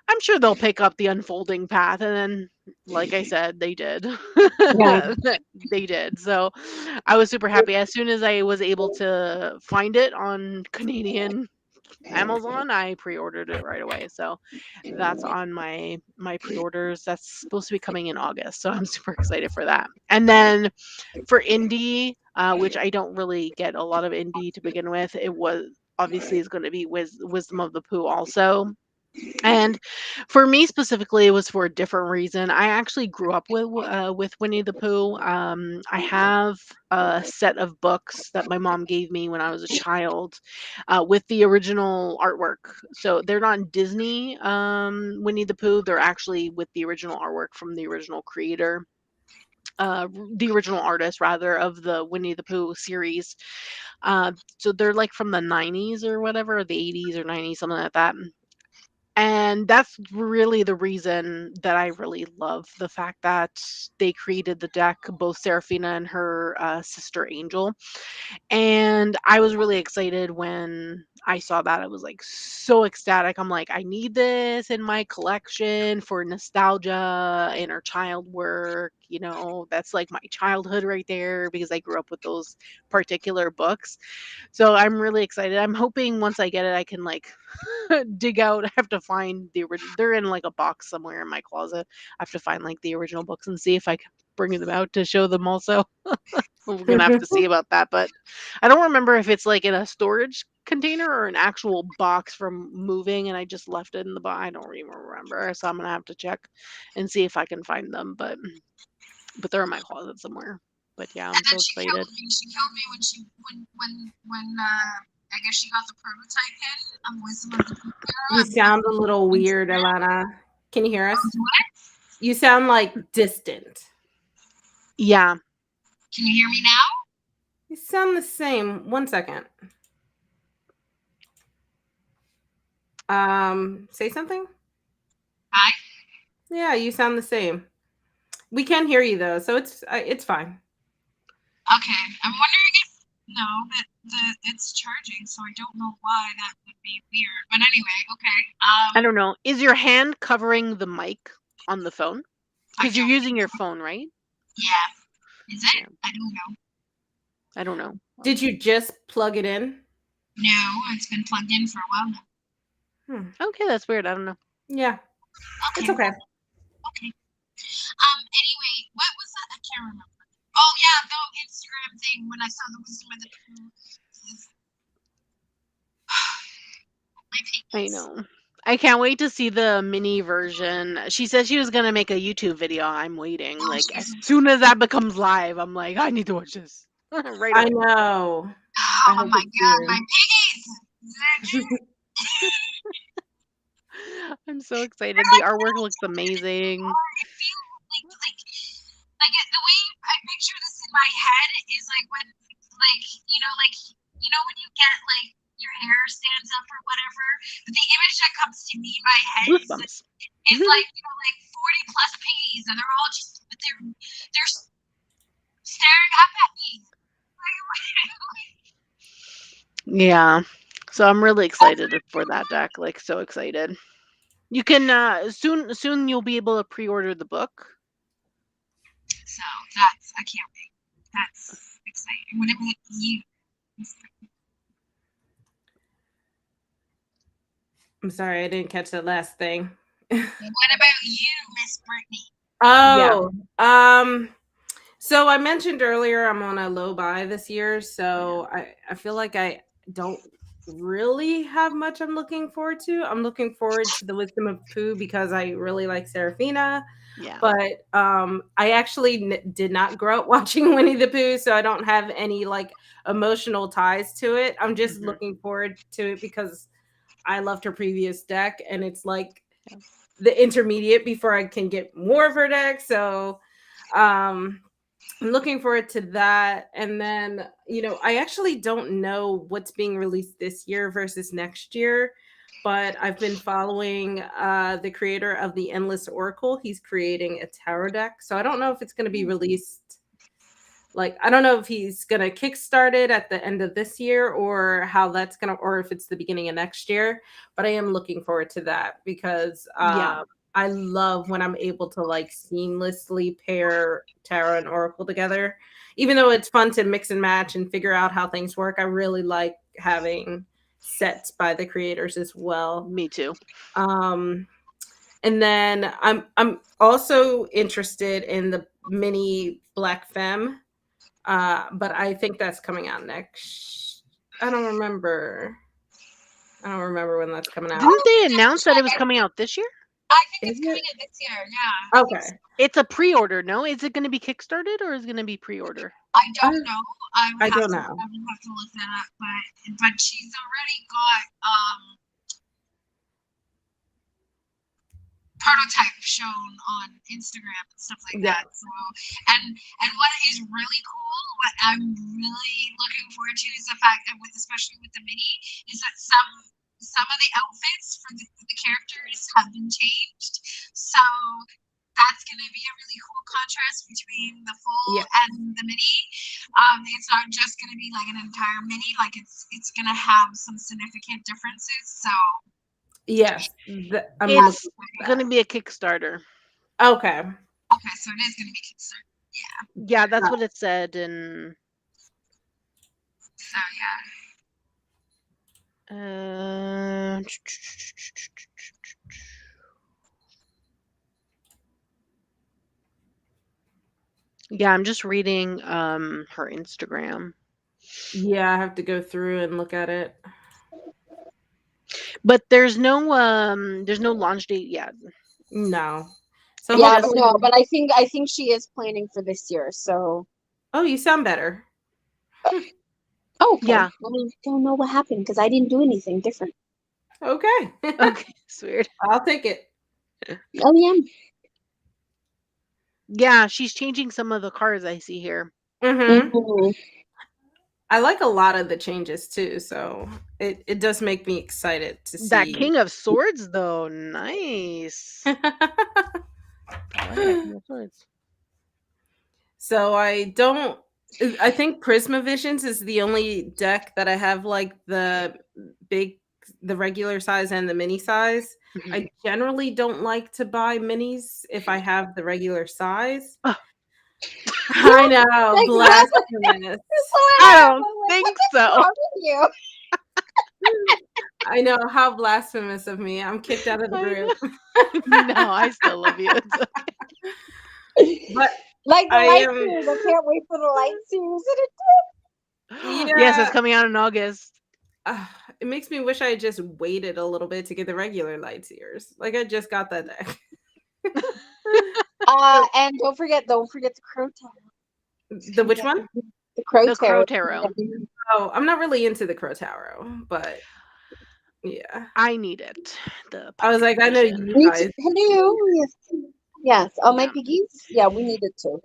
I'm sure they'll pick up the Unfolding Path. And then, like I said, they did. They did. So I was super happy. As soon as I was able to find it on Canadian Amazon, I pre-ordered it right away. So that's on my pre-orders. That's supposed to be coming in August. So I'm super excited for that. And then for indie, which I don't really get a lot of indie to begin with, it was obviously is going to be Wisdom of the Pooh also. And for me specifically, it was for a different reason. I actually grew up with Winnie the Pooh. I have a set of books that my mom gave me when I was a child, with the original artwork. So they're not Disney Winnie the Pooh. They're actually with the original artwork from the original creator. The original artist, rather, of the Winnie the Pooh series. So they're like from the 90s or whatever, or the 80s or 90s, something like that. And that's really the reason that I really love the fact that they created the deck, both Seraphina and her sister Angel. And I was really excited when I saw that. I was like so ecstatic. I'm like, I need this in my collection for nostalgia, inner child work. You know, that's like my childhood right there because I grew up with those particular books. So I'm really excited. I'm hoping once I get it, I can like dig out. I have to find the original. They're in like a box somewhere in my closet. I have to find like the original books and see if I can bring them out to show them also. We're gonna have to see about that, but I don't remember if it's like in a storage container or an actual box from moving, and I just left it in the box. I don't even remember, so I'm gonna have to check and see if I can find them. But they're in my closet somewhere. But yeah, I'm And so then she excited. killed me. She killed me when I guess she got the prototype in of Wisdom of the Superhero. You sound a little weird, Alana. Can you hear us? You sound like distant. Yeah. Can you hear me now? You sound the same. 1 second. Say something. Hi. Yeah, you sound the same. We can hear you though, so it's fine. Okay, I'm wondering if it's charging, so I don't know why that would be weird. But anyway, okay. I don't know. Is your hand covering the mic on the phone? Because you're using your phone, right? Yeah. Is it? Yeah. I don't know. I don't know. Did you just plug it in? No, it's been plugged in for a while now. Okay, that's weird. I don't know. Yeah. Okay. It's okay. Okay. Anyway, what was that? I can't remember. Oh yeah, the Instagram thing when I saw the Wisdom of the I know. I can't wait to see the mini version. She said she was gonna make a YouTube video. I'm waiting. Like as soon as that becomes live, I'm like, I need to watch this right I away. know. Oh my god, my piggies! I'm so excited. The artwork looks amazing. I feel like the way I picture this in my head is like when when you get like your hair stands up or whatever. But the image that comes to me in my head Goosebumps. is like 40 plus piggies, and they're all just they're staring up at me. Yeah. So I'm really excited for that deck. Like so excited. You can soon you'll be able to pre-order the book. So I can't wait. That's exciting. What about you? I'm sorry, I didn't catch that last thing. What about you, Miss Brittany? Oh, so I mentioned earlier I'm on a low buy this year, so I feel like I don't really have much I'm looking forward to. I'm looking forward to the Wisdom of Pooh because I really like Seraphina. Yeah. But I actually did not grow up watching Winnie the Pooh, so I don't have any like emotional ties to it. I'm just looking forward to it because I loved her previous deck, and it's like the intermediate before I can get more of her deck. So I'm looking forward to that. And then, I actually don't know what's being released this year versus next year, but I've been following the creator of the Endless Oracle. He's creating a tarot deck. So I don't know if it's going to be released. Like, I don't know if he's going to kickstart it at the end of this year or how that's going to, or if it's the beginning of next year. But I am looking forward to that because I love when I'm able to like seamlessly pair tarot and oracle together. Even though it's fun to mix and match and figure out how things work, I really like having sets by the creators as well. Me too. And then I'm also interested in the mini Black Femme. But I think that's coming out next. I don't remember when that's coming out. Didn't they announce that it was coming out this year? I think it's coming out this year. Yeah. Okay. It's a pre-order. No, is it going to be kickstarted or is it going to be pre-order? I don't know. I don't know. I would have to look that up. But she's already got prototype shown on Instagram and stuff like that. So and what is really cool, what I'm really looking forward to is the fact that especially with the mini, is that some of the outfits for the characters have been changed. So that's going to be a really cool contrast between the full and the mini. It's not just going to be like an entire mini, like it's going to have some significant differences. So yes, it's going to be a Kickstarter. Okay, so it is going to be Kickstarter. Yeah, that's what it said. And so yeah, I'm just reading her Instagram. Yeah, I have to go through and look at it. But there's no launch date yet. No. So yeah, no, but I think she is planning for this year. So. Oh, you sound better. Oh, okay. Yeah. I don't know what happened because I didn't do anything different. Okay. Okay, it's weird. I'll take it. Oh yeah. Yeah, she's changing some of the cards I see here. Mm-hmm. I like a lot of the changes too, so it does make me excited to see that King of Swords though. Nice. So I think Prisma Visions is the only deck that I have like the regular size and the mini size. Mm-hmm. I generally don't like to buy minis if I have the regular size. Oh. I know, blasphemous. I don't think so. I know, how blasphemous of me. I'm kicked out of the group. No, I still love you. It's okay. But like the light series, I can't wait for the light series. Yes, it's coming out in August. It makes me wish I had just waited a little bit to get the regular light series. Like I just got that deck. And don't forget the Crow Tarot. The which one? The Crow Tarot. Oh, I'm not really into the Crow Tarot, but yeah, I need it. I was like, I know you guys. Hello. Yes. Oh, my piggies. Yeah, we need it too.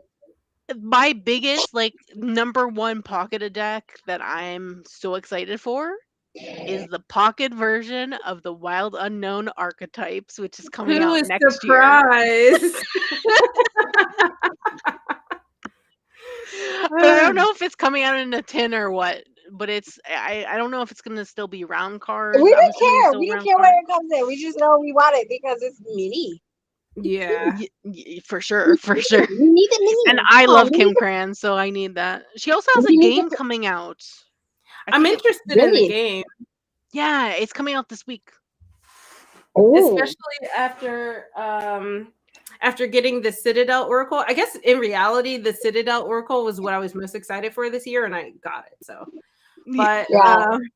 My biggest, like, #1 pocketed deck that I'm so excited for is the pocket version of the Wild Unknown Archetypes, which is coming out next year. But I don't know if it's coming out in a tin or what. But I don't know if it's gonna still be round cards. We don't care. We don't care where it comes in. We just know we want it because it's mini. Yeah, for sure. We need the mini. And I love Kim Cran, so I need that. She also has a game coming out. I'm interested in the game. Yeah, it's coming out this week. Especially after getting the Citadel Oracle. I guess in reality, the Citadel Oracle was what I was most excited for this year, and I got it. So, but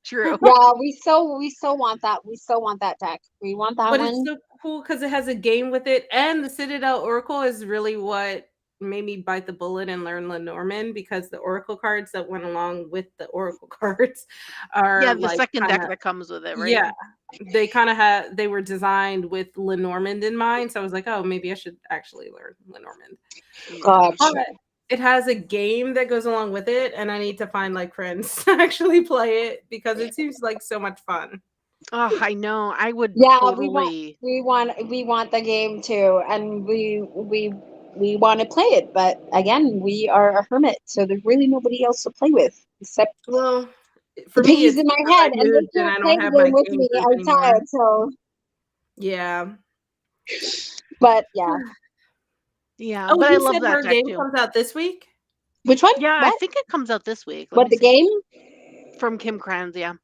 true. Yeah, we so want that. We so want that deck. We want that one. But it's so cool because it has a game with it, and the Citadel Oracle is really what made me bite the bullet and learn Lenormand, because the Oracle cards that went along with the Oracle cards are the second deck that comes with it, right? Yeah, they were designed with Lenormand in mind, so I was like, oh, maybe I should actually learn Lenormand. Gotcha. It has a game that goes along with it, and I need to find like friends to actually play it because it seems like so much fun. Oh, I know. I would. Yeah, totally... we want the game too, and we want to play it. But again, we are a hermit, so there's really nobody else to play with except for the me, piggies in my head, and they can't play the game with me outside. So yeah, but oh, but I love said that her deck game too. Comes out this week. Which one? Yeah, what? I think it comes out this week. What, the game? From Kim Cran's, yeah.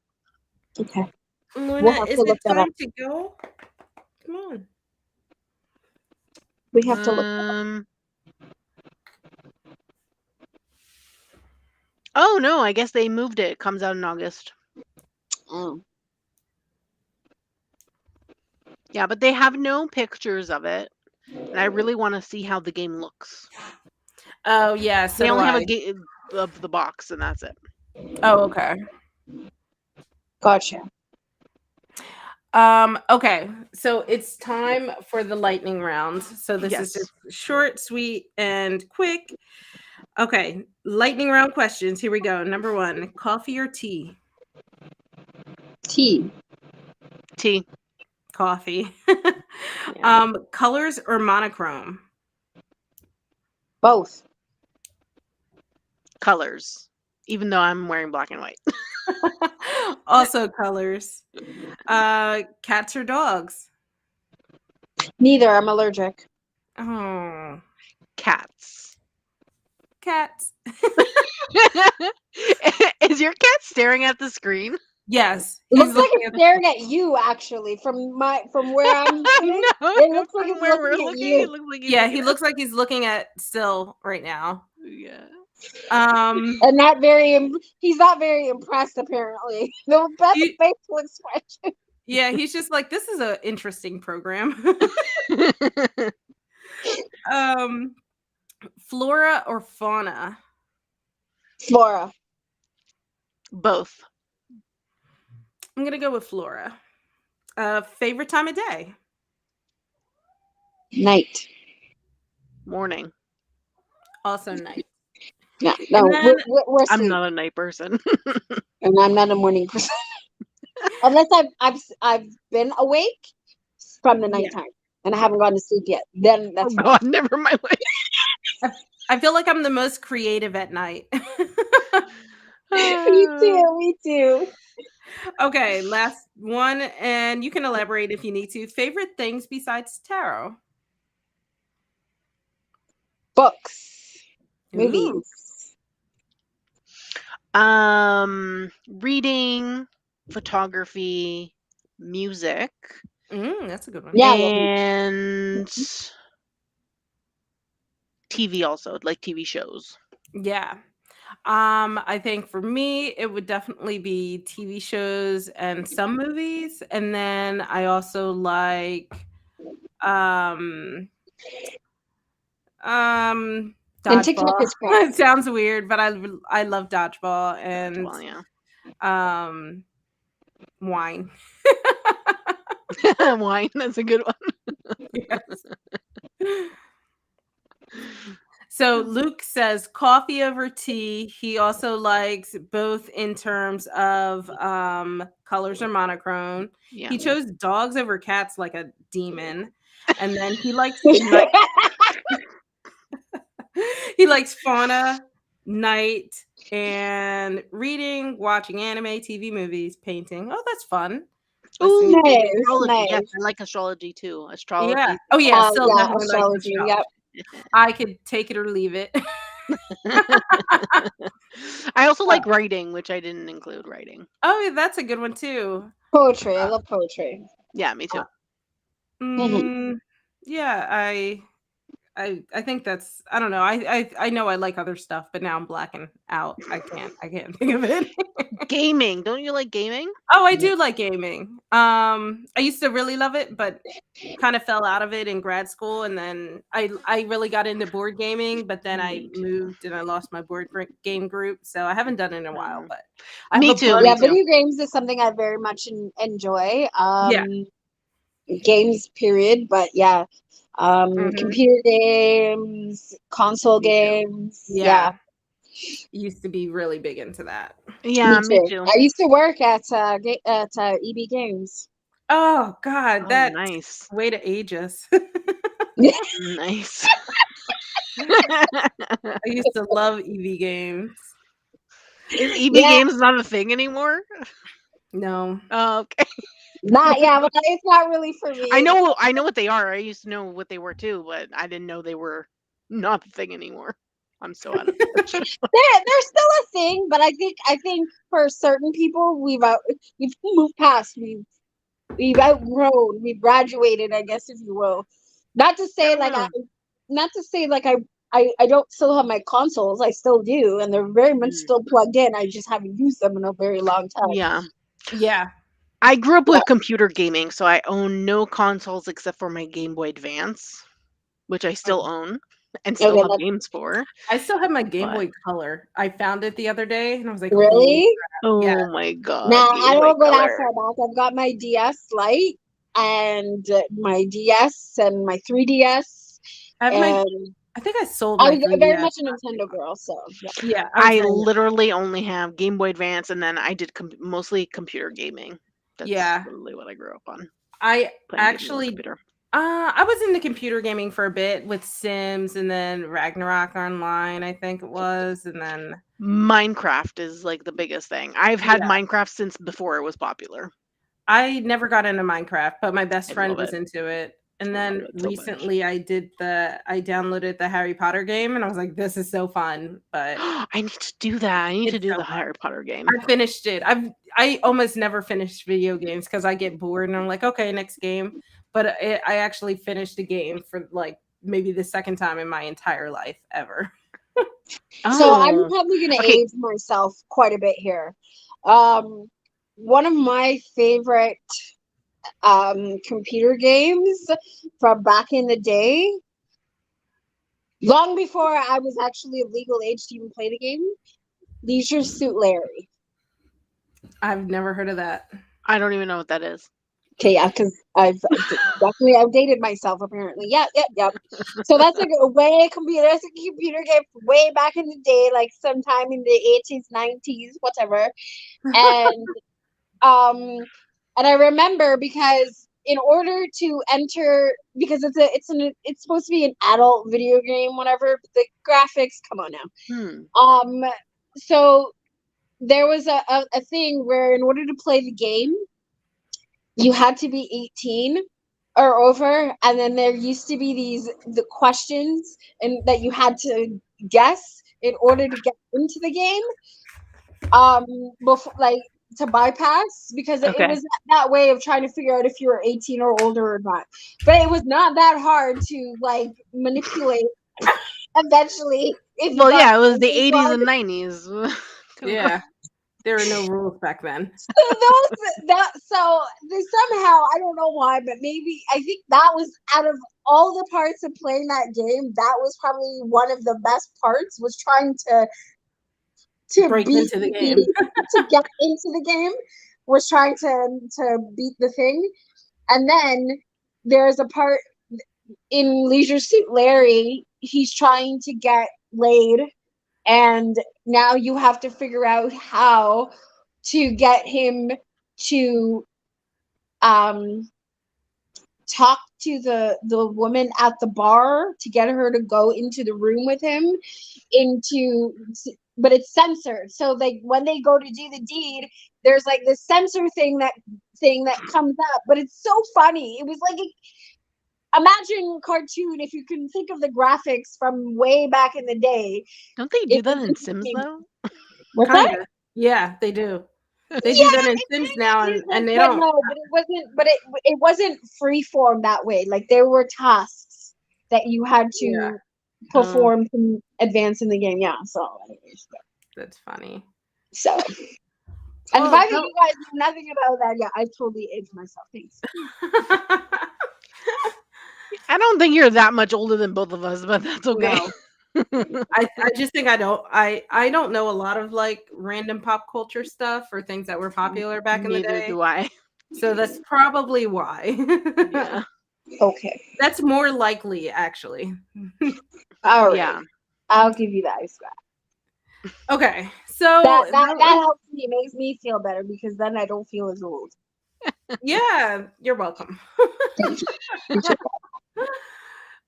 Okay. Luna, is it time to go? Come on. We have to look. Oh no, I guess they moved it. It comes out in August. Oh. Yeah, but they have no pictures of it. And I really want to see how the game looks. Oh yeah, so they only have a game of the box, and that's it. Oh, okay. Gotcha. Okay, so it's time for the lightning round. So this is just short, sweet, and quick. Okay, lightning round questions. Here we go. Number 1, coffee or tea? Tea. Tea. Coffee. Yeah. Colors or monochrome? Both. Colors. Even though I'm wearing black and white. Also colors. Cats or dogs? Neither. I'm allergic. Oh, Cats. cats. Is your cat staring at the screen? Yes, It he's looks like looking it's at. staring at you. Actually, from where I'm sitting, No, it looks like from it's where we're looking at looking, you. it looks like he's Yeah, looking he at looks like he's looking at still right now. Yeah. And not very. He's not very impressed. Apparently, the best You- facial expression. Yeah, he's just like, this is an interesting program. Flora or fauna? Flora. Both. I'm gonna go with Flora. Favorite time of day? Night. Morning. Also night. Yeah, no, And then- we're I'm asleep, not a night person. and I'm not a morning person. Unless I've been awake from the Yeah. nighttime, and I haven't gone to sleep yet. Then that's Oh fine. God, never mind. I feel like I'm the most creative at night. Me too. Me too. Okay, last one, and you can elaborate if you need to. Favorite things besides tarot? Books, Ooh. movies. Reading, photography, music, That's a good one. Yeah, and TV also, like TV shows. Yeah. I think for me, it would definitely be TV shows and some movies. And then I also like And TikTok dodgeball. is great. It sounds weird, but I love dodgeball and Well, yeah. wine. Wine, that's a good one. Yes. So Luke says coffee over tea. He also likes both in terms of colors or monochrome. Yeah. He chose dogs over cats like a demon. And then he likes he likes fauna, night, and reading, watching anime, TV, movies, painting. Oh, that's fun. Ooh, Nice, astrology. nice. Yes, I like astrology too. Astrology. Yeah. Oh yeah, still Yeah, definitely likes astrology. astrology. Yep. I could take it or leave it. I also like writing, which I didn't include writing. Oh, yeah, that's a good one too. Poetry. I love poetry. Yeah, me too. Yeah, I think that's, I don't know. I know I like other stuff, but now I'm blacking out. I can't think of it. Gaming. Don't you like gaming? Oh, I do like gaming. I used to really love it, but kind of fell out of it in grad school, and then I really got into board gaming, but then I moved and I lost my board game group, so I haven't done it in a while. But I Me have a too. buddy- Yeah, video games is something I very much enjoy. Yeah. Games, period. But yeah, computer games, console Me too. games. Yeah. Used to be really big into that. Yeah, me too. I used to work at EB Games. Oh God, Oh, that's nice. way to age us. Nice. I used to love EV games. Is EB Yeah. games not a thing anymore? No. Oh, okay. Not yeah, but it's not really for me. I know what they are. I used to know what they were too, but I didn't know they were not a thing anymore. I'm so out of touch. They're still a thing, but I think for certain people we've moved past. We've outgrown. We've graduated, I guess, if you will. Not to say I don't still have my consoles. I still do, and they're very much still plugged in. I just haven't used them in a very long time. Yeah. Yeah. I grew up with computer gaming, so I own no consoles except for my Game Boy Advance, which I still own and still have games for. I still have my Game Boy Color. I found it the other day, and I was like, Really? Oh Yeah. my God. Now Game I Boy don't go that Color. far back. I've got my DS Lite and my DS and my 3DS. I have And I think I sold I my was very 3DS. much a Nintendo girl, so yeah. Yeah, I was saying- literally only have Game Boy Advance, and then I did mostly computer gaming. That's Yeah. literally what I grew up on. I Playing games on the actually, computer. I was into computer gaming for a bit with Sims and then Ragnarok Online, I think it was, and then Minecraft is like the biggest thing. I've had yeah. Minecraft since before it was popular. I never got into Minecraft, but my best I friend love was it. into it. And I love then it so much. recently I downloaded the Harry Potter game and I was like, this is so fun. But I need to do that. I need to it's do so the fun. Harry Potter game. I finished it. I almost never finished video games because I get bored and I'm like, okay, next game. But I actually finished a game for like maybe the second time in my entire life ever. So I'm Oh, probably going to okay. age myself quite a bit here. One of my favorite computer games from back in the day, long before I was actually of legal age to even play the game, Leisure Suit Larry. I've never heard of that. I don't even know what that is. Okay, yeah, because I've definitely outdated myself apparently. Yep. So that's like that's a computer game from way back in the day, like sometime in the 80s, 90s, whatever. And and I remember because in order to enter, because it's supposed to be an adult video game, whatever, but the graphics, come on now. So there was a thing where in order to play the game, you had to be 18 or over, and then there used to be the questions and that you had to guess in order to get into the game. Before, like, to bypass, because it Okay. was that way of trying to figure out if you were 18 or older or not. But it was not that hard to like manipulate eventually. If you Well, got yeah, it was the really 80s far. and 90s. Yeah. There were no rules back then. So somehow, I don't know why, but maybe I think that was, out of all the parts of playing that game, that was probably one of the best parts, was trying to Break beat into the game. to get into the game, was trying to beat the thing. And then there's a part in Leisure Suit Larry, he's trying to get laid, and now you have to figure out how to get him to talk to the woman at the bar to get her to go into the room with him, but it's censored. So like when they go to do the deed, there's like this censor thing that comes up, but it's so funny. It was like imagine cartoon, if you can think of the graphics from way back in the day. Don't they do that in Sims though? What's Kinda. that? Yeah, they do. They do that in Sims now, and they don't. No, but it wasn't. But it wasn't freeform that way. Like there were tasks that you had to Yeah. perform to advance in the game. Yeah. So, anyways, That's funny. so. And Well, the fact that you guys know nothing about that, yeah, I totally aged myself. Thanks. I don't think you're that much older than both of us, but that's okay. No. I just think I don't know a lot of like random pop culture stuff or things that were popular back in the Neither day. do I. So that's probably why. Yeah. Okay. That's more likely, actually. All right. Yeah. I'll give you that. Scott. Okay. So That helps me. It makes me feel better because then I don't feel as old. yeah, you're welcome.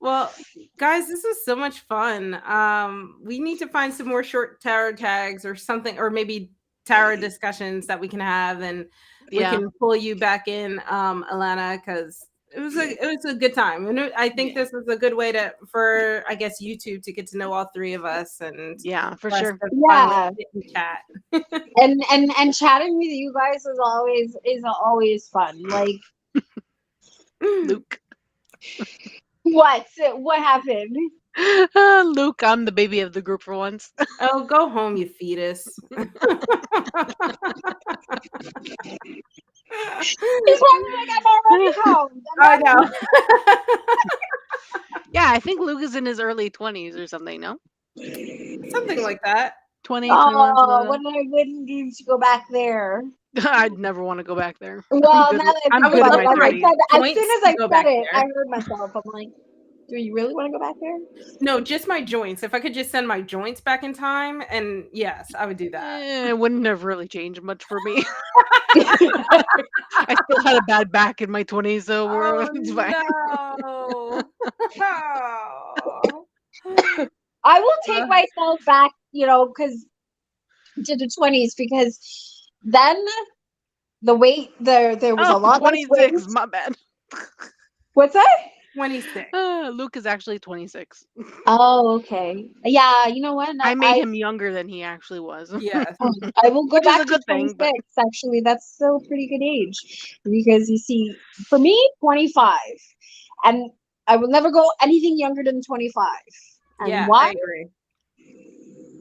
Well, guys, this is so much fun. We need to find some more short tarot tags or something, or maybe tarot discussions that we can have, and we can pull you back in, Alana, because it was a good time, and I think this is a good way for I guess YouTube to get to know all three of us, and yeah, for sure. Yeah, chat. and chatting with you guys is always fun. Like Luke. What happened? Luke, I'm the baby of the group for once. Oh, go home, you fetus. He's probably like, I'm already home. I know. Yeah, I think Luke is in his early 20s or something, no? Something like that. 20, 21, Oh, when I wouldn't need to go back there. I'd never want to go back there. Well, now that I'm I good think in my about it, 30s. as soon as I Go said back it, there. I heard myself. I'm like, Do you really want to go back there? No, just my joints. If I could just send my joints back in time, and yes, I would do that. It wouldn't have really changed much for me. I still had a bad back in my 20s, so it's fine. No. Oh. I will take myself back, because to the 20s, because then the weight there was a lot less 26, weight. my bad. What's that? 26. Luke is actually 26. Oh, okay. Yeah, you know what? I made him younger than he actually was. Yes. I will go Which is back a to good 26. thing, but- Actually, that's still a pretty good age, because you see, for me, 25, and I will never go anything younger than 25. And Yeah, why? I agree.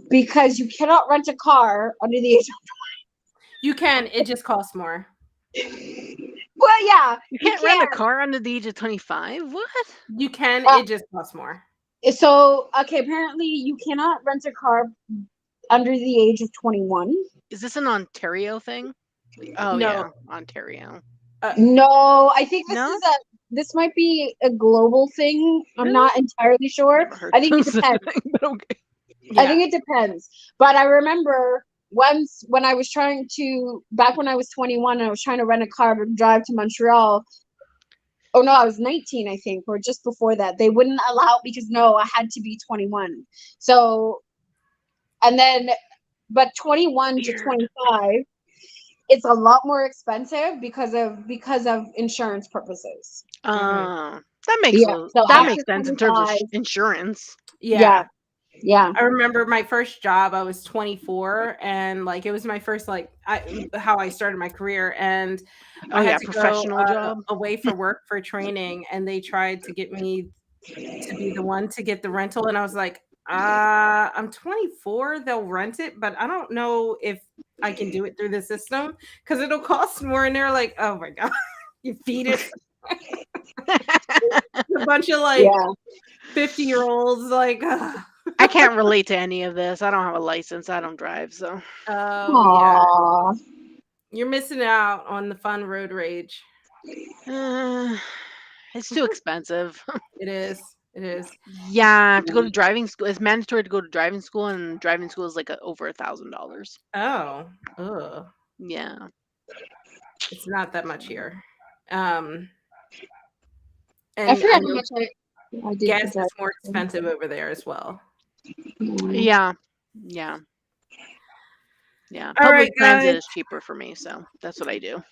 Because you cannot rent a car under the age of. You can. It just costs more. Well, yeah, You can't rent a car under the age of 25? What? You can. It just costs more. So, okay, apparently you cannot rent a car under the age of 21. Is this an Ontario thing? Oh, No. yeah, Ontario. No, I think No? this might be a global thing. I'm Really? not entirely sure. Never heard I think it of such a depends. thing, but okay. Yeah. I think it depends. But I remember once when I was back when I was 21, and I was trying to rent a car to drive to Montreal. Oh no, I was 19, I think, or just before that. They wouldn't allow, because no, I had to be 21. So, and then, but 21 to 25, it's a lot more expensive because of insurance purposes. That makes Yeah. So that after makes sense in terms of 25, insurance. Yeah. Yeah. I remember my first job, I was 24, and like it was my first how I started my career, and I had to professional go job. away for work for training, and they tried to get me to be the one to get the rental, and I was like, I'm 24, they'll rent it, but I don't know if I can do it through the system because it'll cost more. And they're like, oh my god, you feed it. A bunch of 50-year-olds like I can't relate to any of this. I don't have a license. I don't drive, so. Aww. Yeah. You're missing out on the fun road rage. It's too expensive. It is. It is. Yeah, to go to driving school. It's mandatory to go to driving school, and driving school is like over $1,000. Oh. Ugh. Yeah. It's not that much here. I And forgot how much I did. gas is more expensive over there as well. Yeah. Yeah. Yeah. All Public right, transit guys. is cheaper for me, so that's what I do.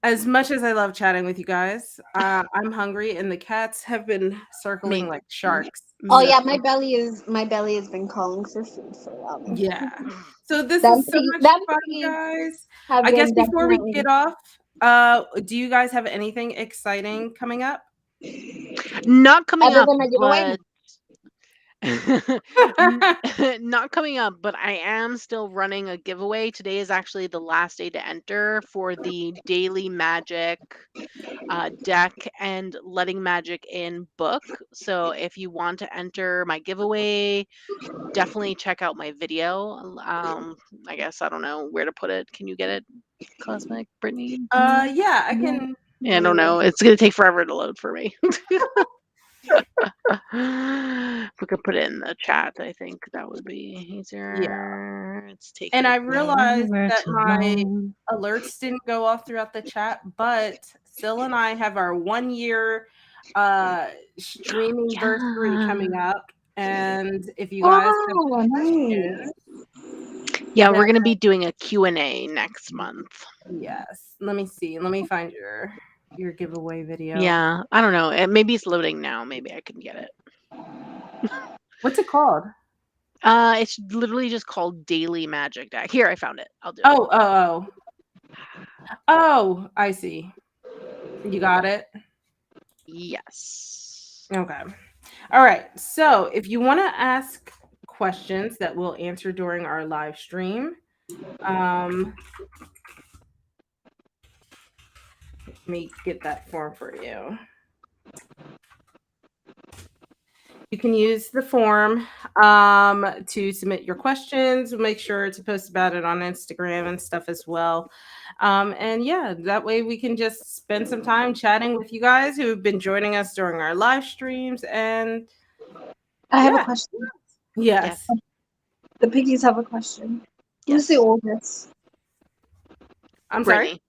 As much as I love chatting with you guys, I'm hungry, and the cats have been circling like sharks. Oh yeah, my belly has been calling for food for a while. Yeah. So this Them is so piggy- much them fun, piggies guys. have I guess been before we definitely- get off, do you guys have anything exciting coming up? Not coming Other up, than my giveaway? but not coming up, but I am still running a giveaway. Today is actually the last day to enter for the Daily Magic deck and Letting Magic in book. So if you want to enter my giveaway, definitely check out my video. I guess I don't know where to put it. Can you get it, Cosmic Brittany? Yeah, I can. Yeah, I don't know. It's gonna take forever to load for me. We could put it in the chat. I think that would be easier. Yeah. It's taking. And I realized that my alerts didn't go off throughout the chat, but Sil and I have our 1-year streaming anniversary coming up. And if you guys have questions, yeah, we're gonna be doing a Q&A next month. Yes. Let me see. Let me find your giveaway video. Yeah, I don't know. Maybe it's loading now. Maybe I can get it. What's it called? It's literally just called Daily Magic Deck. Here, I found it. I'll do it. Oh, I see. You got it? Yes. Okay. All right. So if you want to ask questions that we'll answer during our live stream, let me get that form for you. You can use the form to submit your questions. Make sure to post about it on Instagram and stuff as well. And yeah, that way we can just spend some time chatting with you guys who have been joining us during our live streams. And I have a yeah, question. yes. The piggies have a question. Who's the Yes. oldest? I'm sorry. Brittany.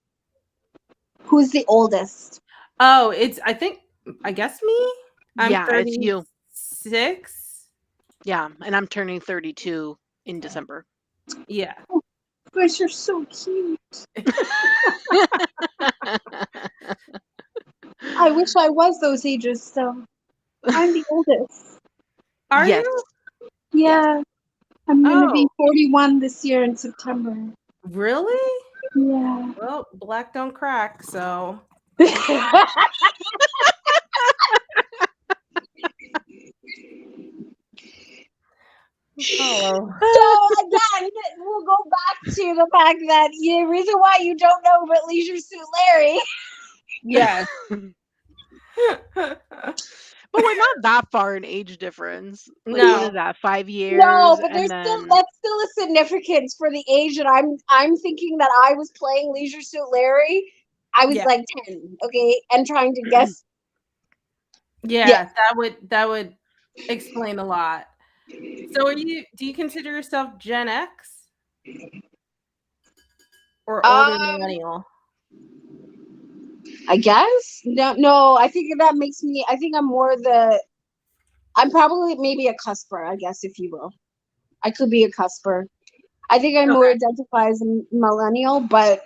Who's the oldest? Oh, I guess me. I'm Yeah, it's you. 36. Yeah, and I'm turning 32 in December. Yeah. You guys are so cute. I wish I was those ages still. I'm the oldest. Are Yes. you? Yeah. I'm gonna be Oh, 41 this year in September. really? Yeah. Well, black don't crack, so oh. So again, we'll go back to the fact that the reason why you don't know about Leisure Suit Larry. Yes. But we're not that far in age difference. Like, what No. is that? 5 years? No, but and there's then that's still a significance for the age that I'm thinking that I was playing Leisure Suit Larry. I was Yeah. like 10, okay, and trying to guess. Yeah, that would explain a lot. So do you consider yourself Gen X or older millennial? I guess no. I think that makes me. I think I'm more I'm probably maybe a cusper. I guess if you will, I could be a cusper. I think I more Okay. identify as a millennial, but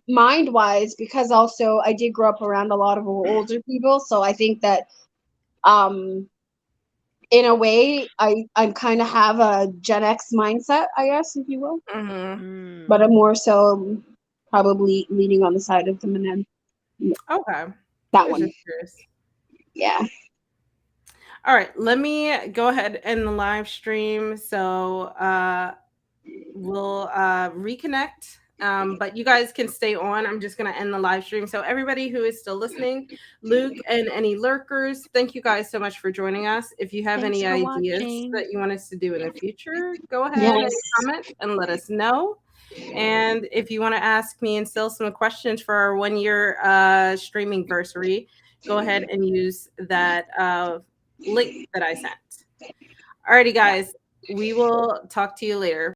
mind wise, because also I did grow up around a lot of older people, so I think that in a way I kind of have a Gen X mindset, I guess if you will, Mm-hmm. but I'm more so probably leaning on the side of the millennial. Okay. That I was one, just curious. yeah. All right, let me go ahead and the live stream. So we'll reconnect. But you guys can stay on. I'm just going to end the live stream. So everybody who is still listening, Luke and any lurkers, thank you guys so much for joining us. If you have Thanks any for ideas watching. that you want us to do in the future, go ahead and comment and let us know. And if you want to ask me and still some questions for our 1-year streaming versary, go ahead and use that link that I sent. Alrighty, guys, we will talk to you later.